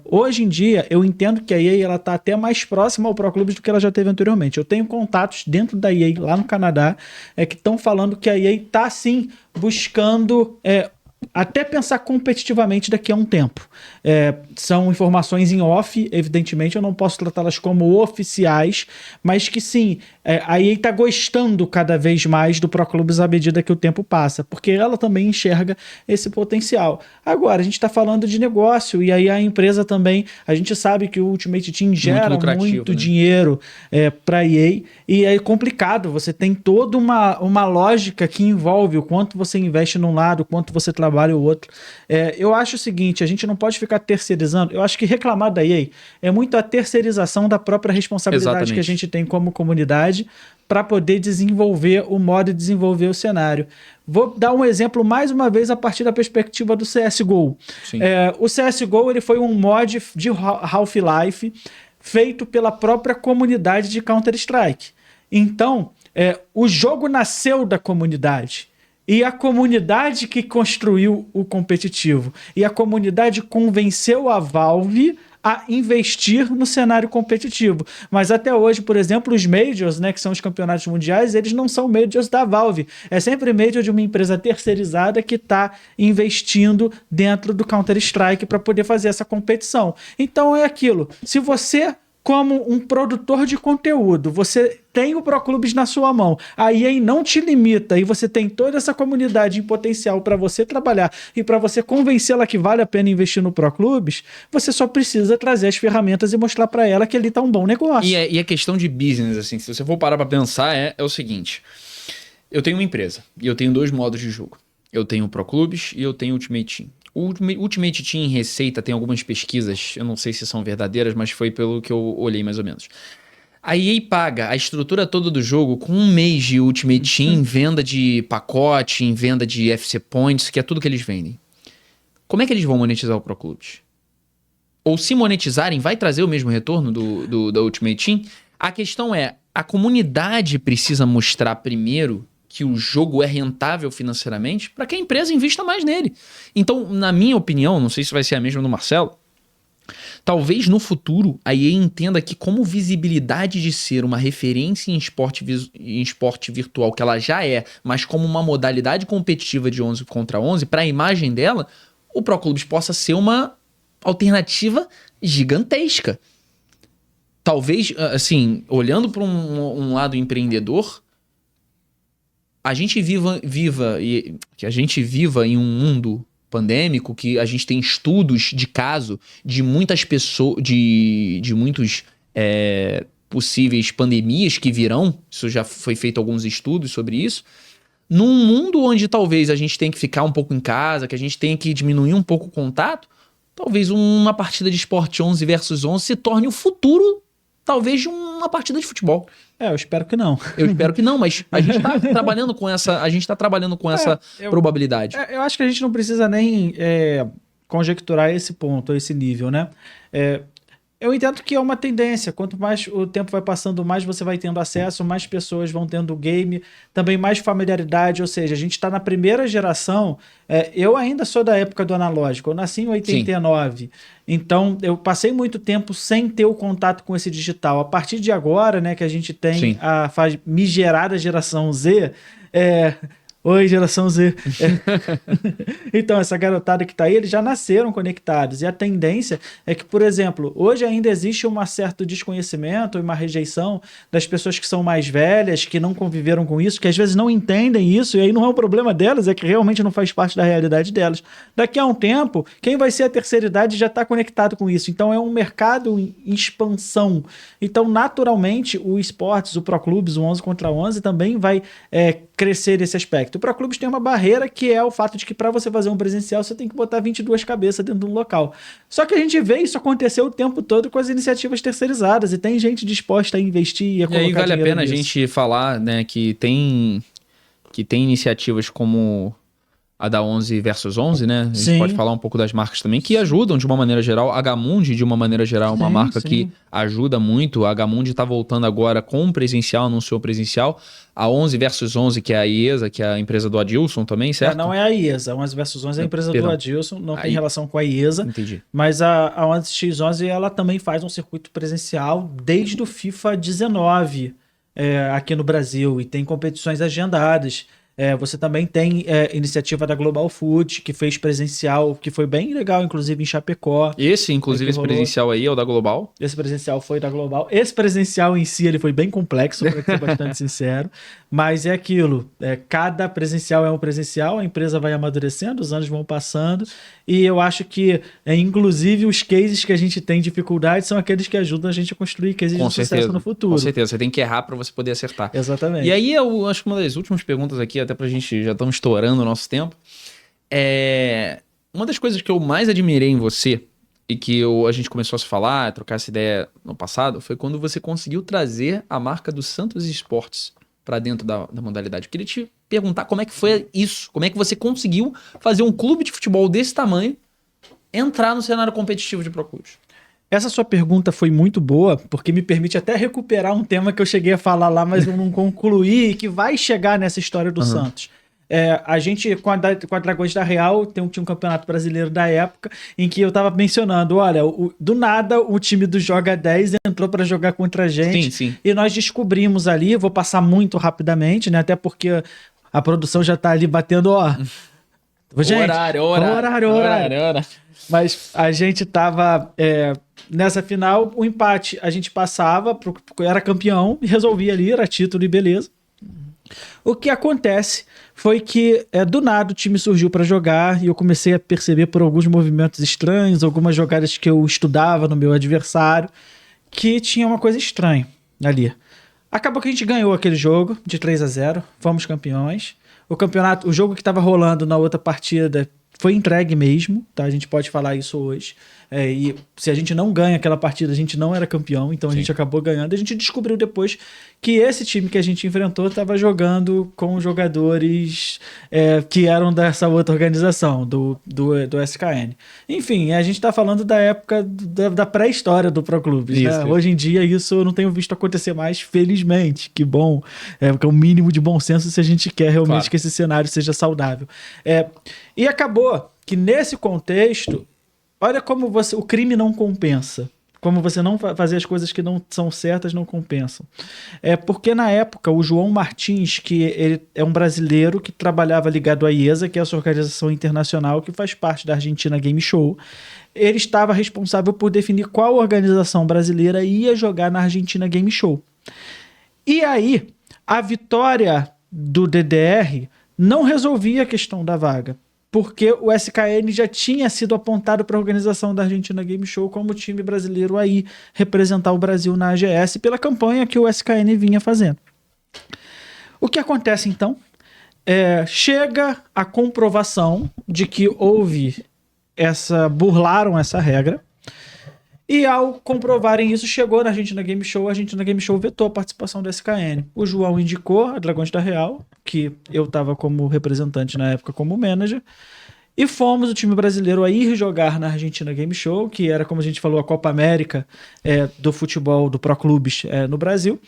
Hoje em dia, eu entendo que a EA está até mais próxima ao Pro Clubes do que ela já teve anteriormente. Eu tenho contatos dentro da EA, lá no Canadá, que estão falando que a EA está, sim, buscando... até pensar competitivamente daqui a um tempo. São informações em off, evidentemente, eu não posso tratá-las como oficiais, mas que sim, a EA está gostando cada vez mais do Pro Clubes à medida que o tempo passa, porque ela também enxerga esse potencial. Agora, a gente está falando de negócio, e aí a empresa também, a gente sabe que o Ultimate Team gera muito né? dinheiro para a EA, e é complicado, você tem toda uma lógica que envolve o quanto você investe num lado, o quanto você trabalha o outro. Eu acho o seguinte, a gente não pode ficar terceirizando. Eu acho que reclamar da EA é muito a terceirização da própria responsabilidade que a gente tem como comunidade para poder desenvolver o modo e desenvolver o cenário. Vou dar um exemplo mais uma vez a partir da perspectiva do CSGO. O CSGO ele foi um mod de Half-Life feito pela própria comunidade de Counter-Strike. Então, o jogo nasceu da comunidade. E a comunidade que construiu o competitivo. E a comunidade convenceu a Valve a investir no cenário competitivo. Mas até hoje, por exemplo, os Majors, né, que são os campeonatos mundiais, eles não são Majors da Valve. É sempre Major de uma empresa terceirizada que está investindo dentro do Counter-Strike para poder fazer essa competição. Então é aquilo. Se você... como um produtor de conteúdo, você tem o Pro Clubes na sua mão, a EA não te limita e você tem toda essa comunidade em potencial para você trabalhar e para você convencê-la que vale a pena investir no Pro Clubes, você só precisa trazer as ferramentas e mostrar para ela que ali tá um bom negócio. E a questão de business, assim, se você for parar para pensar, é o seguinte, eu tenho uma empresa e eu tenho 2 modos de jogo. Eu tenho o Pro Clubes e eu tenho o Ultimate Team. O Ultimate Team em receita tem algumas pesquisas, eu não sei se são verdadeiras, mas foi pelo que eu olhei mais ou menos. A EA paga a estrutura toda do jogo com 1 mês de Ultimate Team em venda de pacote, em venda de FC Points, que é tudo que eles vendem. Como é que eles vão monetizar o Pro Clubes? Ou se monetizarem, vai trazer o mesmo retorno da Ultimate Team? A questão é, a comunidade precisa mostrar primeiro que o jogo é rentável financeiramente para que a empresa invista mais nele. Então, na minha opinião, não sei se vai ser a mesma do Marcelo, talvez no futuro a EA entenda que como visibilidade de ser uma referência em esporte virtual, que ela já é, mas como uma modalidade competitiva de 11 contra 11, para a imagem dela, o Pro Clubes possa ser uma alternativa gigantesca. Talvez, assim, olhando para um lado empreendedor, a gente que a gente viva em um mundo pandêmico, que a gente tem estudos de caso de muitas pessoas, de muitos possíveis pandemias que virão, isso já foi feito alguns estudos sobre isso, num mundo onde talvez a gente tenha que ficar um pouco em casa, que a gente tenha que diminuir um pouco o contato, talvez uma partida de esporte 11 versus 11 se torne o futuro, talvez, de uma partida de futebol. Eu espero que não. Eu espero que não, mas a gente está trabalhando com essa, probabilidade. Eu acho que a gente não precisa nem conjecturar esse ponto, esse nível, né? Eu entendo que é uma tendência. Quanto mais o tempo vai passando, mais você vai tendo acesso, mais pessoas vão tendo o game, também mais familiaridade. Ou seja, a gente está na primeira geração. Eu ainda sou da época do analógico. Eu nasci em 89. Sim. Então, eu passei muito tempo sem ter o contato com esse digital. A partir de agora, né, que a gente tem a migerada geração Z, Oi, geração Z. Então, essa garotada que tá aí, eles já nasceram conectados. E a tendência é que, por exemplo, hoje ainda existe um certo desconhecimento e uma rejeição das pessoas que são mais velhas, que não conviveram com isso, que às vezes não entendem isso, e aí não é um problema delas, é que realmente não faz parte da realidade delas. Daqui a um tempo, quem vai ser a terceira idade já está conectado com isso. Então, é um mercado em expansão. Então, naturalmente, o esportes, o Proclubes, o 11 contra 11 também vai crescer nesse aspecto. O Proclubes tem uma barreira que é o fato de que para você fazer um presencial você tem que botar 22 cabeças dentro de um local. Só que a gente vê isso acontecer o tempo todo com as iniciativas terceirizadas e tem gente disposta a investir e a colocar E aí vale a dinheiro pena a nisso. gente falar, né, que tem iniciativas como a da 11 versus 11, né? A gente Sim. pode falar um pouco das marcas também, que ajudam de uma maneira geral. A Gamundi, de uma maneira geral, é uma Sim, marca sim. que ajuda muito. A Gamundi tá voltando agora com presencial, anunciou presencial. A 11 versus 11, que é a IESA, que é a empresa do Adilson também, certo? Não é a IESA. A 11 versus 11 é a empresa Perdão. do Adilson, não tem Aí- relação com a IESA. Entendi. Mas a 11x11 ela também faz um circuito presencial desde o FIFA 19 aqui no Brasil e tem competições agendadas. Você também tem iniciativa da Global Food, que fez presencial, que foi bem legal, inclusive em Chapecó. Inclusive, que esse rolou. Presencial aí é o da Global. Esse presencial foi da Global. Esse presencial em si ele foi bem complexo, para ser bastante sincero. Mas é aquilo. Cada presencial é um presencial, a empresa vai amadurecendo, os anos vão passando. E eu acho que, inclusive, os cases que a gente tem dificuldade são aqueles que ajudam a gente a construir cases Com de sucesso certeza. no futuro. Com certeza. Você tem que errar para você poder acertar. Exatamente. E aí, eu acho que uma das últimas perguntas aqui, até pra gente, já estamos estourando o nosso tempo, uma das coisas que eu mais admirei em você e que a gente começou a se falar, a trocar essa ideia no passado, foi quando você conseguiu trazer a marca do Santos Esportes para dentro da modalidade. Eu queria te perguntar como é que foi isso, como é que você conseguiu fazer um clube de futebol desse tamanho entrar no cenário competitivo de Proclubes. Essa sua pergunta foi muito boa, porque me permite até recuperar um tema que eu cheguei a falar lá, mas eu não concluí, e que vai chegar nessa história do Santos. A gente, com a Dragões da Real, tinha um campeonato brasileiro da época, em que eu tava mencionando, olha, do nada o time do Joga 10 entrou para jogar contra a gente, Sim. E nós descobrimos ali, vou passar muito rapidamente, né, até porque a produção já tá ali batendo, Gente, horário. Mas a gente tava nessa final, o empate, a gente passava, era campeão e resolvia ali, era título e beleza. O que acontece foi que do nada o time surgiu para jogar e eu comecei a perceber por alguns movimentos estranhos, algumas jogadas que eu estudava no meu adversário, que tinha uma coisa estranha ali. Acabou que a gente ganhou aquele jogo de 3-0, fomos campeões. O jogo que estava rolando na outra partida foi entregue mesmo, tá? A gente pode falar isso hoje. E se a gente não ganha aquela partida, a gente não era campeão, então a gente acabou ganhando. A gente descobriu depois que esse time que a gente enfrentou estava jogando com jogadores que eram dessa outra organização, do SKN. Enfim, a gente está falando da época da pré-história do Proclubes. Né? Hoje em dia isso eu não tenho visto acontecer mais, felizmente. Que bom. Porque é o mínimo de bom senso se a gente quer realmente que esse cenário seja saudável. E acabou que nesse contexto, olha como o crime não compensa. Como você não fazer as coisas que não são certas não compensam. Porque na época o João Martins, que ele é um brasileiro que trabalhava ligado à IESA, que é essa organização internacional que faz parte da Argentina Game Show, ele estava responsável por definir qual organização brasileira ia jogar na Argentina Game Show. E aí, a vitória do DDR não resolvia a questão da vaga, porque o SKN já tinha sido apontado para a organização da Argentina Game Show como time brasileiro aí representar o Brasil na AGS pela campanha que o SKN vinha fazendo. O que acontece então? Chega a comprovação de que burlaram essa regra, e ao comprovarem isso, chegou na Argentina Game Show, a Argentina Game Show vetou a participação do SKN. O João indicou a Dragões da Real, que eu estava como representante na época como manager, e fomos o time brasileiro a ir jogar na Argentina Game Show, que era, como a gente falou, a Copa América do futebol, do Proclubes no Brasil.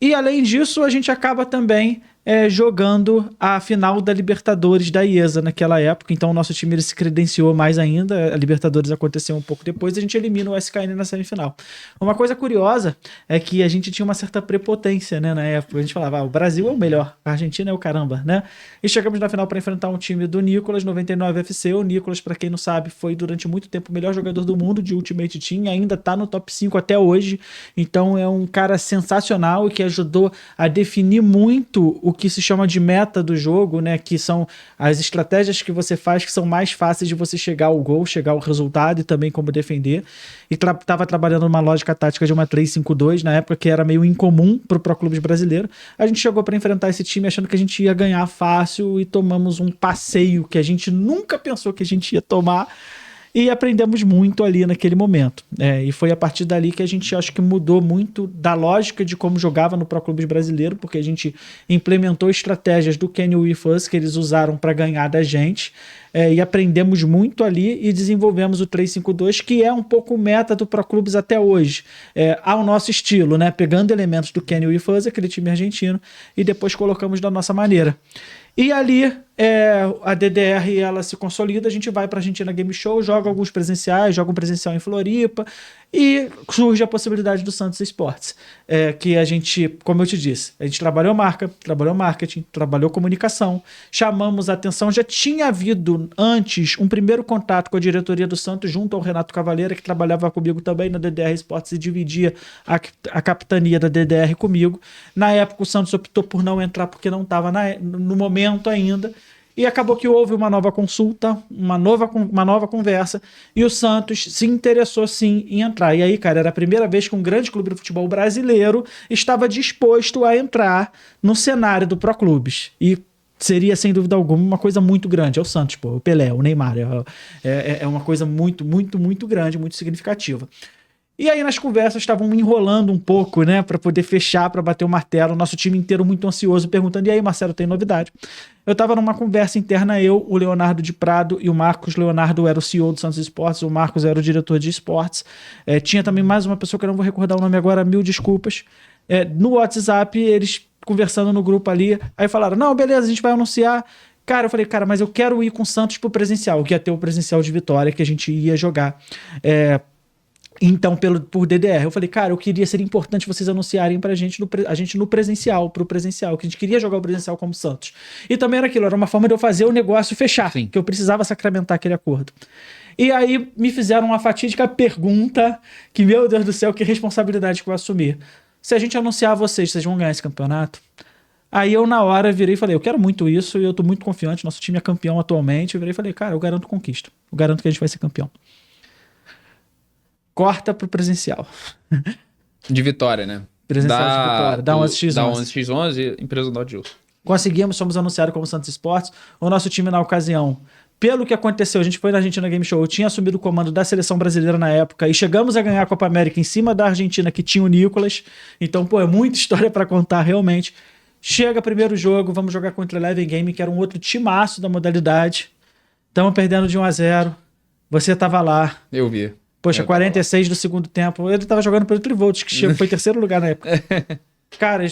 E além disso, a gente acaba também jogando a final da Libertadores da IESA naquela época. Então o nosso time ele se credenciou mais ainda. A Libertadores aconteceu um pouco depois e a gente elimina o SKN na semifinal. Uma coisa curiosa é que a gente tinha uma certa prepotência, né, na época. A gente falava, o Brasil é o melhor, a Argentina é o caramba, né? E chegamos na final para enfrentar um time do Nicolas, 99 FC. O Nicolas, para quem não sabe, foi durante muito tempo o melhor jogador do mundo de Ultimate Team, ainda tá no top 5 até hoje. Então é um cara sensacional e que ajudou a definir muito o que se chama de meta do jogo, né? Que são as estratégias que você faz que são mais fáceis de você chegar ao gol, chegar ao resultado e também como defender. E estava trabalhando numa lógica tática de uma 3-5-2 na época que era meio incomum pro Proclubes brasileiro. A gente chegou para enfrentar esse time achando que a gente ia ganhar fácil e tomamos um passeio que a gente nunca pensou que a gente ia tomar. E aprendemos muito ali naquele momento. E foi a partir dali que a gente acho que mudou muito da lógica de como jogava no Proclubes brasileiro, porque a gente implementou estratégias do Can You With Us que eles usaram para ganhar da gente. E aprendemos muito ali e desenvolvemos o 3-5-2, que é um pouco o meta do Proclubes até hoje. Ao nosso estilo, né? Pegando elementos do Can You With Us, aquele time argentino, e depois colocamos da nossa maneira. E ali a DDR ela se consolida, a gente vai para a Argentina Game Show, joga alguns presenciais, joga um presencial em Floripa e surge a possibilidade do Santos Esportes, que a gente, como eu te disse, a gente trabalhou marca, trabalhou marketing, trabalhou comunicação, chamamos a atenção, já tinha havido antes um primeiro contato com a diretoria do Santos junto ao Renato Cavaleira, que trabalhava comigo também na DDR Esportes e dividia a capitania da DDR comigo. Na época o Santos optou por não entrar porque não estava no momento ainda. E acabou que houve uma nova consulta, uma nova conversa, e o Santos se interessou sim em entrar. E aí, cara, era a primeira vez que um grande clube do futebol brasileiro estava disposto a entrar no cenário do Proclubes. E seria, sem dúvida alguma, uma coisa muito grande. É o Santos, pô, o Pelé, o Neymar. É uma coisa muito, muito, muito grande, muito significativa. E aí nas conversas estavam enrolando um pouco, né, para poder fechar, para bater o martelo, o nosso time inteiro muito ansioso, perguntando, e aí Marcelo, tem novidade? Eu tava numa conversa interna, o Leonardo de Prado e o Marcos. Leonardo era o CEO do Santos Esportes, o Marcos era o diretor de esportes. Tinha também mais uma pessoa que eu não vou recordar o nome agora, mil desculpas. No WhatsApp, eles conversando no grupo ali, aí falaram, não, beleza, a gente vai anunciar. Cara, eu falei, mas eu quero ir com o Santos pro presencial, que ia ter o presencial de Vitória, que a gente ia jogar. Então, por DDR, eu falei, cara, seria importante vocês anunciarem pra gente no presencial, pro presencial, que a gente queria jogar o presencial como Santos. E também era uma forma de eu fazer o negócio fechar, Sim. que eu precisava sacramentar aquele acordo. E aí me fizeram uma fatídica pergunta, que, meu Deus do céu, que responsabilidade que eu assumir. Se a gente anunciar vocês vão ganhar esse campeonato? Aí eu, na hora, virei e falei, eu quero muito isso, e eu tô muito confiante, nosso time é campeão atualmente. Eu virei e falei, cara, eu garanto conquista, eu garanto que a gente vai ser campeão. Corta pro presencial. De Vitória, né? Presencial de Vitória. Da 11x11. Da 11x11, empresa do Adilson. Conseguimos, somos anunciados como Santos Esportes. O nosso time na ocasião, pelo que aconteceu, a gente foi na Argentina Game Show, eu tinha assumido o comando da seleção brasileira na época e chegamos a ganhar a Copa América em cima da Argentina, que tinha o Nicolas. Então, é muita história para contar realmente. Chega primeiro jogo, vamos jogar contra o Eleven Game, que era um outro timaço da modalidade. Estamos perdendo de 1-0. Você tava lá. Eu vi. Poxa, 46 do segundo tempo. Ele tava jogando pelo Trivolt, que foi terceiro lugar na época. Cara,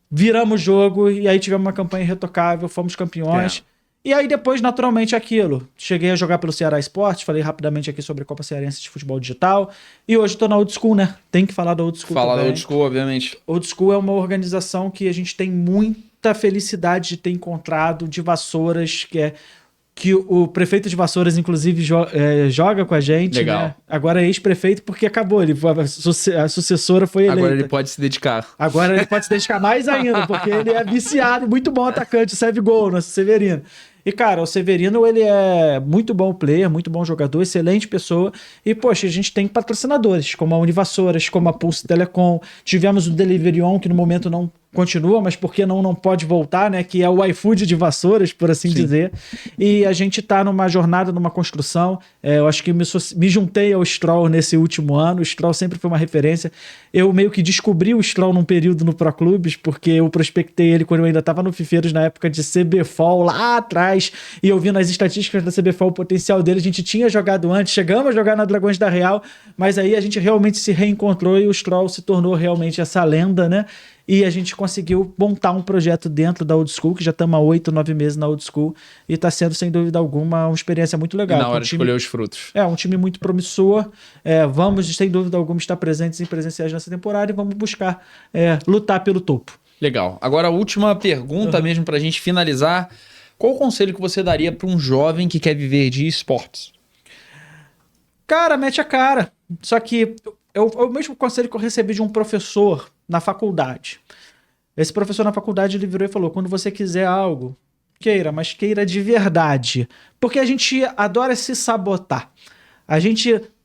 viramos o jogo e aí tivemos uma campanha irretocável, fomos campeões. E aí depois, naturalmente, aquilo. Cheguei a jogar pelo Ceará Esportes, falei rapidamente aqui sobre a Copa Cearense de Futebol Digital. E hoje tô na Old School, né? Tem que falar da Old School também. Falar da Old School, obviamente. Old School é uma organização que a gente tem muita felicidade de ter encontrado, de Vassouras, que o prefeito de Vassouras, inclusive, joga com a gente. Legal. Né? Agora é ex-prefeito porque acabou. A sucessora foi eleita. Agora ele pode se dedicar. Agora ele pode se dedicar mais ainda, porque ele é viciado, muito bom atacante, serve gol, nosso Severino. E, cara, o Severino, ele é muito bom player, muito bom jogador, excelente pessoa. E, poxa, a gente tem patrocinadores, como a Univassouras, como a Pulse Telecom. Tivemos o Delivery On, que no momento não continua, mas porque não pode voltar, né? Que é o iFood de Vassouras, por assim dizer. E a gente tá numa jornada, numa construção. Eu acho que me juntei ao Stroll nesse último ano. O Stroll sempre foi uma referência. Eu meio que descobri o Stroll num período no Proclubes, porque eu prospectei ele quando eu ainda tava no Fifeiros, na época de CBFOL, lá atrás. E eu vi nas estatísticas da CBFOL o potencial dele. A gente tinha jogado antes, chegamos a jogar na Dragões da Real, mas aí a gente realmente se reencontrou e o Stroll se tornou realmente essa lenda, né? e a gente conseguiu montar um projeto dentro da Old School, que já estamos há 8, 9 meses na Old School, e está sendo, sem dúvida alguma, uma experiência muito legal. E na hora de escolher os frutos. É, um time muito promissor. Vamos, sem dúvida alguma, estar presentes em presenciais nessa temporada e vamos buscar lutar pelo topo. Legal. Agora, a última pergunta mesmo para a gente finalizar. Qual o conselho que você daria para um jovem que quer viver de esportes? Cara, mete a cara. Só que é o mesmo conselho que eu recebi de um professor na faculdade. Esse professor na faculdade, ele virou e falou, quando você quiser algo, queira, mas queira de verdade. Porque a gente adora se sabotar.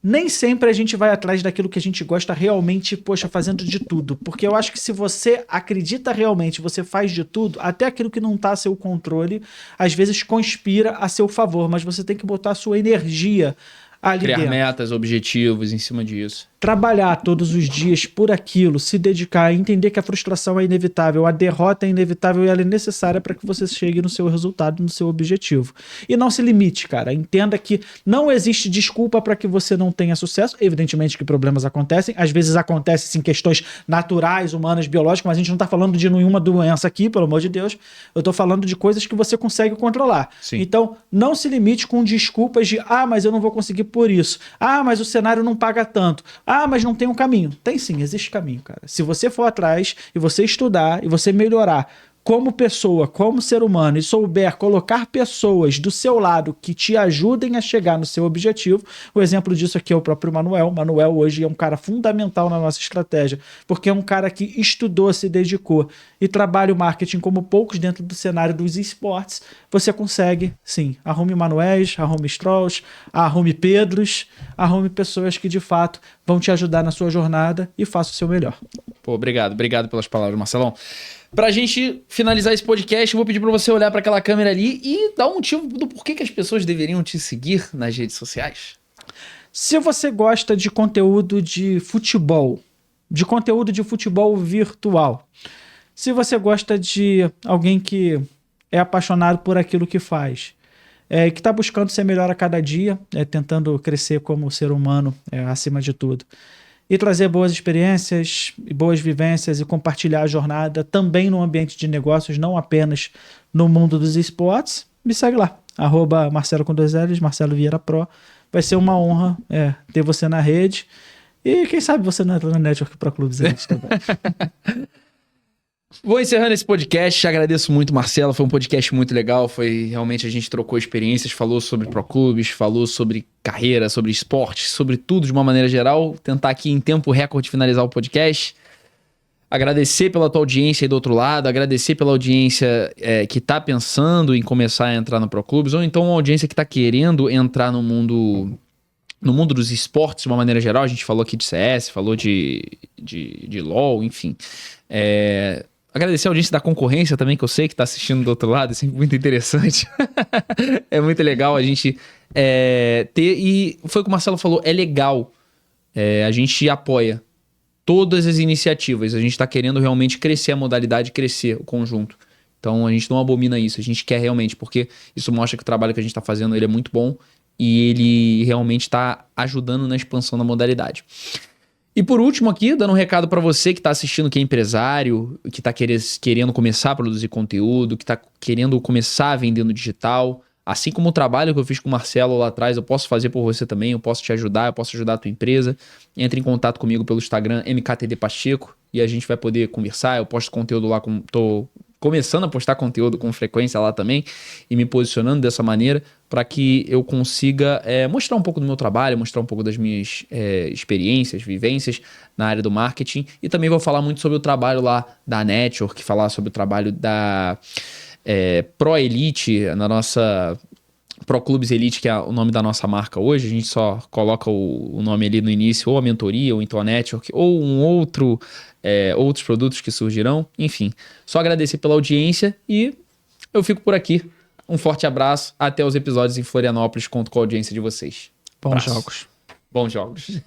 Nem sempre a gente vai atrás daquilo que a gente gosta realmente, fazendo de tudo. Porque eu acho que se você acredita realmente, você faz de tudo, até aquilo que não está a seu controle, às vezes conspira a seu favor, mas você tem que botar a sua energia ali Criar dentro. metas, objetivos em cima disso. Trabalhar todos os dias por aquilo, se dedicar, entender que a frustração é inevitável, a derrota é inevitável e ela é necessária para que você chegue no seu resultado, no seu objetivo. E não se limite, cara. Entenda que não existe desculpa para que você não tenha sucesso. Evidentemente que problemas acontecem. Às vezes acontecem em questões naturais, humanas, biológicas, mas a gente não está falando de nenhuma doença aqui, pelo amor de Deus. Eu estou falando de coisas que você consegue controlar. Sim. Então, não se limite com desculpas de mas eu não vou conseguir por isso. Mas o cenário não paga tanto. Mas não tem um caminho. Tem sim, existe caminho, cara. Se você for atrás e você estudar e você melhorar como pessoa, como ser humano e souber colocar pessoas do seu lado que te ajudem a chegar no seu objetivo, o exemplo disso aqui é o próprio Manuel. O Manuel hoje é um cara fundamental na nossa estratégia, porque é um cara que estudou, se dedicou e trabalha o marketing como poucos dentro do cenário dos esportes. Você consegue, sim, arrume Manuéis, arrume Strolls, arrume Pedros, arrume pessoas que de fato vão te ajudar na sua jornada e faça o seu melhor. Pô, obrigado pelas palavras, Marcelão. Pra gente finalizar esse podcast, eu vou pedir pra você olhar pra aquela câmera ali e dar um motivo do porquê que as pessoas deveriam te seguir nas redes sociais. Se você gosta de conteúdo de futebol virtual, se você gosta de alguém que é apaixonado por aquilo que faz, que está buscando ser melhor a cada dia, tentando crescer como ser humano acima de tudo, e trazer boas experiências e boas vivências e compartilhar a jornada também no ambiente de negócios, não apenas no mundo dos esportes, me segue lá, @Marcelo com 2 L's, Marcelo Vieira Pro. Vai ser uma honra ter você na rede e quem sabe você não entra na Network Pro Clubes também. Vou encerrando esse podcast, agradeço muito, Marcelo, foi um podcast muito legal, realmente a gente trocou experiências, falou sobre Proclubes, falou sobre carreira, sobre esporte, sobre tudo de uma maneira geral, tentar aqui em tempo recorde finalizar o podcast, agradecer pela tua audiência aí do outro lado, agradecer pela audiência que tá pensando em começar a entrar no Proclubes, ou então uma audiência que tá querendo entrar no mundo dos esportes de uma maneira geral, a gente falou aqui de CS, falou de LoL, enfim, agradecer a audiência da concorrência também, que eu sei que tá assistindo do outro lado, é sempre muito interessante. É muito legal a gente ter... E foi o que o Marcelo falou, é legal. A gente apoia todas as iniciativas. A gente tá querendo realmente crescer a modalidade, crescer o conjunto. Então a gente não abomina isso, a gente quer realmente, porque isso mostra que o trabalho que a gente tá fazendo ele é muito bom e ele realmente tá ajudando na expansão da modalidade. E por último aqui, dando um recado para você que está assistindo, que é empresário, que está querendo começar a produzir conteúdo, que está querendo começar a vender no digital. Assim como o trabalho que eu fiz com o Marcelo lá atrás, eu posso fazer por você também, eu posso te ajudar, eu posso ajudar a tua empresa. Entre em contato comigo pelo Instagram, MKTD Pacheco, e a gente vai poder conversar. Eu posto conteúdo lá, tô começando a postar conteúdo com frequência lá também e me posicionando dessa maneira para que eu consiga mostrar um pouco do meu trabalho, mostrar um pouco das minhas experiências, vivências na área do marketing, e também vou falar muito sobre o trabalho lá da Network, falar sobre o trabalho da Pro Elite, na nossa Pro Clubes Elite, que é o nome da nossa marca hoje. A gente só coloca o nome ali no início, ou a mentoria, ou então a Network, ou outros produtos que surgirão. Enfim, só agradecer pela audiência e eu fico por aqui. Um forte abraço. Até os episódios em Florianópolis. Conto com a audiência de vocês. Bons jogos. Bons jogos.